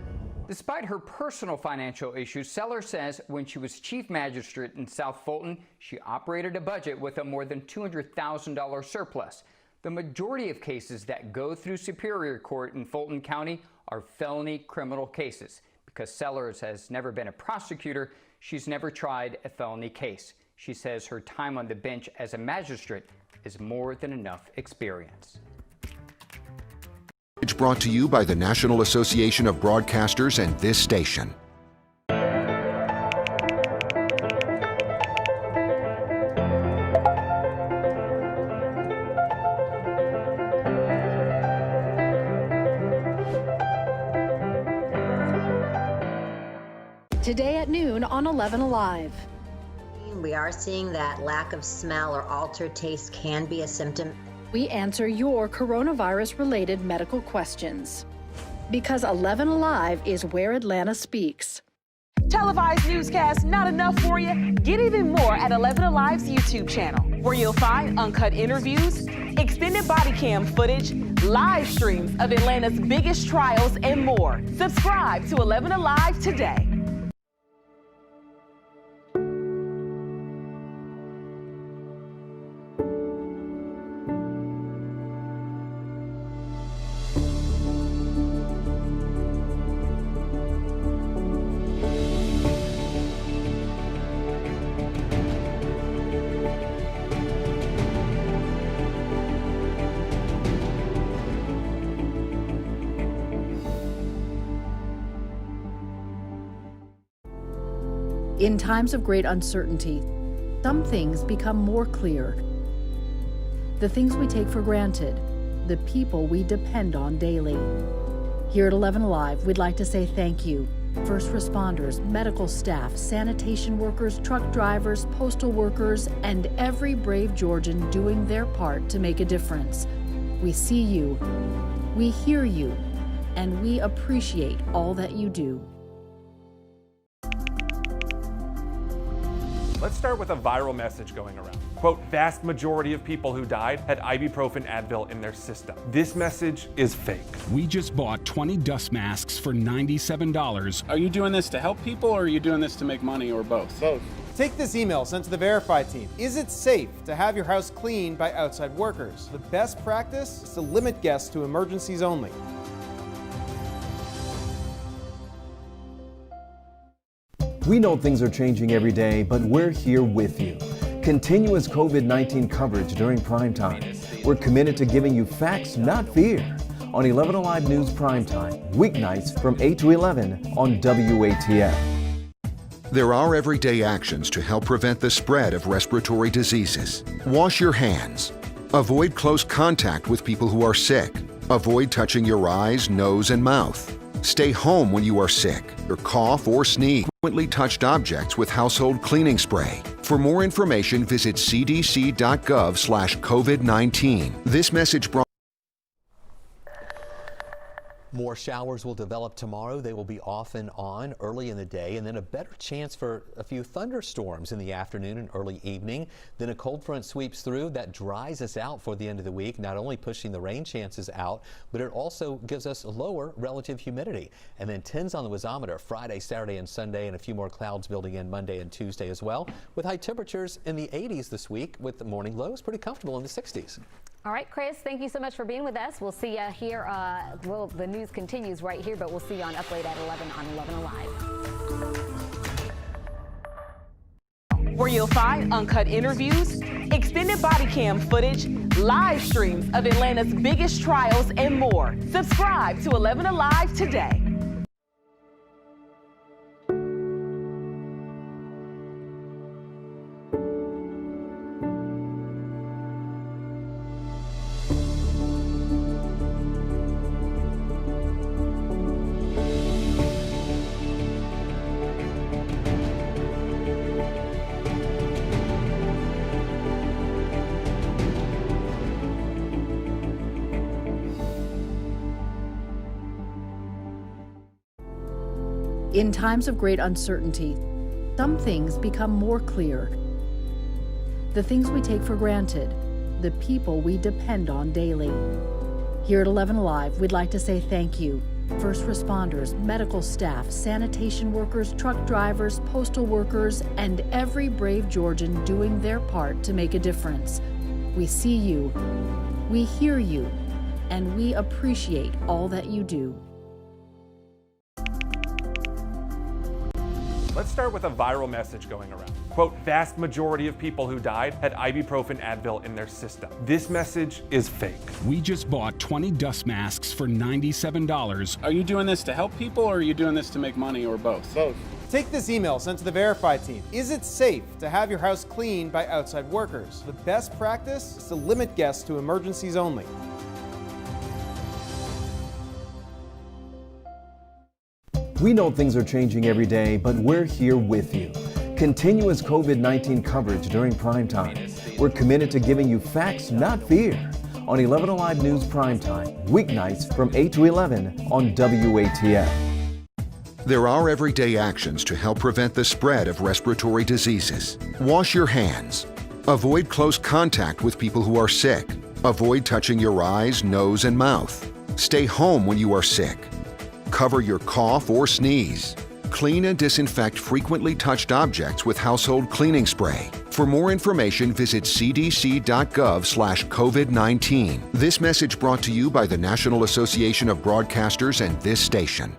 Despite her personal financial issues, Sellers says when she was chief magistrate in South Fulton, she operated a budget with a more than $200,000 surplus. The majority of cases that go through Superior Court in Fulton County are felony criminal cases. Because Sellers has never been a prosecutor, she's never tried a felony case. She says her time on the bench as a magistrate is more than enough experience. It's brought to you by the National Association of Broadcasters and this station. Today at noon on 11Alive. We are seeing that lack of smell or altered taste can be a symptom. We answer your coronavirus-related medical questions. Because 11Alive is where Atlanta speaks. Televised newscasts not enough for you? Get even more at 11Alive's YouTube channel, where you'll find uncut interviews, extended body cam footage, live streams of Atlanta's biggest trials, and more. Subscribe to 11Alive today. In times of great uncertainty, some things become more clear. The things we take for granted, the people we depend on daily. Here at 11Alive, we'd like to say thank you. First responders, medical staff, sanitation workers, truck drivers, postal workers, and every brave Georgian doing their part to make a difference. We see you, we hear you, and we appreciate all that you do. Let's start with a viral message going around. Quote, vast majority of people who died had ibuprofen Advil in their system. This message is fake. We just bought 20 dust masks for $97. Are you doing this to help people or are you doing this to make money or both? Both. Take this email sent to the Verify team. Is it safe to have your house cleaned by outside workers? The best practice is to limit guests to emergencies only. We know things are changing every day, but we're here with you. Continuous COVID-19 coverage during primetime. We're committed to giving you facts, not fear. On 11Alive News Primetime, weeknights from 8 to 11 on WATF. There are everyday actions to help prevent the spread of respiratory diseases. Wash your hands. Avoid close contact with people who are sick. Avoid touching your eyes, nose, and mouth. Stay home when you are sick or cough or sneeze. Frequently touched objects with household cleaning spray. For more information, visit cdc.gov/COVID-19. This message brought. More showers will develop tomorrow. They will be off and on early in the day, and then a better chance for a few thunderstorms in the afternoon and early evening. Then a cold front sweeps through that dries us out for the end of the week, not only pushing the rain chances out, but it also gives us lower relative humidity. And then 10s on the wazometer Friday, Saturday, and Sunday, and a few more clouds building in Monday and Tuesday as well, with high temperatures in the 80s this week, with the morning lows pretty comfortable in the 60s. All right, Chris, thank you so much for being with us. We'll see you here. The news continues right here, but we'll see you on Up Late at 11 on 11Alive. where you'll find uncut interviews, extended body cam footage, live streams of Atlanta's biggest trials, and more. Subscribe to 11Alive today. In times of great uncertainty, some things become more clear. The things we take for granted, the people we depend on daily. Here at 11Alive, we'd like to say thank you. First responders, medical staff, sanitation workers, truck drivers, postal workers, and every brave Georgian doing their part to make a difference. We see you, we hear you, and we appreciate all that you do. Let's start with a viral message going around. Quote, vast majority of people who died had ibuprofen Advil in their system. This message is fake. We just bought 20 dust masks for $97. Are you doing this to help people or are you doing this to make money or both? Both. Take this email sent to the Verify team. Is it safe to have your house cleaned by outside workers? The best practice is to limit guests to emergencies only. We know things are changing every day, but we're here with you. Continuous COVID-19 coverage during primetime. We're committed to giving you facts, not fear. On 11Alive News Primetime, weeknights from 8 to 11 on WATF. There are everyday actions to help prevent the spread of respiratory diseases. Wash your hands. Avoid close contact with people who are sick. Avoid touching your eyes, nose, and mouth. Stay home when you are sick. Cover your cough or sneeze. Clean and disinfect frequently touched objects with household cleaning spray. For more information, visit cdc.gov/COVID-19. This message brought to you by the National Association of Broadcasters and this station.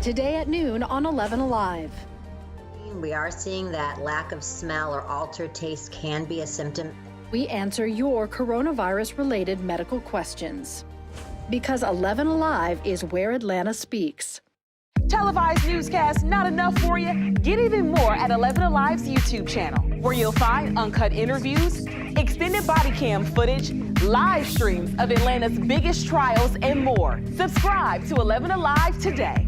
Today at noon on 11Alive. We are seeing that lack of smell or altered taste can be a symptom. We answer your coronavirus-related medical questions. Because 11Alive is where Atlanta speaks. Televised newscasts not enough for you? Get even more at 11Alive's YouTube channel, where you'll find uncut interviews, extended body cam footage, live streams of Atlanta's biggest trials, and more. Subscribe to 11Alive today.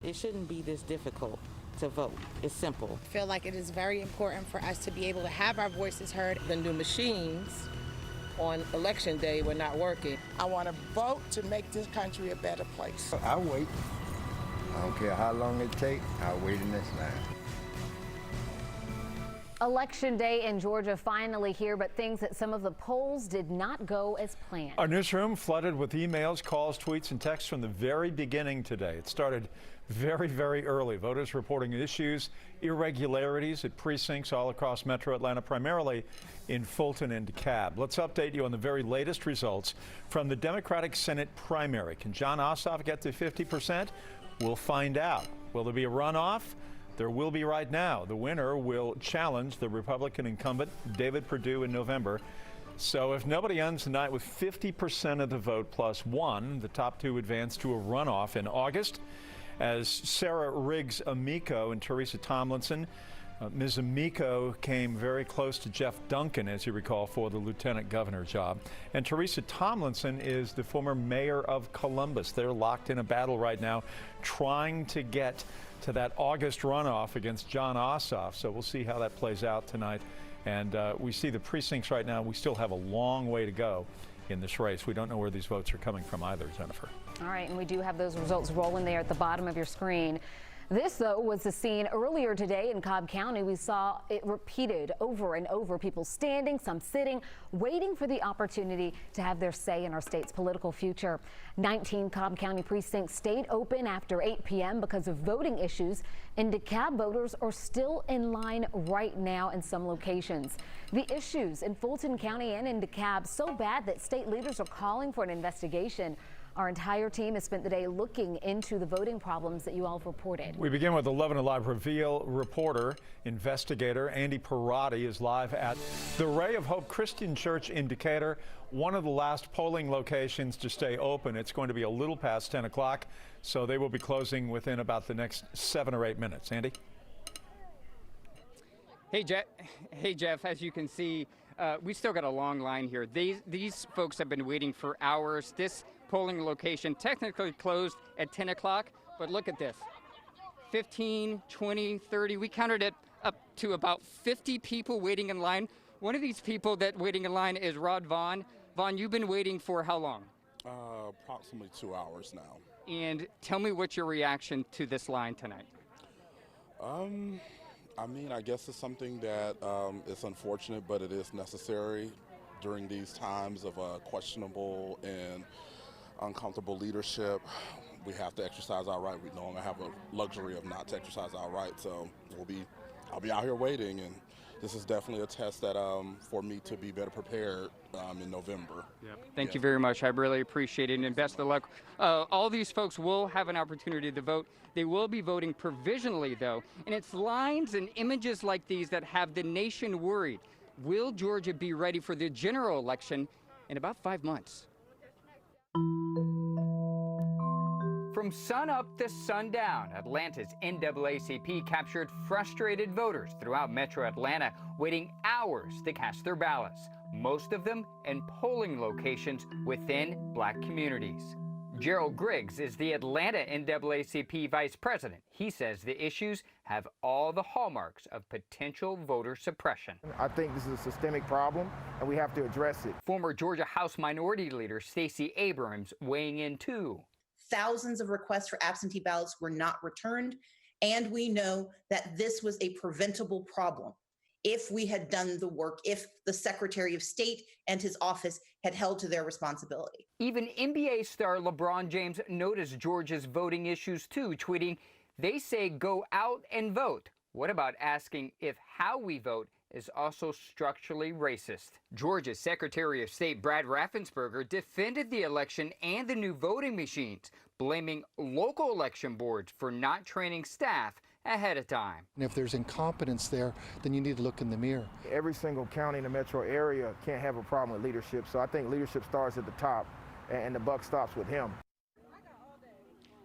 It shouldn't be this difficult to vote. It's simple. I feel like it is very important for us to be able to have our voices heard. The new machines on election day were not working. I want to vote to make this country a better place. I'll wait. I don't care how long it takes. I'll wait in this line. Election day in Georgia finally here, but things at some of the polls did not go as planned. Our newsroom flooded with emails, calls, tweets, and texts from the very beginning today. It started very, very early. Voters reporting issues, irregularities at precincts all across Metro Atlanta, primarily in Fulton and DeKalb. Let's update you on the very latest results from the Democratic Senate primary. Can Jon Ossoff get to 50%? We'll find out. Will there be a runoff? There will be right now. The winner will challenge the Republican incumbent, David Perdue, in November. So if nobody ends the night with 50% of the vote plus one, the top two advance to a runoff in August. As Sarah Riggs Amico and Teresa Tomlinson, Ms. Amico came very close to Jeff Duncan, as you recall, for the lieutenant governor job. And Teresa Tomlinson is the former mayor of Columbus. They're locked in a battle right now, trying to get to that August runoff against Jon Ossoff. So we'll see how that plays out tonight. And we see the precincts right now. We still have a long way to go in this race. We don't know where these votes are coming from either, Jennifer. All right, and we do have those results rolling there at the bottom of your screen. This, though, was the scene earlier today in Cobb County. We saw it repeated over and over. People standing, some sitting, waiting for the opportunity to have their say in our state's political future. 19 Cobb County precincts stayed open after 8 p.m. because of voting issues, and DeKalb voters are still in line right now in some locations. The issues in Fulton County and in DeKalb so bad that state leaders are calling for an investigation. Our entire team has spent the day looking into the voting problems that you all have reported. We begin with 11Alive Reveal reporter, investigator Andy Perotti is live at the Ray of Hope Christian Church in Decatur, one of the last polling locations to stay open. It's going to be a little past 10 o'clock, so they will be closing within about the next 7 or 8 minutes. Andy? Hey, Jeff, as you can see, we still got a long line here. These folks have been waiting for hours. This polling location technically closed at 10 o'clock, but look at this. 15, 20, 30, we counted it up to about 50 people waiting in line. One of these people that waiting in line is Rod Vaughn. Vaughn, you've been waiting for how long? Approximately 2 hours now. And tell me what's your reaction to this line tonight? I mean, I guess it's something that is unfortunate, but it is necessary during these times of questionable and uncomfortable leadership. We have to exercise our right. We no longer have a luxury of not to exercise our right. So I'll be out here waiting, and this is definitely a test that for me to be better prepared in November. Thank you very much. I really appreciate it, and best of luck. All these folks will have an opportunity to vote. They will be voting provisionally, though, and it's lines and images like these that have the nation worried. Will Georgia be ready for the general election in about 5 months? From sunup to sundown, Atlanta's NAACP captured frustrated voters throughout metro Atlanta waiting hours to cast their ballots, most of them in polling locations within black communities. Gerald Griggs is the Atlanta NAACP vice president. He says the issues have all the hallmarks of potential voter suppression. I think this is a systemic problem, and we have to address it. Former Georgia House Minority Leader Stacey Abrams weighing in too. Thousands of requests for absentee ballots were not returned, and we know that this was a preventable problem. If we had done the work, if the Secretary of State and his office had held to their responsibility. Even NBA star LeBron James noticed Georgia's voting issues too, tweeting, "They say go out and vote. What about asking if how we vote is also structurally racist?" Georgia's Secretary of State Brad Raffensperger defended the election and the new voting machines, blaming local election boards for not training staff ahead of time. And if there's incompetence there, then you need to look in the mirror. Every single county in the metro area can't have a problem with leadership, so I think leadership starts at the top, and the buck stops with him.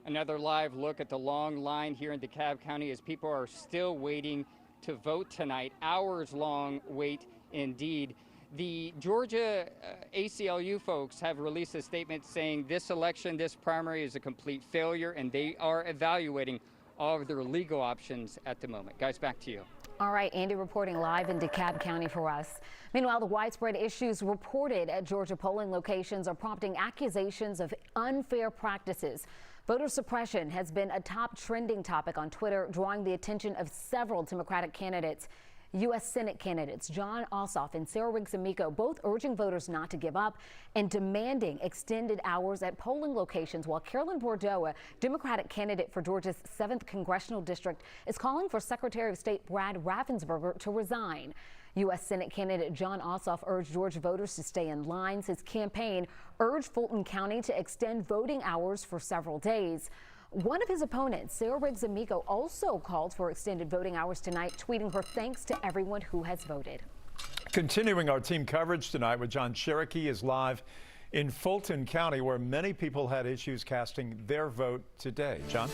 Another live look at the long line here in DeKalb County as people are still waiting to vote tonight. Hours-long wait indeed. The Georgia ACLU folks have released a statement saying this election, this primary is a complete failure, and they are evaluating all of their legal options at the moment. Guys, back to you. All right, Andy reporting live in DeKalb County for us. Meanwhile, the widespread issues reported at Georgia polling locations are prompting accusations of unfair practices. Voter suppression has been a top trending topic on Twitter, drawing the attention of several Democratic candidates. U.S. Senate candidates Jon Ossoff and Sarah Riggs-Amico both urging voters not to give up and demanding extended hours at polling locations, while Carolyn Bourdeaux, a Democratic candidate for Georgia's 7th congressional district, is calling for Secretary of State Brad Raffensperger to resign. U.S. Senate candidate Jon Ossoff urged Georgia voters to stay in lines. His campaign urged Fulton County to extend voting hours for several days. One of his opponents, Sarah Riggs-Amico, also called for extended voting hours tonight, tweeting her thanks to everyone who has voted. Continuing our team coverage tonight with John Cherokee is live in Fulton County, where many people had issues casting their vote today. John?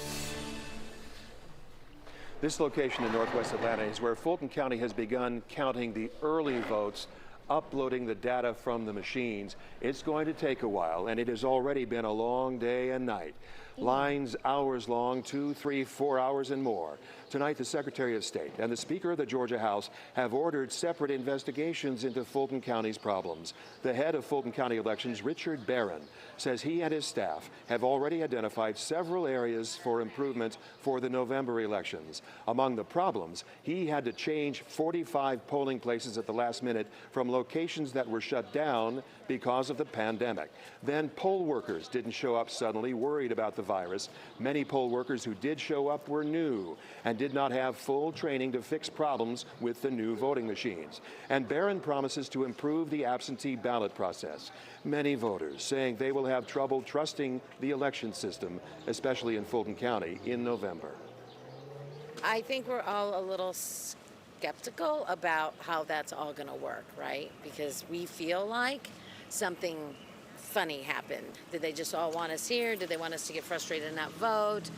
This location in northwest Atlanta is where Fulton County has begun counting the early votes, uploading the data from the machines. It's going to take a while, and it has already been a long day and night. Lines hours long, 2, 3, 4 hours and more. Tonight, the Secretary of State and the Speaker of the Georgia House have ordered separate investigations into Fulton County's problems. The head of Fulton County Elections, Richard Barron, says he and his staff have already identified several areas for improvement for the November elections. Among the problems, he had to change 45 polling places at the last minute from locations that were shut down because of the pandemic. Then poll workers didn't show up suddenly, worried about the virus. Many poll workers who did show up were new and did not have full training to fix problems with the new voting machines. And Barron promises to improve the absentee ballot process. Many voters saying they will have trouble trusting the election system, especially in Fulton County in November. I think we're all a little skeptical about how that's all going to work, right? Because we feel like something funny happened. Did they just all want us here? Did they want us to get frustrated and not vote?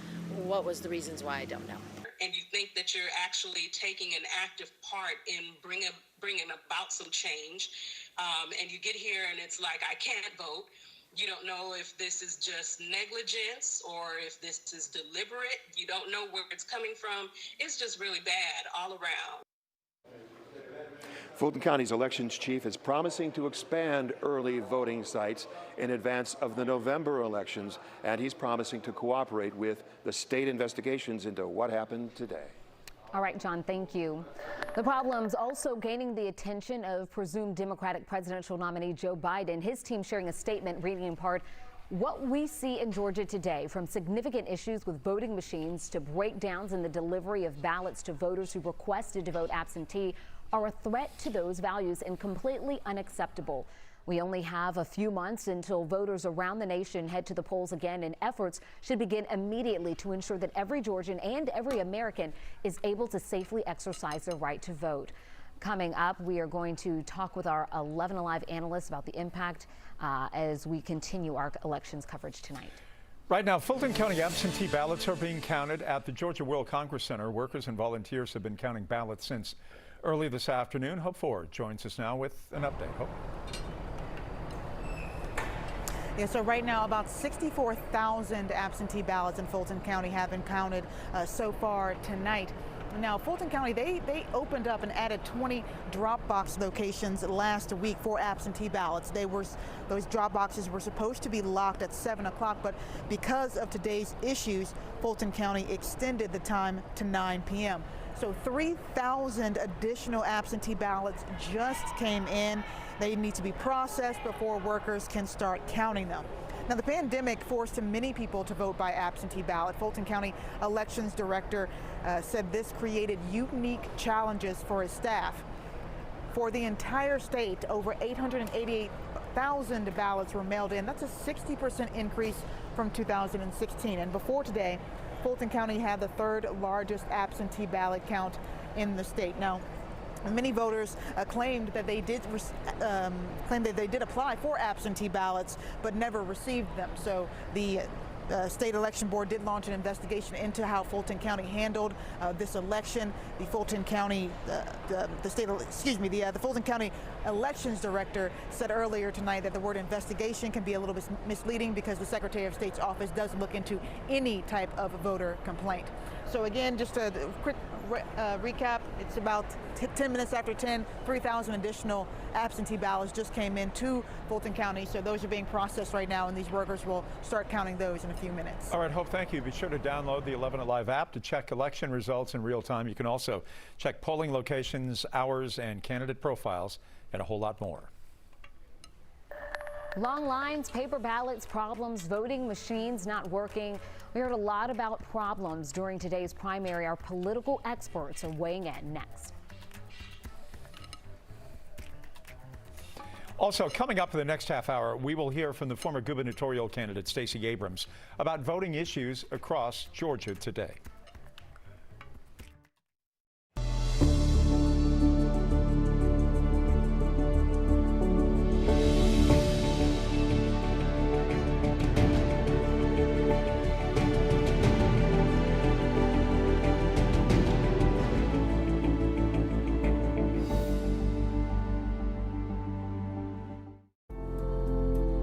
What was the reasons why? I don't know. And you think that you're actually taking an active part in bringing about some change, and you get here and it's like, I can't vote. You don't know if this is just negligence or if this is deliberate. You don't know where it's coming from. It's just really bad all around. Fulton County's elections chief is promising to expand early voting sites in advance of the November elections, and he's promising to cooperate with the state investigations into what happened today. All right, John, thank you. The problem's also gaining the attention of presumed Democratic presidential nominee Joe Biden. His team sharing a statement reading in part, what we see in Georgia today, from significant issues with voting machines to breakdowns in the delivery of ballots to voters who requested to vote absentee, are a threat to those values and completely unacceptable. We only have a few months until voters around the nation head to the polls again, and efforts should begin immediately to ensure that every Georgian and every American is able to safely exercise their right to vote. Coming up, we are going to talk with our 11Alive analysts about the impact as we continue our elections coverage tonight. Right now, Fulton County absentee ballots are being counted at the Georgia World Congress Center. Workers and volunteers have been counting ballots since early this afternoon. Hope Ford joins us now with an update. Hope. Yeah, so right now about 64,000 absentee ballots in Fulton County have been counted so far tonight. Now, Fulton County, they opened up and added 20 drop box locations last week for absentee ballots. Those drop boxes were supposed to be locked at 7 o'clock, but because of today's issues, Fulton County extended the time to 9 p.m. So 3,000 additional absentee ballots just came in. They need to be processed before workers can start counting them. Now, the pandemic forced many people to vote by absentee ballot. Fulton County Elections Director said this created unique challenges for his staff. For the entire state, over 888,000 ballots were mailed in. That's a 60% increase from 2016. And before today, Fulton County had the third largest absentee ballot count in the state. Now, many voters claimed that they did apply for absentee ballots, but never received them. So the State Election Board did launch an investigation into how Fulton County handled this election. The Fulton County, the Fulton County Elections Director said earlier tonight that the word investigation can be a little bit misleading because the Secretary of State's office does look into any type of voter complaint. So again, just a quick recap, it's about 10 minutes after 10, 3,000 additional absentee ballots just came in to Fulton County. So those are being processed right now, and these workers will start counting those in a few minutes. All right, Hope, thank you. Be sure to download the 11Alive app to check election results in real time. You can also check polling locations, hours, and candidate profiles, and a whole lot more. Long lines, paper ballots, problems, voting machines not working. We heard a lot about problems during today's primary. Our political experts are weighing in next. Also, coming up in the next half hour, we will hear from the former gubernatorial candidate Stacey Abrams about voting issues across Georgia today.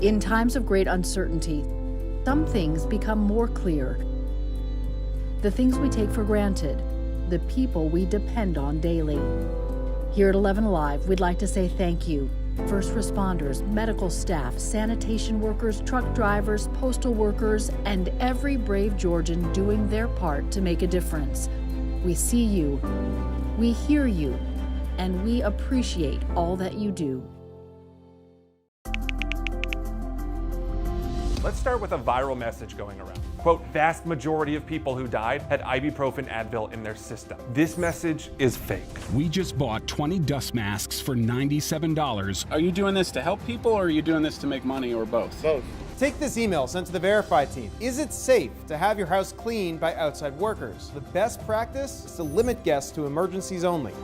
In times of great uncertainty, some things become more clear. The things we take for granted, the people we depend on daily. Here at 11Alive, we'd like to say thank you. First responders, medical staff, sanitation workers, truck drivers, postal workers, and every brave Georgian doing their part to make a difference. We see you, we hear you, and we appreciate all that you do. Let's start with a viral message going around. Quote, vast majority of people who died had ibuprofen Advil in their system. This message is fake. We just bought 20 dust masks for $97. Are you doing this to help people or are you doing this to make money or both? Both. Take this email sent to the Verify team. Is it safe to have your house cleaned by outside workers? The best practice is to limit guests to emergencies only.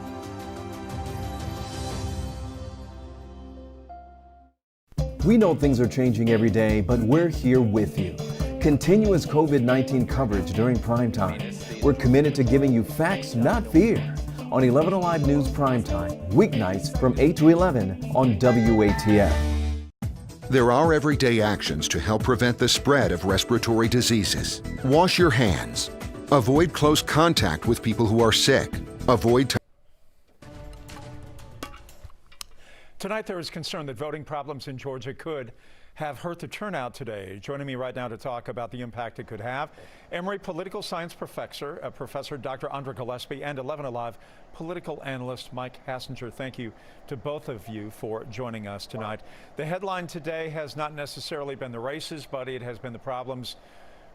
We know things are changing every day, but we're here with you. Continuous COVID-19 coverage during primetime. We're committed to giving you facts, not fear. On 11Alive News Primetime, weeknights from 8 to 11 on WATF. There are everyday actions to help prevent the spread of respiratory diseases. Wash your hands. Avoid close contact with people who are sick. Avoid Tonight, there is concern that voting problems in Georgia could have hurt the turnout today. Joining me right now to talk about the impact it could have, Emory political science professor, Professor Dr. Andra Gillespie, and 11Alive political analyst Mike Hassinger. Thank you to both of you for joining us tonight. The headline today has not necessarily been the races, but it has been the problems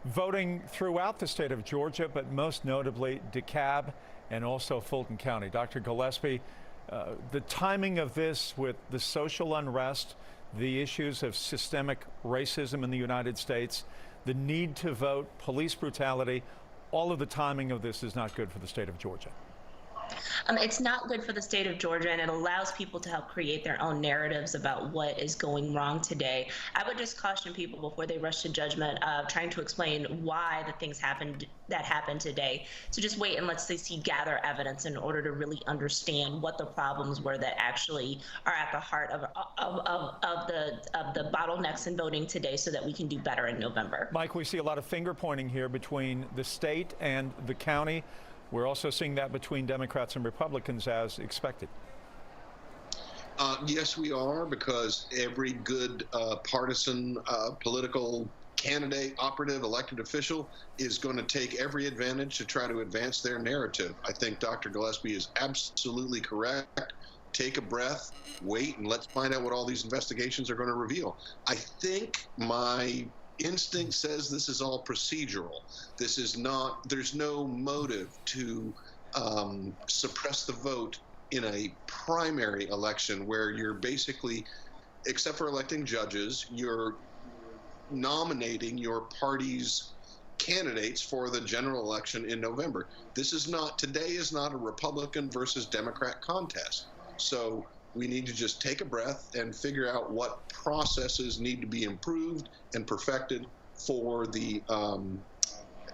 voting throughout the state of Georgia, but most notably DeKalb and also Fulton County. Dr. Gillespie, the timing of this with the social unrest, the issues of systemic racism in the United States, the need to vote, police brutality, all of the timing of this is not good for the state of Georgia. It's not good for the state of Georgia, and it allows people to help create their own narratives about what is going wrong today. I would just caution people before they rush to judgment of trying to explain why the things happened today. So just wait and let's see gather evidence in order to really understand what the problems were that actually are at the heart of the bottlenecks in voting today, so that we can do better in November. Mike, we see a lot of finger pointing here between the state and the county. We're also seeing that between Democrats and Republicans as expected. Yes, we are, because every good partisan political candidate, operative, elected official is going to take every advantage to try to advance their narrative. I think Dr. Gillespie is absolutely correct. Take a breath, wait, and let's find out what all these investigations are going to reveal. I think my instinct says this is all procedural. This is not, there's no motive to suppress the vote in a primary election where you're basically, except for electing judges, you're nominating your party's candidates for the general election in November. Today is not a Republican versus Democrat contest. So we need to just take a breath and figure out what processes need to be improved and perfected for the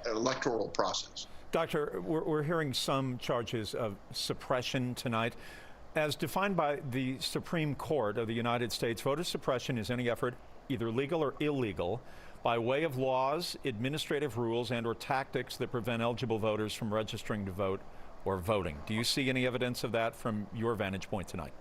electoral process. Doctor, we're hearing some charges of suppression tonight. As defined by the Supreme Court of the United States, voter suppression is any effort, either legal or illegal, by way of laws, administrative rules, and/or tactics that prevent eligible voters from registering to vote or voting. Do you see any evidence of that from your vantage point tonight?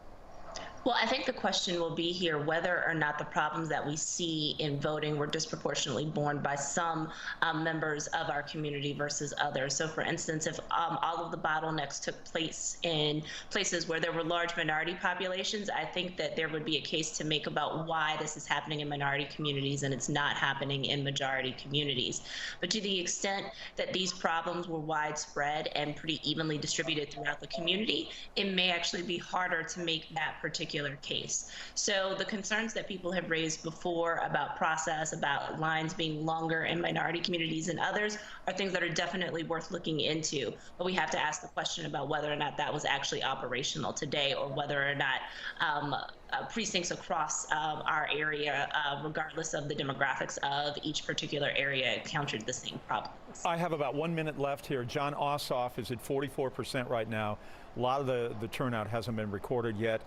Well, I think the question will be here whether or not the problems that we see in voting were disproportionately borne by some members of our community versus others. So, for instance, if all of the bottlenecks took place in places where there were large minority populations, I think that there would be a case to make about why this is happening in minority communities and it's not happening in majority communities. But to the extent that these problems were widespread and pretty evenly distributed throughout the community, it may actually be harder to make that particular case. So the concerns that people have raised before about process, about lines being longer in minority communities and others, are things that are definitely worth looking into. But we have to ask the question about whether or not that was actually operational today, or whether or not precincts across our area, regardless of the demographics of each particular area, encountered the same problems. I have about 1 minute left here. John Ossoff is at 44% right now. A lot of the turnout hasn't been recorded yet.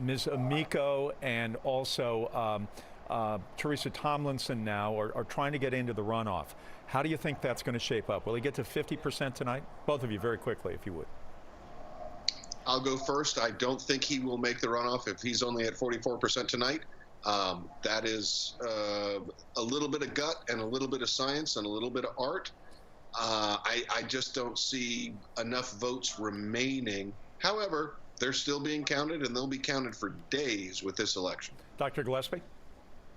Ms. Amico and also Teresa Tomlinson now are trying to get into the runoff. How do you think that's going to shape up? Will he get to 50% tonight? Both of you, very quickly, if you would. I'll go first. I don't think he will make the runoff if he's only at 44% tonight. That is a little bit of gut and a little bit of science and a little bit of art. I just don't see enough votes remaining. However, they're still being counted, and they'll be counted for days with this election. Dr. Gillespie?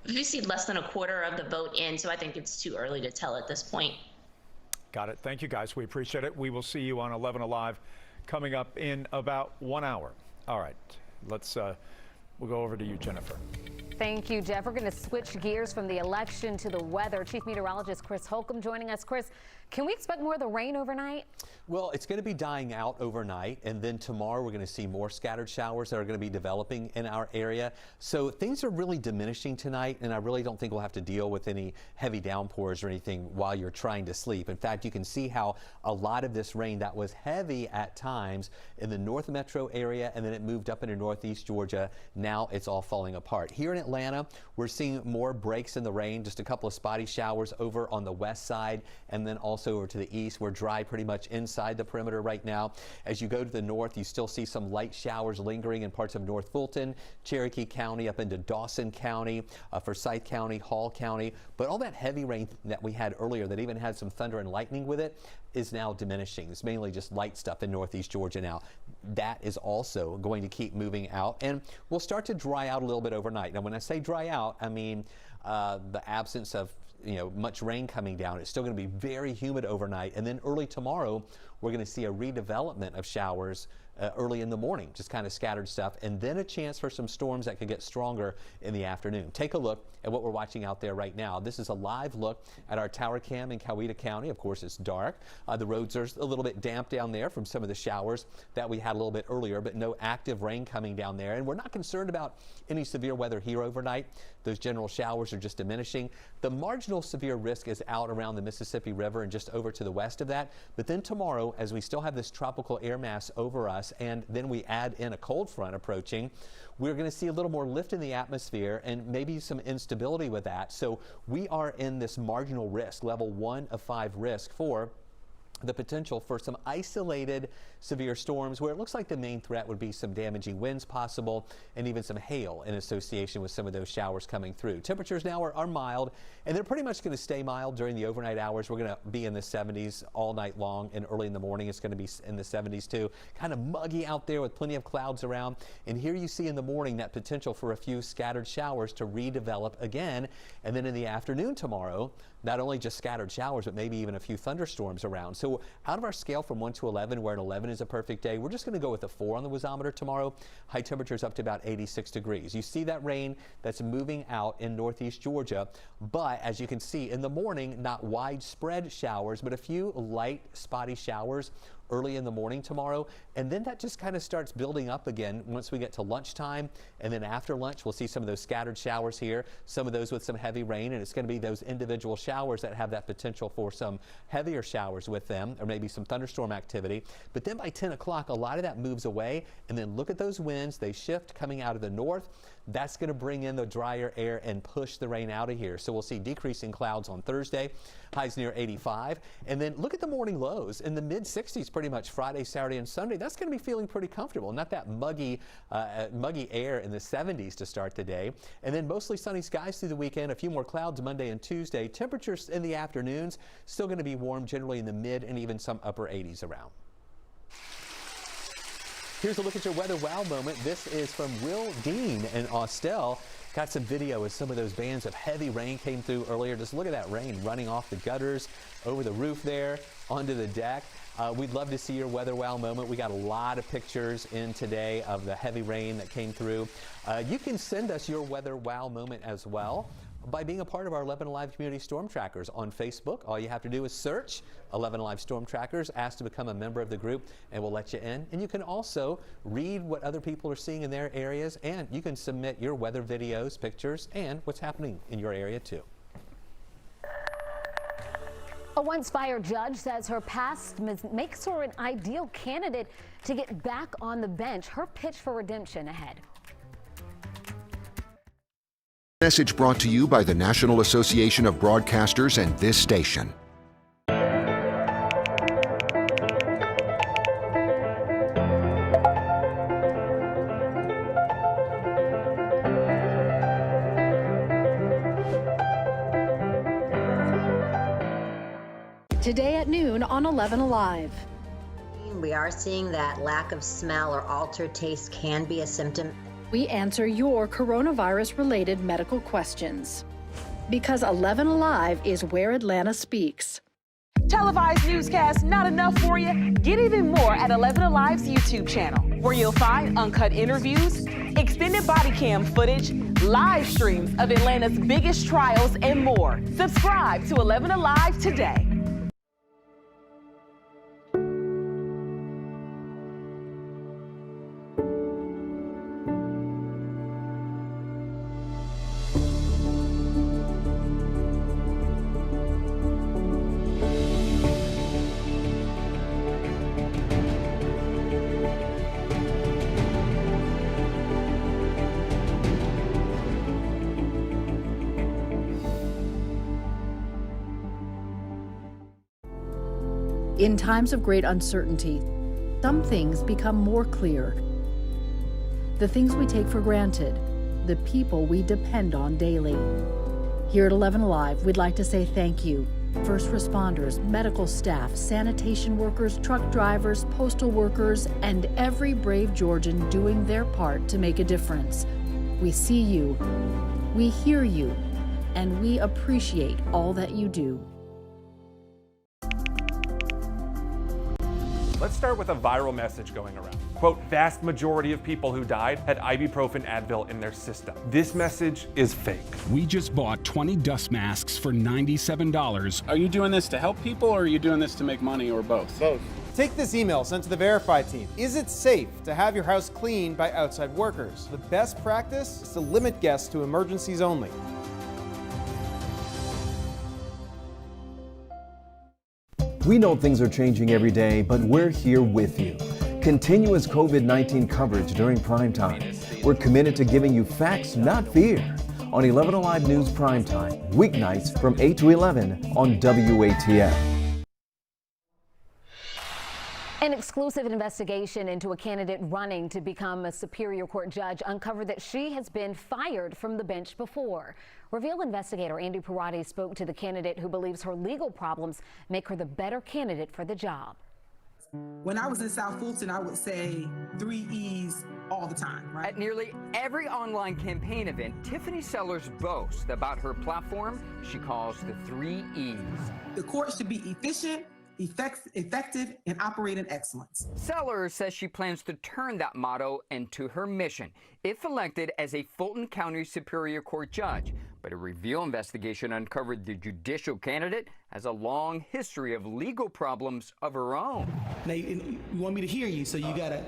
We see less than a quarter of the vote in, so I think it's too early to tell at this point. Got it. Thank you, guys. We appreciate it. We will see you on 11 Alive coming up in about 1 hour. All right. We'll go over to you, Jennifer. Thank you, Jeff. We're going to switch gears from the election to the weather. Chief Meteorologist Chris Holcomb joining us. Chris, can we expect more of the rain overnight? Well, it's going to be dying out overnight, and then tomorrow we're going to see more scattered showers that are going to be developing in our area. So things are really diminishing tonight, and I really don't think we'll have to deal with any heavy downpours or anything while you're trying to sleep. In fact, you can see how a lot of this rain that was heavy at times in the north metro area, and then it moved up into northeast Georgia. Now it's all falling apart. Here in Atlanta, we're seeing more breaks in the rain, just a couple of spotty showers over on the west side, and then also over to the east. We're dry pretty much inside the perimeter right now. As you go to the north, you still see some light showers lingering in parts of North Fulton, Cherokee County, up into Dawson County, Forsyth County, Hall County. But all that heavy rain that we had earlier that even had some thunder and lightning with it is now diminishing. It's mainly just light stuff in northeast Georgia now. That is also going to keep moving out, and we'll start to dry out a little bit overnight. Now, when I say dry out, I mean the absence of much rain coming down. It's still going to be very humid overnight, and then early tomorrow we're going to see a redevelopment of showers early in the morning, just kind of scattered stuff, and then a chance for some storms that could get stronger in the afternoon. Take a look at what we're watching out there right now. This is a live look at our tower cam in Coweta County. Of course, it's dark. The roads are a little bit damp down there from some of the showers that we had a little bit earlier, but no active rain coming down there. And we're not concerned about any severe weather here overnight. Those general showers are just diminishing. The marginal severe risk is out around the Mississippi River and just over to the west of that. But then tomorrow, as we still have this tropical air mass over us, and then we add in a cold front approaching, we're going to see a little more lift in the atmosphere and maybe some instability with that. So we are in this marginal risk, level 1 of 5 risk for the potential for some isolated severe storms where it looks like the main threat would be some damaging winds possible and even some hail in association with some of those showers coming through. Temperatures now are mild, and they're pretty much going to stay mild during the overnight hours. We're going to be in the 70s all night long, and early in the morning it's going to be in the 70s too. Kind of muggy out there with plenty of clouds around, and here you see in the morning that potential for a few scattered showers to redevelop again. And then in the afternoon tomorrow, not only just scattered showers, but maybe even a few thunderstorms around. So out of our scale from 1 to 11, where an 11 is a perfect day, we're just going to go with a 4 on the wasometer tomorrow. High temperatures up to about 86 degrees. You see that rain that's moving out in northeast Georgia, but as you can see in the morning, not widespread showers, but a few light spotty showers early in the morning tomorrow, and then that just kind of starts building up again once we get to lunchtime, and then after lunch we'll see some of those scattered showers here, some of those with some heavy rain, and it's going to be those individual showers that have that potential for some heavier showers with them, or maybe some thunderstorm activity. But then by 10 o'clock a lot of that moves away, and then look at those winds. They shift coming out of the north. That's going to bring in the drier air and push the rain out of here. So we'll see decreasing clouds on Thursday, highs near 85. And then look at the morning lows in the mid 60s pretty much Friday, Saturday, and Sunday. That's going to be feeling pretty comfortable. Not that muggy air in the 70s to start the day. And then mostly sunny skies through the weekend. A few more clouds Monday and Tuesday. Temperatures in the afternoons still going to be warm, generally in the mid and even some upper 80s around. Here's a look at your weather wow moment. This is from Will Dean in Austell. Got some video as some of those bands of heavy rain came through earlier. Just look at that rain running off the gutters, over the roof there, onto the deck. We'd love to see your weather wow moment. We got a lot of pictures in today of the heavy rain that came through. You can send us your weather wow moment as well by being a part of our 11Alive Community Storm Trackers on Facebook. All you have to do is search 11Alive Storm Trackers, ask to become a member of the group, and we'll let you in. And you can also read what other people are seeing in their areas, and you can submit your weather videos, pictures, and what's happening in your area too. A once-fired judge says her past makes her an ideal candidate to get back on the bench. Her pitch for redemption ahead. Message brought to you by the National Association of Broadcasters and this station. Today at noon on 11Alive. We are seeing that lack of smell or altered taste can be a symptom. We answer your coronavirus-related medical questions. Because 11Alive is where Atlanta speaks. Televised newscasts not enough for you? Get even more at 11Alive's YouTube channel, where you'll find uncut interviews, extended body cam footage, live streams of Atlanta's biggest trials, and more. Subscribe to 11Alive today. In times of great uncertainty, some things become more clear. The things we take for granted, the people we depend on daily. Here at 11Alive, we'd like to say thank you. First responders, medical staff, sanitation workers, truck drivers, postal workers, and every brave Georgian doing their part to make a difference. We see you, we hear you, and we appreciate all that you do. Let's start with a viral message going around. Quote, vast majority of people who died had ibuprofen Advil in their system. This message is fake. We just bought 20 dust masks for $97. Are you doing this to help people or are you doing this to make money or both? Both. Take this email sent to the Verify team. Is it safe to have your house cleaned by outside workers? The best practice is to limit guests to emergencies only. We know things are changing every day, but we're here with you. Continuous COVID-19 coverage during primetime. We're committed to giving you facts, not fear. On 11Alive News Primetime, weeknights from 8 to 11 on WATF. An exclusive investigation into a candidate running to become a Superior Court judge uncovered that she has been fired from the bench before. Reveal investigator Andy Parati spoke to the candidate who believes her legal problems make her the better candidate for the job. When I was in South Fulton, I would say 3 E's all the time, right? At nearly every online campaign event, Tiffany Sellers boasts about her platform she calls the 3 E's. The court should be efficient, effective, and operate in excellence. Sellers says she plans to turn that motto into her mission if elected as a Fulton County Superior Court judge. But a Reveal investigation uncovered the judicial candidate has a long history of legal problems of her own. Now, you want me to hear you, so you gotta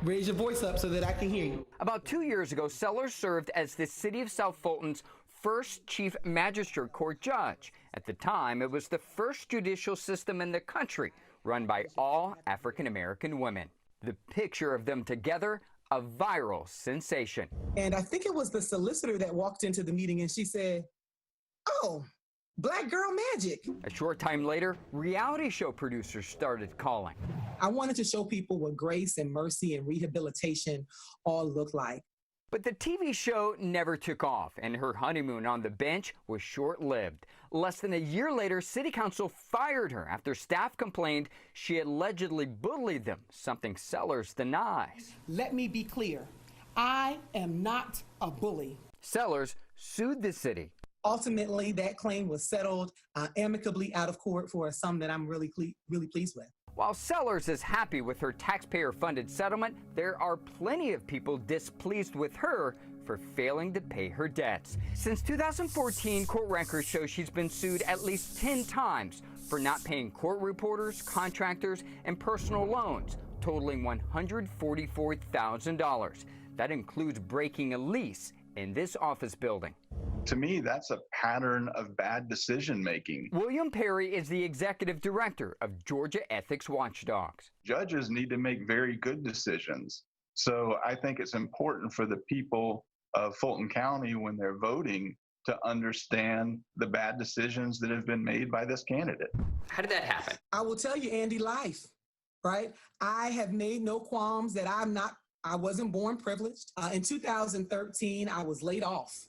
raise your voice up so that I can hear you. About 2 years ago, Sellers served as the City of South Fulton's first Chief Magistrate Court judge. At the time, it was the first judicial system in the country run by all African-American women. The picture of them together, a viral sensation. And I think it was the solicitor that walked into the meeting and she said, "Oh, Black Girl Magic." A short time later, reality show producers started calling. I wanted to show people what grace and mercy and rehabilitation all look like. But the TV show never took off, and her honeymoon on the bench was short-lived. Less than a year later, City Council fired her after staff complained she allegedly bullied them, something Sellers denies. Let me be clear. I am not a bully. Sellers sued the city. Ultimately, that claim was settled amicably out of court for a sum that I'm really pleased with. While Sellers is happy with her taxpayer-funded settlement, there are plenty of people displeased with her for failing to pay her debts. Since 2014, court records show she's been sued at least 10 times for not paying court reporters, contractors, and personal loans, totaling $144,000. That includes breaking a lease in this office building. To me, that's a pattern of bad decision making. William Perry is the executive director of Georgia Ethics Watchdogs. Judges need to make very good decisions. So I think it's important for the people of Fulton County when they're voting to understand the bad decisions that have been made by this candidate. How did that happen? I will tell you, Andy, life, right? I have made no qualms that I wasn't born privileged. In 2013, I was laid off.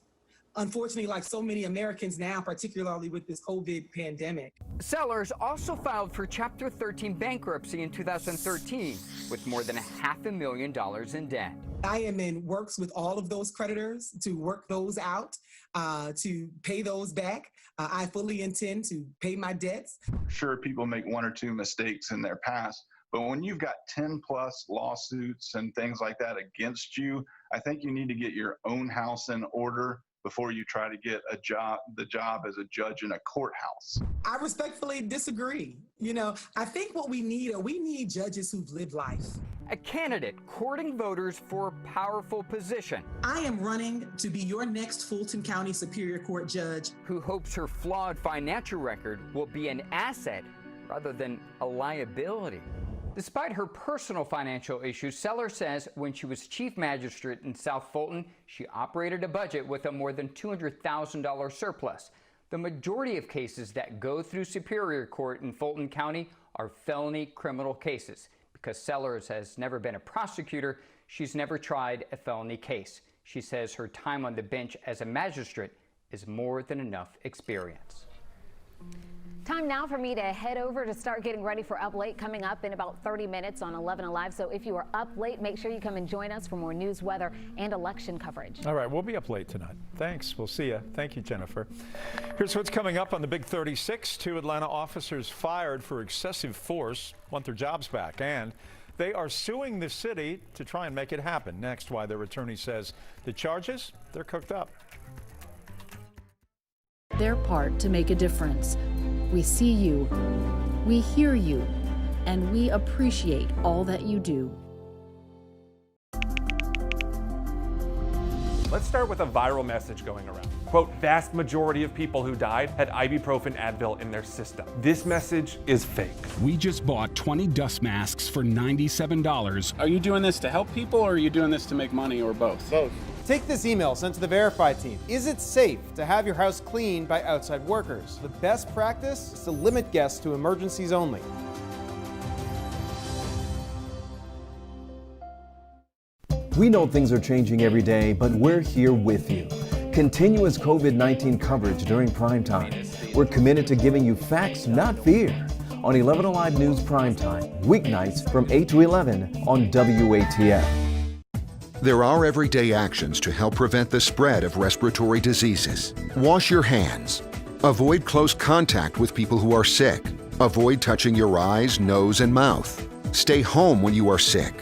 Unfortunately, like so many Americans now, particularly with this COVID pandemic. Sellers also filed for Chapter 13 bankruptcy in 2013 with more than $500,000 in debt. I am in works with all of those creditors to work those out, to pay those back. I fully intend to pay my debts. Sure, people make one or two mistakes in their past, but when you've got 10 plus lawsuits and things like that against you, I think you need to get your own house in order before you try to get the job as a judge in a courthouse. I respectfully disagree. I think what we need judges who've lived life. A candidate courting voters for a powerful position. I am running to be your next Fulton County Superior Court judge. Who hopes her flawed financial record will be an asset rather than a liability. Despite her personal financial issues, Seller says when she was chief magistrate in South Fulton, she operated a budget with a more than $200,000 surplus. The majority of cases that go through Superior Court in Fulton County are felony criminal cases. Because Sellers has never been a prosecutor, she's never tried a felony case. She says her time on the bench as a magistrate is more than enough experience. Time now for me to head over to start getting ready for Up Late, coming up in about 30 minutes on 11Alive. So if you are up late, make sure you come and join us for more news, weather, and election coverage. All right, we'll be up late tonight. Thanks. We'll see you. Thank you, Jennifer. Here's what's coming up on the Big 36. 2 Atlanta officers fired for excessive force want their jobs back, and they are suing the city to try and make it happen. Next, why their attorney says the charges, they're cooked up. Their part to make a difference. We see you, we hear you, and we appreciate all that you do. Let's start with a viral message going around. Quote, vast majority of people who died had ibuprofen Advil in their system. This message is fake. We just bought 20 dust masks for $97. Are you doing this to help people or are you doing this to make money or both? Both. Take this email sent to the Verify team. Is it safe to have your house cleaned by outside workers? The best practice is to limit guests to emergencies only. We know things are changing every day, but we're here with you. Continuous COVID-19 coverage during primetime. We're committed to giving you facts, not fear. On 11Alive News Primetime, weeknights from 8 to 11 on WATF. There are everyday actions to help prevent the spread of respiratory diseases. Wash your hands. Avoid close contact with people who are sick. Avoid touching your eyes, nose, and mouth. Stay home when you are sick.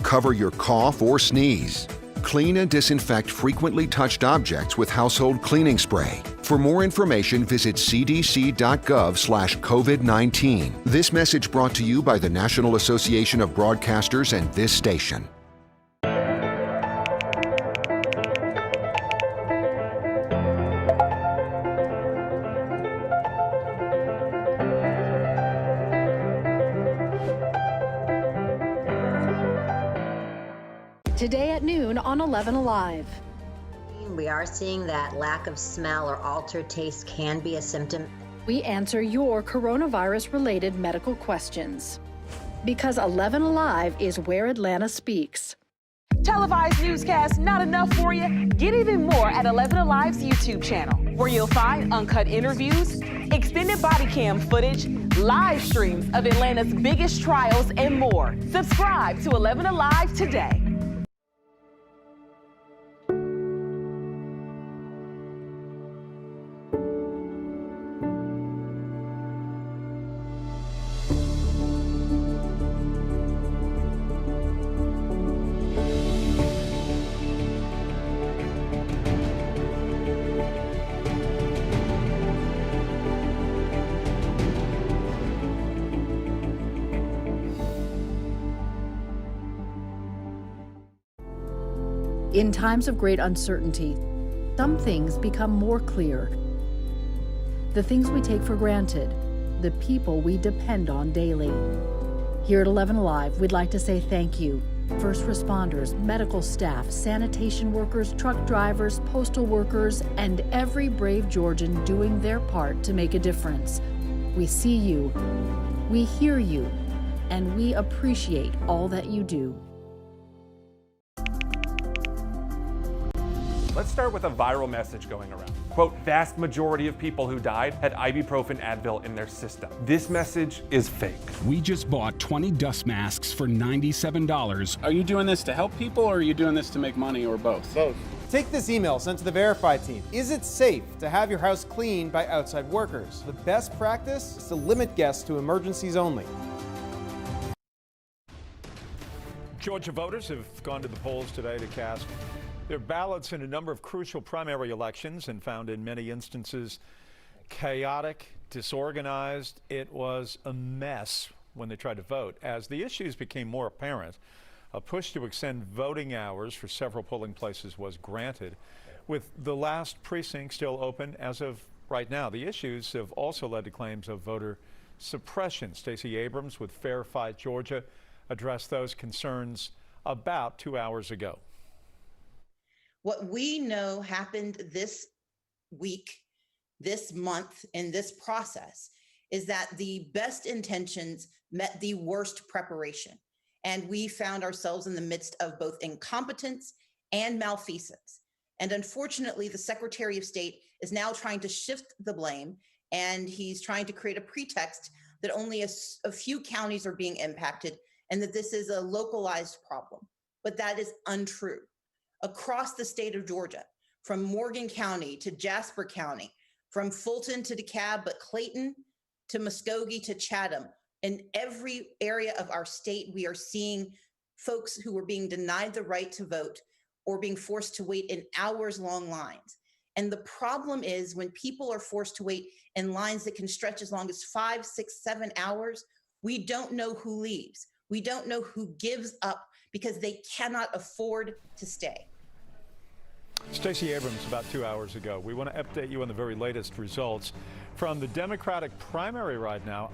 Cover your cough or sneeze. Clean and disinfect frequently touched objects with household cleaning spray. For more information, visit cdc.gov/COVID-19. This message brought to you by the National Association of Broadcasters and this station. Today at noon on 11Alive. We are seeing that lack of smell or altered taste can be a symptom. We answer your coronavirus-related medical questions. Because 11Alive is where Atlanta speaks. Televised newscasts not enough for you? Get even more at 11Alive's YouTube channel, where you'll find uncut interviews, extended body cam footage, live streams of Atlanta's biggest trials, and more. Subscribe to 11Alive today. In times of great uncertainty, some things become more clear. The things we take for granted, the people we depend on daily. Here at 11Alive, we'd like to say thank you. First responders, medical staff, sanitation workers, truck drivers, postal workers, and every brave Georgian doing their part to make a difference. We see you, we hear you, and we appreciate all that you do. Let's start with a viral message going around. Quote, vast majority of people who died had ibuprofen Advil in their system. This message is fake. We just bought 20 dust masks for $97. Are you doing this to help people or are you doing this to make money or both? Both. Take this email sent to the Verify team. Is it safe to have your house cleaned by outside workers? The best practice is to limit guests to emergencies only. Georgia voters have gone to the polls today to cast their ballots in a number of crucial primary elections and found in many instances chaotic, disorganized. It was a mess when they tried to vote. As the issues became more apparent, a push to extend voting hours for several polling places was granted, with the last precinct still open as of right now. The issues have also led to claims of voter suppression. Stacey Abrams with Verify Georgia addressed those concerns about 2 hours ago. What we know happened this week, this month, in this process is that the best intentions met the worst preparation. And we found ourselves in the midst of both incompetence and malfeasance. And unfortunately, the Secretary of State is now trying to shift the blame, and he's trying to create a pretext that only a few counties are being impacted and that this is a localized problem. But that is untrue. Across the state of Georgia, from Morgan County to Jasper County, from Fulton to DeKalb, but Clayton to Muskogee to Chatham, in every area of our state, we are seeing folks who are being denied the right to vote or being forced to wait in hours-long lines. And the problem is when people are forced to wait in lines that can stretch as long as 5, 6, 7 hours, we don't know who leaves. We don't know who gives up because they cannot afford to stay. Stacey Abrams about 2 hours ago. We want to update you on the very latest results from the Democratic primary right now.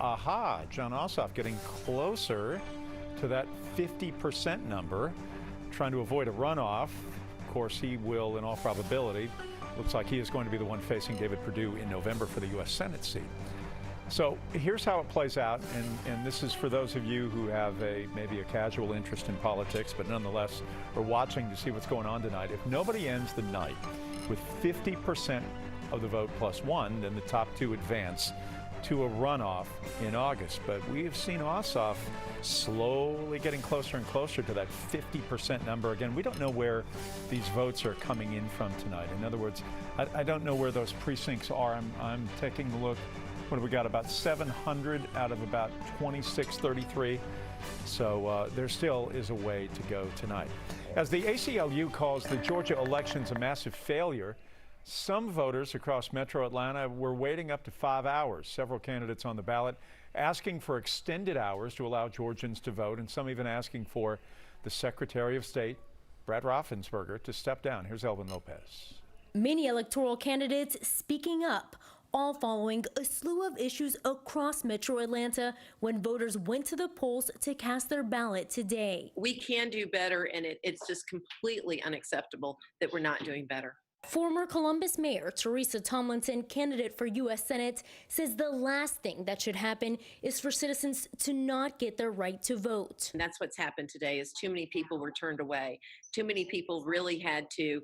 John Ossoff getting closer to that 50% number, trying to avoid a runoff. Of course, he will, in all probability, looks like he is going to be the one facing David Perdue in November for the U.S. Senate seat. So here's how it plays out, and this is for those of you who have maybe a casual interest in politics, but nonetheless are watching to see what's going on tonight. If nobody ends the night with 50% of the vote plus one, then the top two advance to a runoff in August. But we have seen Ossoff slowly getting closer and closer to that 50% number. Again, we don't know where these votes are coming in from tonight. In other words, I don't know where those precincts are. I'm taking a look. What have we got? About 700 out of about 2633. So there still is a way to go tonight. As the ACLU calls the Georgia elections a massive failure, some voters across metro Atlanta were waiting up to 5 hours. Several candidates on the ballot asking for extended hours to allow Georgians to vote, and some even asking for the Secretary of State, Brad Raffensperger, to step down. Here's Elvin Lopez. Many electoral candidates speaking up, all following a slew of issues across metro Atlanta when voters went to the polls to cast their ballot today. We can do better, and it's just completely unacceptable that we're not doing better. Former Columbus Mayor Teresa Tomlinson, candidate for U.S. Senate, says the last thing that should happen is for citizens to not get their right to vote. And that's what's happened today is too many people were turned away. Too many people really had to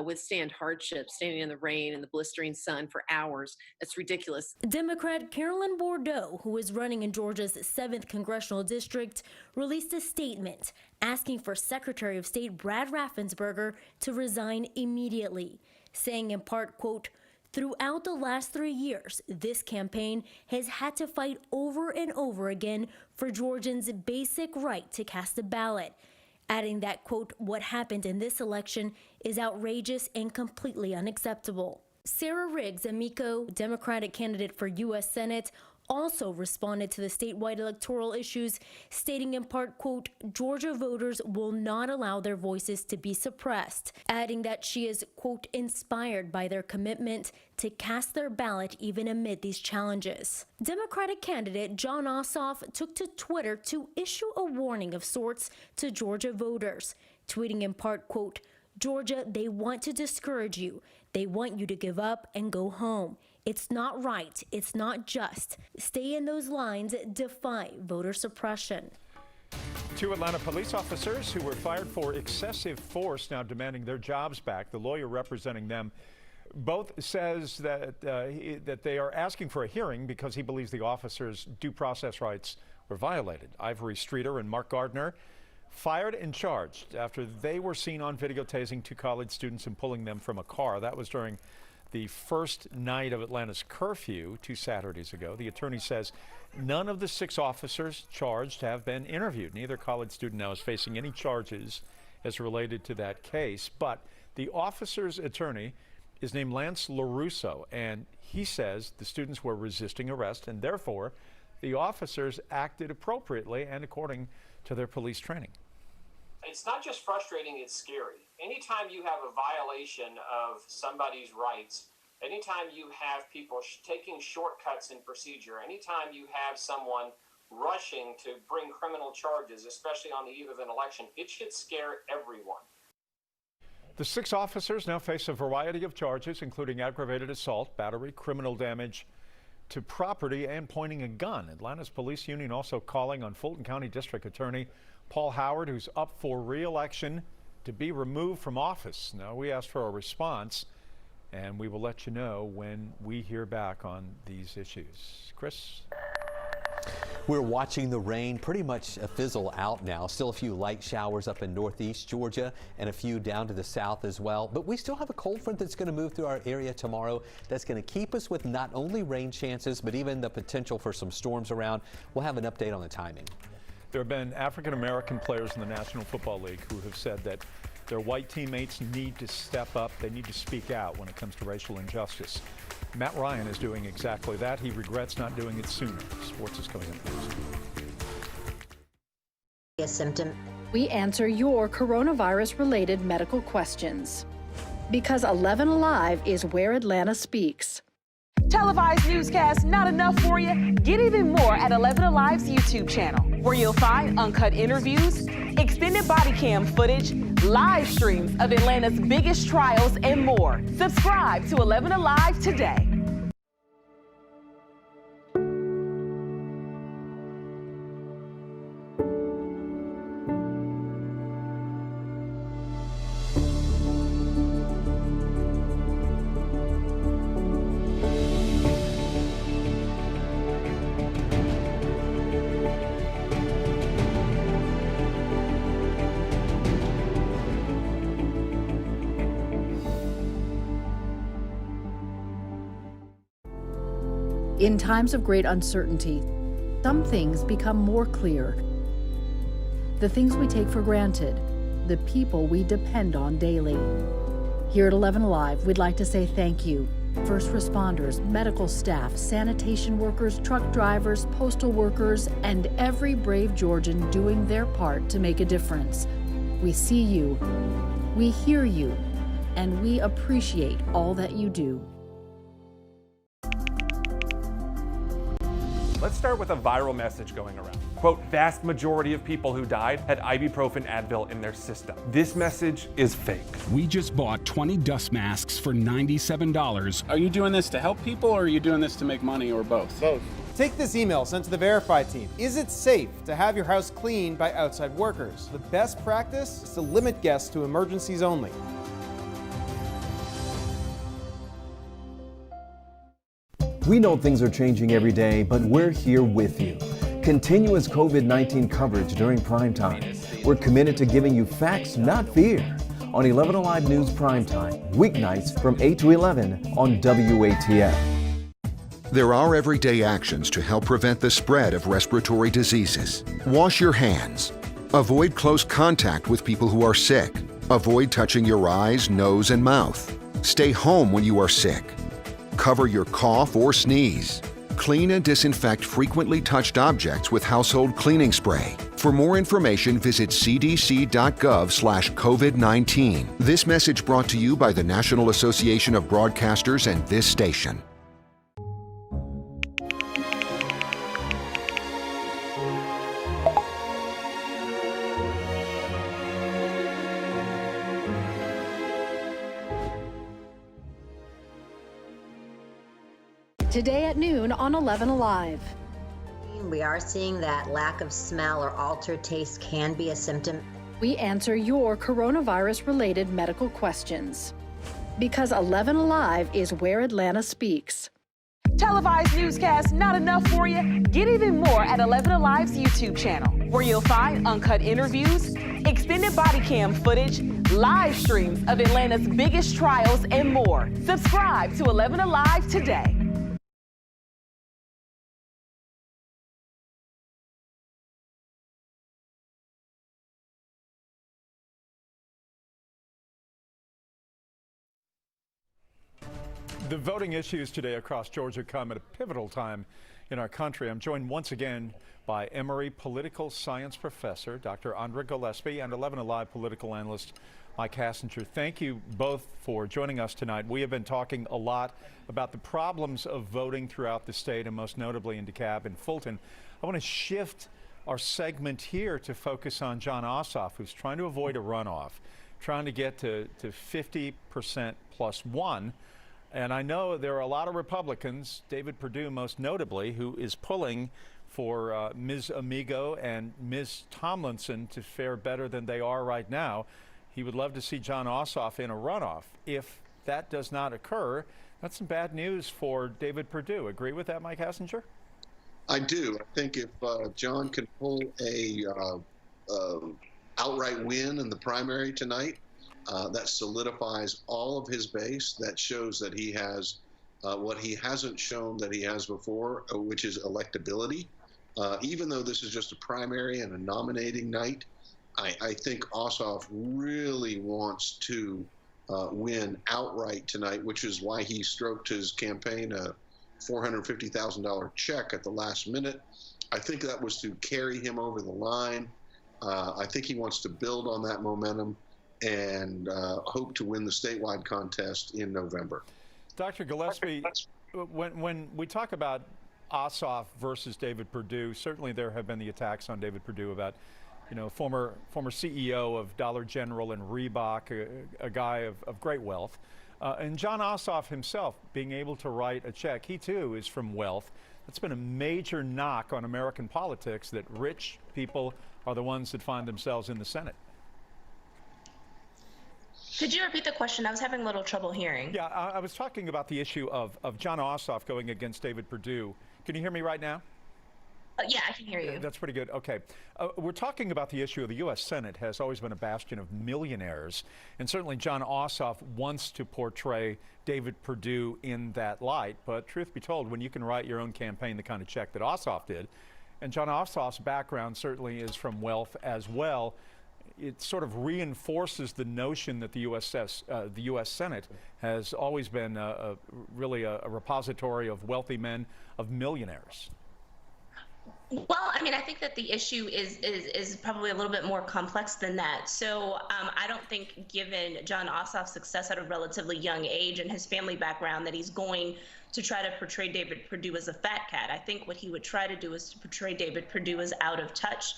withstand hardship, standing in the rain and the blistering sun for hours. It's ridiculous. Democrat Carolyn Bourdeaux, who is running in Georgia's 7th congressional district, released a statement asking for Secretary of State Brad Raffensperger to resign immediately, saying in part, quote, "Throughout the last 3 years, this campaign has had to fight over and over again for Georgians' basic right to cast a ballot," adding that, quote, "What happened in this election is outrageous and completely unacceptable." Sarah Riggs Amico, Democratic candidate for U.S. Senate, also responded to the statewide electoral issues, stating in part, quote, Georgia voters will not allow their voices to be suppressed, adding that she is, quote, inspired by their commitment to cast their ballot even amid these challenges. Democratic candidate Jon Ossoff took to Twitter to issue a warning of sorts to Georgia voters, tweeting in part, quote, Georgia, they want to discourage you. They want you to give up and go home. It's not right. It's not just. Stay in those lines. Defy voter suppression. 2 Atlanta police officers who were fired for excessive force now demanding their jobs back. The lawyer representing them both says that that they are asking for a hearing because he believes the officers' due process rights were violated. Ivory Streeter and Mark Gardner fired and charged after they were seen on video tasing 2 college students and pulling them from a car. That was during the first night of Atlanta's curfew 2 Saturdays ago. The attorney says none of the 6 officers charged have been interviewed. Neither college student now is facing any charges as related to that case. But the officer's attorney is named Lance LaRusso, and he says the students were resisting arrest, and therefore the officers acted appropriately and according to their police training. It's not just frustrating, it's scary. Anytime you have a violation of somebody's rights, anytime you have people taking shortcuts in procedure, anytime you have someone rushing to bring criminal charges, especially on the eve of an election, it should scare everyone. The 6 officers now face a variety of charges, including aggravated assault, battery, criminal damage to property, and pointing a gun. Atlanta's police union also calling on Fulton County District Attorney Paul Howard, who's up for re-election, to be removed from office. Now, we asked for a response, and we will let you know when we hear back on these issues. Chris? We're watching the rain pretty much fizzle out now. Still a few light showers up in northeast Georgia and a few down to the south as well. But we still have a cold front that's going to move through our area tomorrow. That's going to keep us with not only rain chances, but even the potential for some storms around. We'll have an update on the timing. There have been African-American players in the National Football League who have said that their white teammates need to step up. They need to speak out when it comes to racial injustice. Matt Ryan is doing exactly that. He regrets not doing it sooner. Sports is coming up next. A symptom. We answer your coronavirus-related medical questions. Because 11Alive is where Atlanta speaks. Televised newscasts not enough for you? Get even more at 11Alive's YouTube channel, where you'll find uncut interviews, extended body cam footage, live streams of Atlanta's biggest trials, and more. Subscribe to 11Alive today. In times of great uncertainty, some things become more clear. The things we take for granted, the people we depend on daily. Here at 11Alive, we'd like to say thank you. First responders, medical staff, sanitation workers, truck drivers, postal workers, and every brave Georgian doing their part to make a difference. We see you, we hear you, and we appreciate all that you do. Let's start with a viral message going around. Quote, vast majority of people who died had ibuprofen Advil in their system. This message is fake. We just bought 20 dust masks for $97. Are you doing this to help people, or are you doing this to make money, or both? Both. Take this email sent to the Verify team. Is it safe to have your house cleaned by outside workers? The best practice is to limit guests to emergencies only. We know things are changing every day, but we're here with you. Continuous COVID-19 coverage during primetime. We're committed to giving you facts, not fear. On 11Alive News Primetime, weeknights from 8 to 11 on WATF. There are everyday actions to help prevent the spread of respiratory diseases. Wash your hands. Avoid close contact with people who are sick. Avoid touching your eyes, nose, and mouth. Stay home when you are sick. Cover your cough or sneeze. Clean and disinfect frequently touched objects with household cleaning spray. For more information, visit cdc.gov/COVID-19. This message brought to you by the National Association of Broadcasters and this station. Today at noon on 11Alive. We are seeing that lack of smell or altered taste can be a symptom. We answer your coronavirus-related medical questions. Because 11Alive is where Atlanta speaks. Televised newscasts not enough for you? Get even more at 11Alive's YouTube channel, where you'll find uncut interviews, extended body cam footage, live streams of Atlanta's biggest trials, and more. Subscribe to 11Alive today. The voting issues today across Georgia come at a pivotal time in our country. I'm joined once again by Emory political science professor Dr. Andra Gillespie and 11Alive political analyst Mike Hassinger. Thank you both for joining us tonight. We have been talking a lot about the problems of voting throughout the state, and most notably in DeKalb and Fulton. I want to shift our segment here to focus on Jon Ossoff, who's trying to avoid a runoff, trying to get to 50% plus one. And I know there are a lot of Republicans, David Perdue most notably, who is pulling for Ms. Amigo and Ms. Tomlinson to fare better than they are right now. He would love to see Jon Ossoff in a runoff. If that does not occur, that's some bad news for David Perdue. Agree with that, Mike Hassinger? I do. I think if Jon can pull a outright win in the primary tonight, that solidifies all of his base. That shows that he has what he hasn't shown that he has before, which is electability. Even though this is just a primary and a nominating night, I think Ossoff really wants to win outright tonight, which is why he stroked his campaign a $450,000 check at the last minute. I think that was to carry him over the line. I think he wants to build on that momentum and hope to win the statewide contest in November. Dr. Gillespie, when we talk about Ossoff versus David Perdue, certainly there have been the attacks on David Perdue about, you know, former CEO of Dollar General and Reebok, a guy of great wealth, and Jon Ossoff himself being able to write a check. He too is from wealth. That's been a major knock on American politics, that rich people are the ones that find themselves in the Senate. Could you repeat the question? I was having a little trouble hearing. Yeah, I was talking about the issue of Jon Ossoff going against David Perdue. Can you hear me right now? Yeah, I can hear you. That's pretty good. Okay. We're talking about the issue of the U.S. Senate has always been a bastion of millionaires, and certainly Jon Ossoff wants to portray David Perdue in that light. But truth be told, when you can write your own campaign the kind of check that Ossoff did, and Jon Ossoff's background certainly is from wealth as well, it sort of reinforces the notion that the U.S. Senate has always been really a repository of wealthy men, of millionaires. Well, I mean, I think that the issue is probably a little bit more complex than that. So I don't think, given Jon Ossoff's success at a relatively young age and his family background, that he's going to try to portray David Perdue as a fat cat. I think what he would try to do is to portray David Perdue as out of touch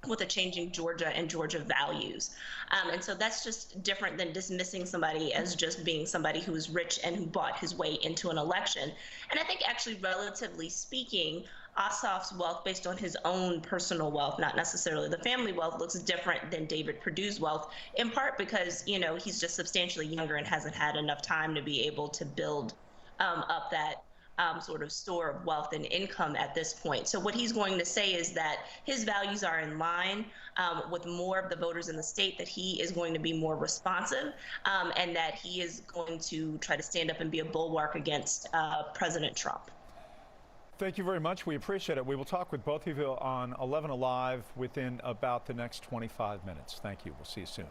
with a changing Georgia and Georgia values. And so that's just different than dismissing somebody as just being somebody who is rich and who bought his way into an election. And I think, actually, relatively speaking, Ossoff's wealth, based on his own personal wealth, not necessarily the family wealth, looks different than David Perdue's wealth, in part because, you know, he's just substantially younger and hasn't had enough time to be able to build up that sort of store of wealth and income at this point. So what he's going to say is that his values are in line with more of the voters in the state, that he is going to be more responsive, and that he is going to try to stand up and be a bulwark against President Trump. Thank you very much. We appreciate it. We will talk with both of you on 11Alive within about the next 25 minutes. Thank you. We'll see you soon.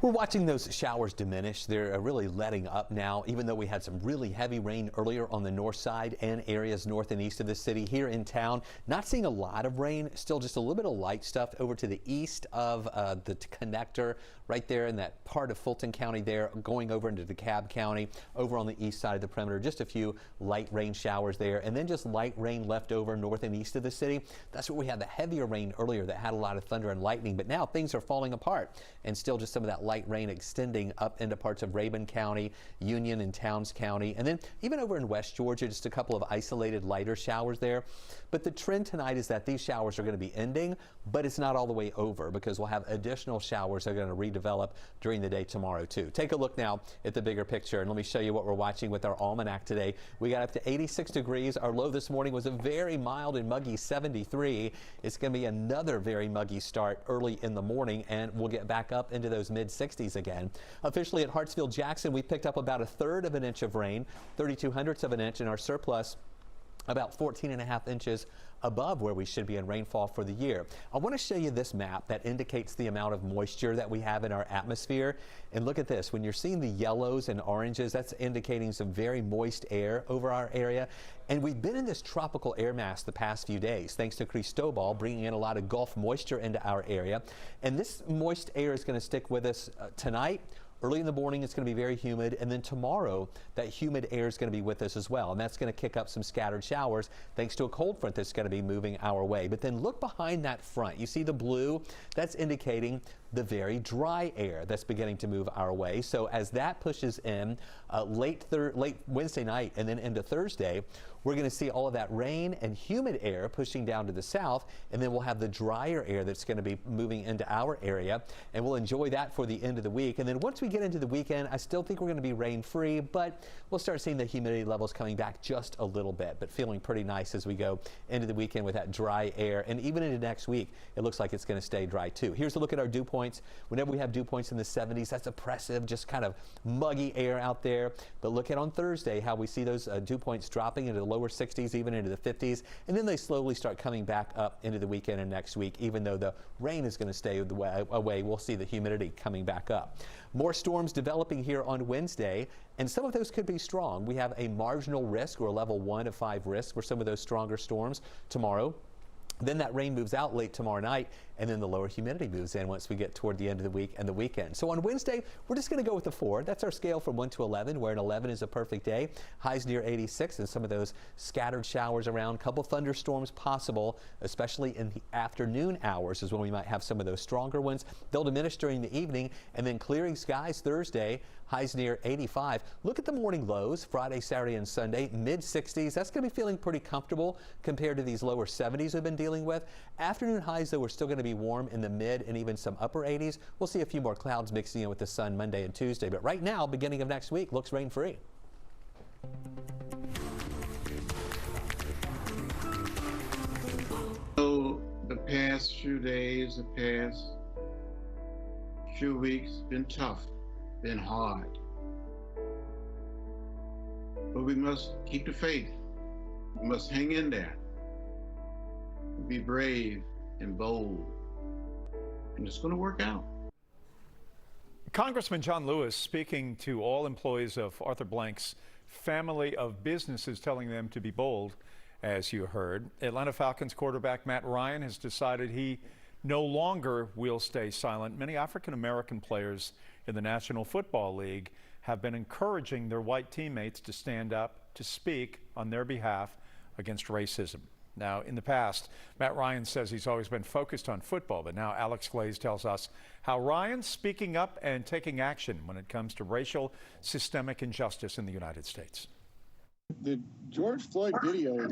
We're watching those showers diminish. They're really letting up now, even though we had some really heavy rain earlier on the north side and areas north and east of the city. Here in town, not seeing a lot of rain, still just a little bit of light stuff over to the east of the connector, right there in that part of Fulton County there, going over into DeKalb County, over on the east side of the perimeter. Just a few light rain showers there, and then just light rain left over north and east of the city. That's where we had the heavier rain earlier that had a lot of thunder and lightning, but now things are falling apart, and still just some of that light rain extending up into parts of Rabun County, Union and Towns County, and then even over in West Georgia, just a couple of isolated lighter showers there. But the trend tonight is that these showers are going to be ending, but it's not all the way over, because we'll have additional showers that are going to redevelop during the day tomorrow too. Take a look now at the bigger picture, and let me show you what we're watching with our almanac today. We got up to 86 degrees. Our low this morning was a very mild and muggy 73. It's going to be another very muggy start early in the morning, and we'll get back up into those mid-60s again. Officially at Hartsfield-Jackson, we picked up about 1/3 of an inch of rain, 32/100ths of an inch, and our surplus about 14.5 inches above where we should be in rainfall for the year. I want to show you this map that indicates the amount of moisture that we have in our atmosphere. And look at this. When you're seeing the yellows and oranges, that's indicating some very moist air over our area. And we've been in this tropical air mass the past few days, thanks to Cristobal bringing in a lot of Gulf moisture into our area. And this moist air is going to stick with us tonight. Early in the morning, it's going to be very humid, and then tomorrow, that humid air is going to be with us as well, and that's going to kick up some scattered showers thanks to a cold front that's going to be moving our way. But then look behind that front. You see the blue? That's indicating the very dry air that's beginning to move our way. So as that pushes in late Wednesday night and then into Thursday, we're going to see all of that rain and humid air pushing down to the south, and then we'll have the drier air that's going to be moving into our area, and we'll enjoy that for the end of the week. And then once we get into the weekend, I still think we're going to be rain-free, but we'll start seeing the humidity levels coming back just a little bit, but feeling pretty nice as we go into the weekend with that dry air. And even into next week, it looks like it's going to stay dry too. Here's a look at our dew points. Whenever we have dew points in the 70s, that's oppressive, just kind of muggy air out there. But look at on Thursday how we see those dew points dropping into the lower 60s, even into the 50s, and then they slowly start coming back up into the weekend and next week. Even though the rain is going to stay away, we'll see the humidity coming back up. More storms developing here on Wednesday, and some of those could be strong. We have a marginal risk, or a level 1 of 5 risk for some of those stronger storms tomorrow. Then that rain moves out late tomorrow night, and then the lower humidity moves in once we get toward the end of the week and the weekend. So on Wednesday, we're just going to go with the 4. That's our scale from 1 to 11, where an 11 is a perfect day. Highs near 86, and some of those scattered showers around. Couple thunderstorms possible, especially in the afternoon hours is when we might have some of those stronger ones. They'll diminish during the evening, and then clearing skies Thursday. Highs near 85. Look at the morning lows, Friday, Saturday, and Sunday, mid-60s. That's going to be feeling pretty comfortable compared to these lower 70s we've been dealing with. Afternoon highs, though, are still going to be warm in the mid and even some upper 80s. We'll see a few more clouds mixing in with the sun Monday and Tuesday. But right now, beginning of next week, looks rain-free. So the past few days, the past few weeks, been tough. Been hard, but we must keep the faith. We must hang in there, be brave and bold, and it's going to work out. Congressman John Lewis speaking to all employees of Arthur Blank's family of businesses, telling them to be bold, as you heard. Atlanta Falcons quarterback Matt Ryan has decided he no longer will stay silent. Many African-American players in the National Football League have been encouraging their white teammates to stand up to speak on their behalf against racism. Now, in the past, Matt Ryan says he's always been focused on football, but now Alex Glaze tells us how Ryan's speaking up and taking action when it comes to racial systemic injustice in the United States. The George Floyd video,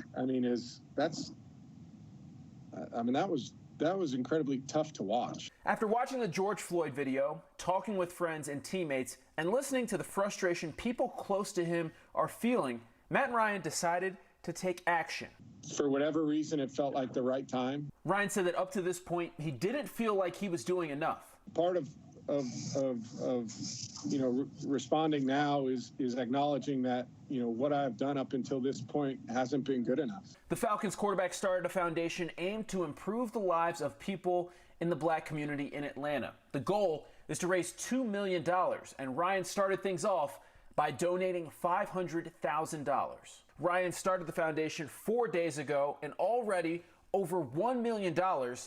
that was incredibly tough to watch. After watching the George Floyd video, talking with friends and teammates, and listening to the frustration people close to him are feeling, Matt Ryan decided to take action. For whatever reason, it felt like the right time. Ryan said that up to this point, he didn't feel like he was doing enough. Part of responding now is acknowledging that, what I've done up until this point hasn't been good enough. The Falcons quarterback started a foundation aimed to improve the lives of people in the black community in Atlanta. The goal, is to raise $2 million, and Ryan started things off by donating $500,000. Ryan started the foundation 4 days ago, and already over $1 million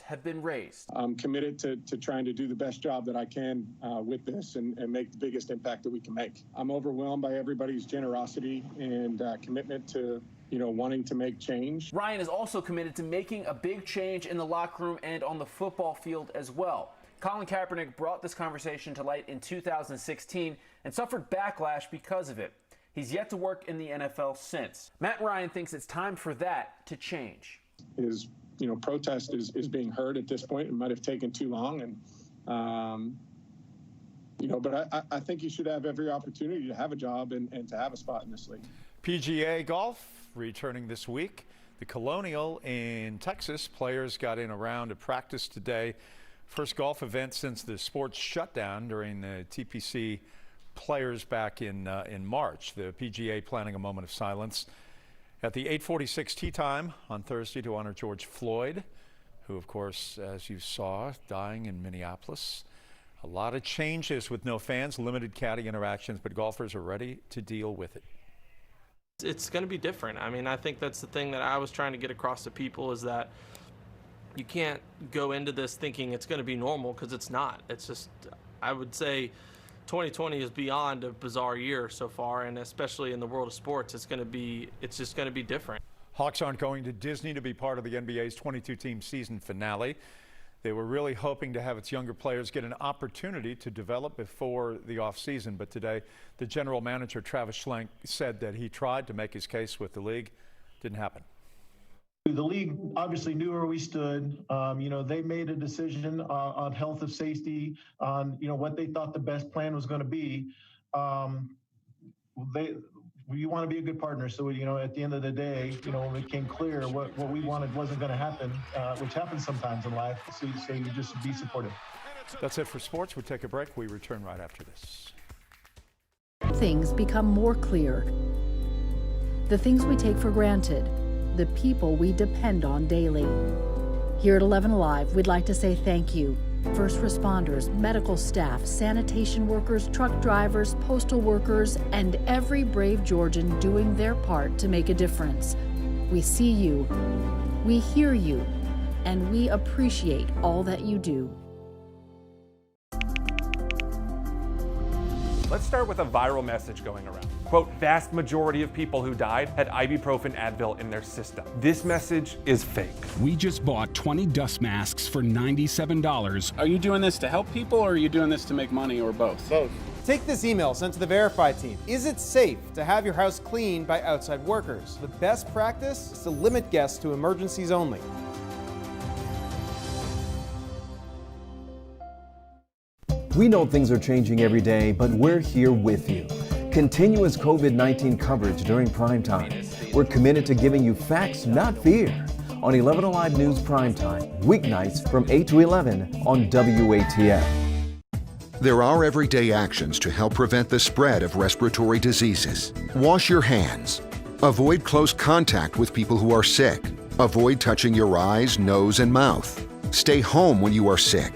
have been raised. I'm committed to trying to do the best job that I can with this and make the biggest impact that we can make. I'm overwhelmed by everybody's generosity and commitment to wanting to make change. Ryan is also committed to making a big change in the locker room and on the football field as well. Colin Kaepernick brought this conversation to light in 2016 and suffered backlash because of it. He's yet to work in the NFL since. Matt Ryan thinks it's time for that to change. His protest is being heard at this point. It might have taken too long, and but I think he should have every opportunity to have a job and to have a spot in this league. PGA golf returning this week. The Colonial in Texas, players got in a round of practice today. First golf event since the sports shutdown during the TPC players back in March. The PGA planning a moment of silence at the 8:46 tee time on Thursday to honor George Floyd, who, of course, as you saw, dying in Minneapolis. A lot of changes with no fans, limited caddy interactions, but golfers are ready to deal with it. It's going to be different. I mean, I think that's the thing that I was trying to get across to people, is that you can't go into this thinking it's going to be normal, because it's not. It's just, I would say 2020 is beyond a bizarre year so far, and especially in the world of sports, it's just going to be different. Hawks aren't going to Disney to be part of the NBA's 22-team season finale. They were really hoping to have its younger players get an opportunity to develop before the offseason, but today the general manager, Travis Schlenk, said that he tried to make his case with the league. Didn't happen. The league obviously knew where we stood. They made a decision on health and safety, on what they thought the best plan was going to be. We want to be a good partner. So at the end of the day, when it became clear what we wanted wasn't going to happen, which happens sometimes in life, so you just be supportive. That's it for sports. We'll take a break. We return right after this. Things become more clear. The things we take for granted. The people we depend on daily. Here at 11Alive, we'd like to say thank you. First responders, medical staff, sanitation workers, truck drivers, postal workers, and every brave Georgian doing their part to make a difference. We see you, we hear you, and we appreciate all that you do. Let's start with a viral message going around. Quote, vast majority of people who died had ibuprofen Advil in their system. This message is fake. We just bought 20 dust masks for $97. Are you doing this to help people, or are you doing this to make money, or both? Both. Take this email sent to the Verify team. Is it safe to have your house cleaned by outside workers? The best practice is to limit guests to emergencies only. We know things are changing every day, but we're here with you. Continuous COVID-19 coverage during primetime. We're committed to giving you facts, not fear. On 11Alive News Primetime, weeknights from 8 to 11 on WATF. There are everyday actions to help prevent the spread of respiratory diseases. Wash your hands. Avoid close contact with people who are sick. Avoid touching your eyes, nose, and mouth. Stay home when you are sick.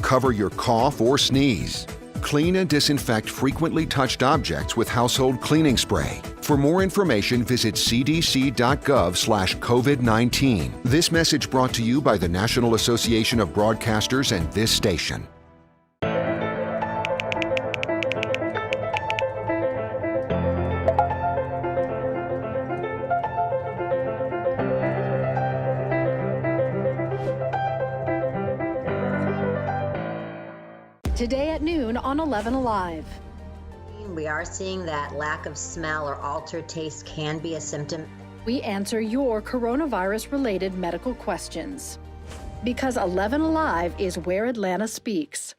Cover your cough or sneeze. Clean and disinfect frequently touched objects with household cleaning spray. For more information, visit cdc.gov/COVID-19. This message brought to you by the National Association of Broadcasters and this station. Today at noon on 11Alive. We are seeing that lack of smell or altered taste can be a symptom. We answer your coronavirus-related medical questions. Because 11Alive is where Atlanta speaks.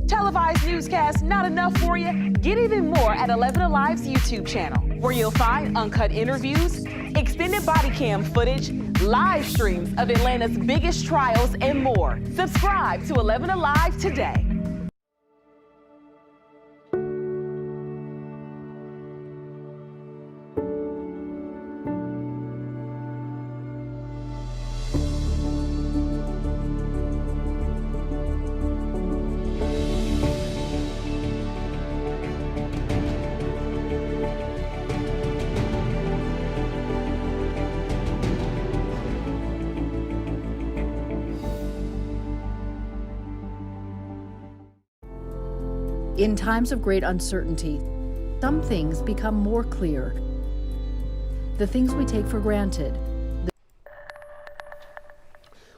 Televised newscasts not enough for you? Get even more at 11Alive's YouTube channel, where you'll find uncut interviews, extended body cam footage, live streams of Atlanta's biggest trials, and more. Subscribe to 11Alive today. In times of great uncertainty, some things become more clear. The things we take for granted.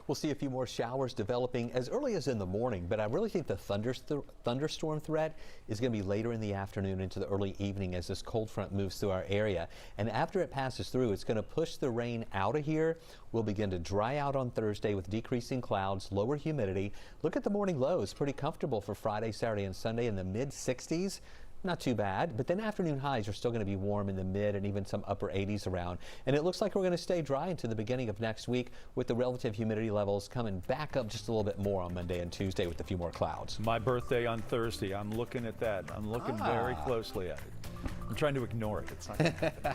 We'll see a few more showers developing as early as in the morning, but I really think the thunderstorm threat is going to be later in the afternoon into the early evening as this cold front moves through our area. And after it passes through, it's going to push the rain out of here. We'll begin to dry out on Thursday with decreasing clouds, lower humidity. Look at the morning lows, pretty comfortable for Friday, Saturday, and Sunday in the mid-60s. Not too bad, but then afternoon highs are still going to be warm in the mid and even some upper 80s around. And it looks like we're going to stay dry into the beginning of next week with the relative humidity levels coming back up just a little bit more on Monday and Tuesday with a few more clouds. My birthday on Thursday. I'm looking at that. I'm looking very closely at it. I'm trying to ignore it. It's not gonna happen.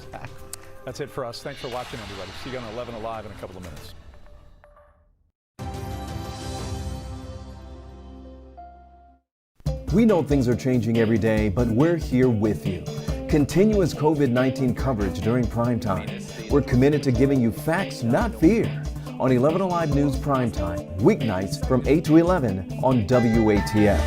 That's it for us. Thanks for watching, everybody. See you on 11Alive in a couple of minutes. We know things are changing every day, but we're here with you. Continuous COVID-19 coverage during primetime. We're committed to giving you facts, not fear. On 11Alive News Primetime, weeknights from 8 to 11 on WATF.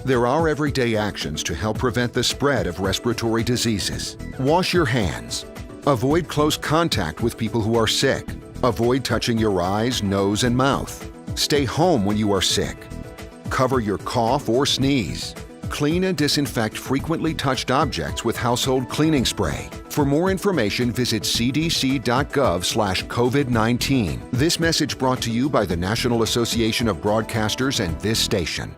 There are everyday actions to help prevent the spread of respiratory diseases. Wash your hands. Avoid close contact with people who are sick. Avoid touching your eyes, nose, and mouth. Stay home when you are sick. Cover your cough or sneeze. Clean and disinfect frequently touched objects with household cleaning spray. For more information, visit cdc.gov/COVID-19. This message brought to you by the National Association of Broadcasters and this station.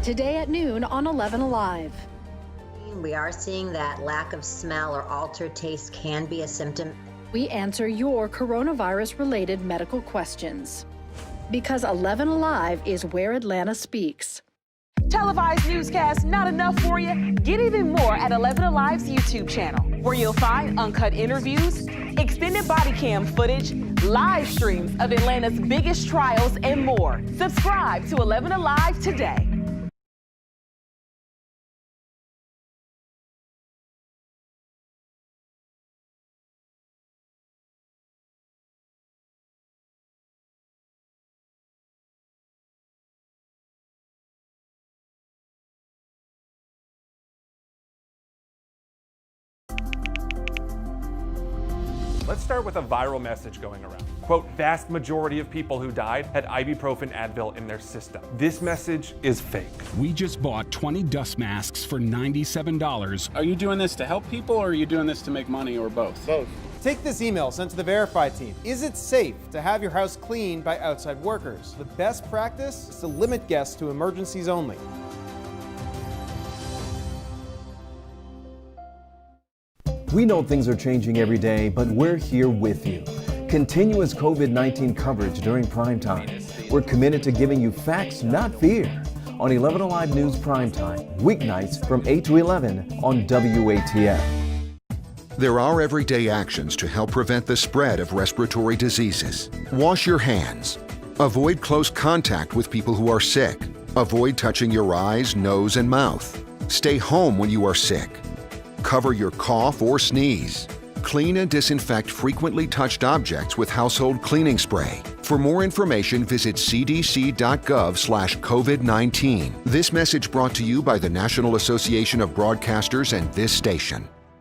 Today at noon on 11Alive. We are seeing that lack of smell or altered taste can be a symptom. We answer your coronavirus-related medical questions. Because 11Alive is where Atlanta speaks. Televised newscasts not enough for you? Get even more at 11Alive's YouTube channel, where you'll find uncut interviews, extended body cam footage, live streams of Atlanta's biggest trials, and more. Subscribe to 11Alive today. Let's start with a viral message going around. Quote, vast majority of people who died had ibuprofen Advil in their system. This message is fake. We just bought 20 dust masks for $97. Are you doing this to help people or are you doing this to make money or both? Both. Take this email sent to the Verify team. Is it safe to have your house cleaned by outside workers? The best practice is to limit guests to emergencies only. We know things are changing every day, but we're here with you. Continuous COVID-19 coverage during primetime. We're committed to giving you facts, not fear. On 11Alive News Primetime, weeknights from 8 to 11 on WATF. There are everyday actions to help prevent the spread of respiratory diseases. Wash your hands. Avoid close contact with people who are sick. Avoid touching your eyes, nose, and mouth. Stay home when you are sick. Cover your cough or sneeze. Clean and disinfect frequently touched objects with household cleaning spray. For more information, visit cdc.gov/COVID-19. This message brought to you by the National Association of Broadcasters and this station.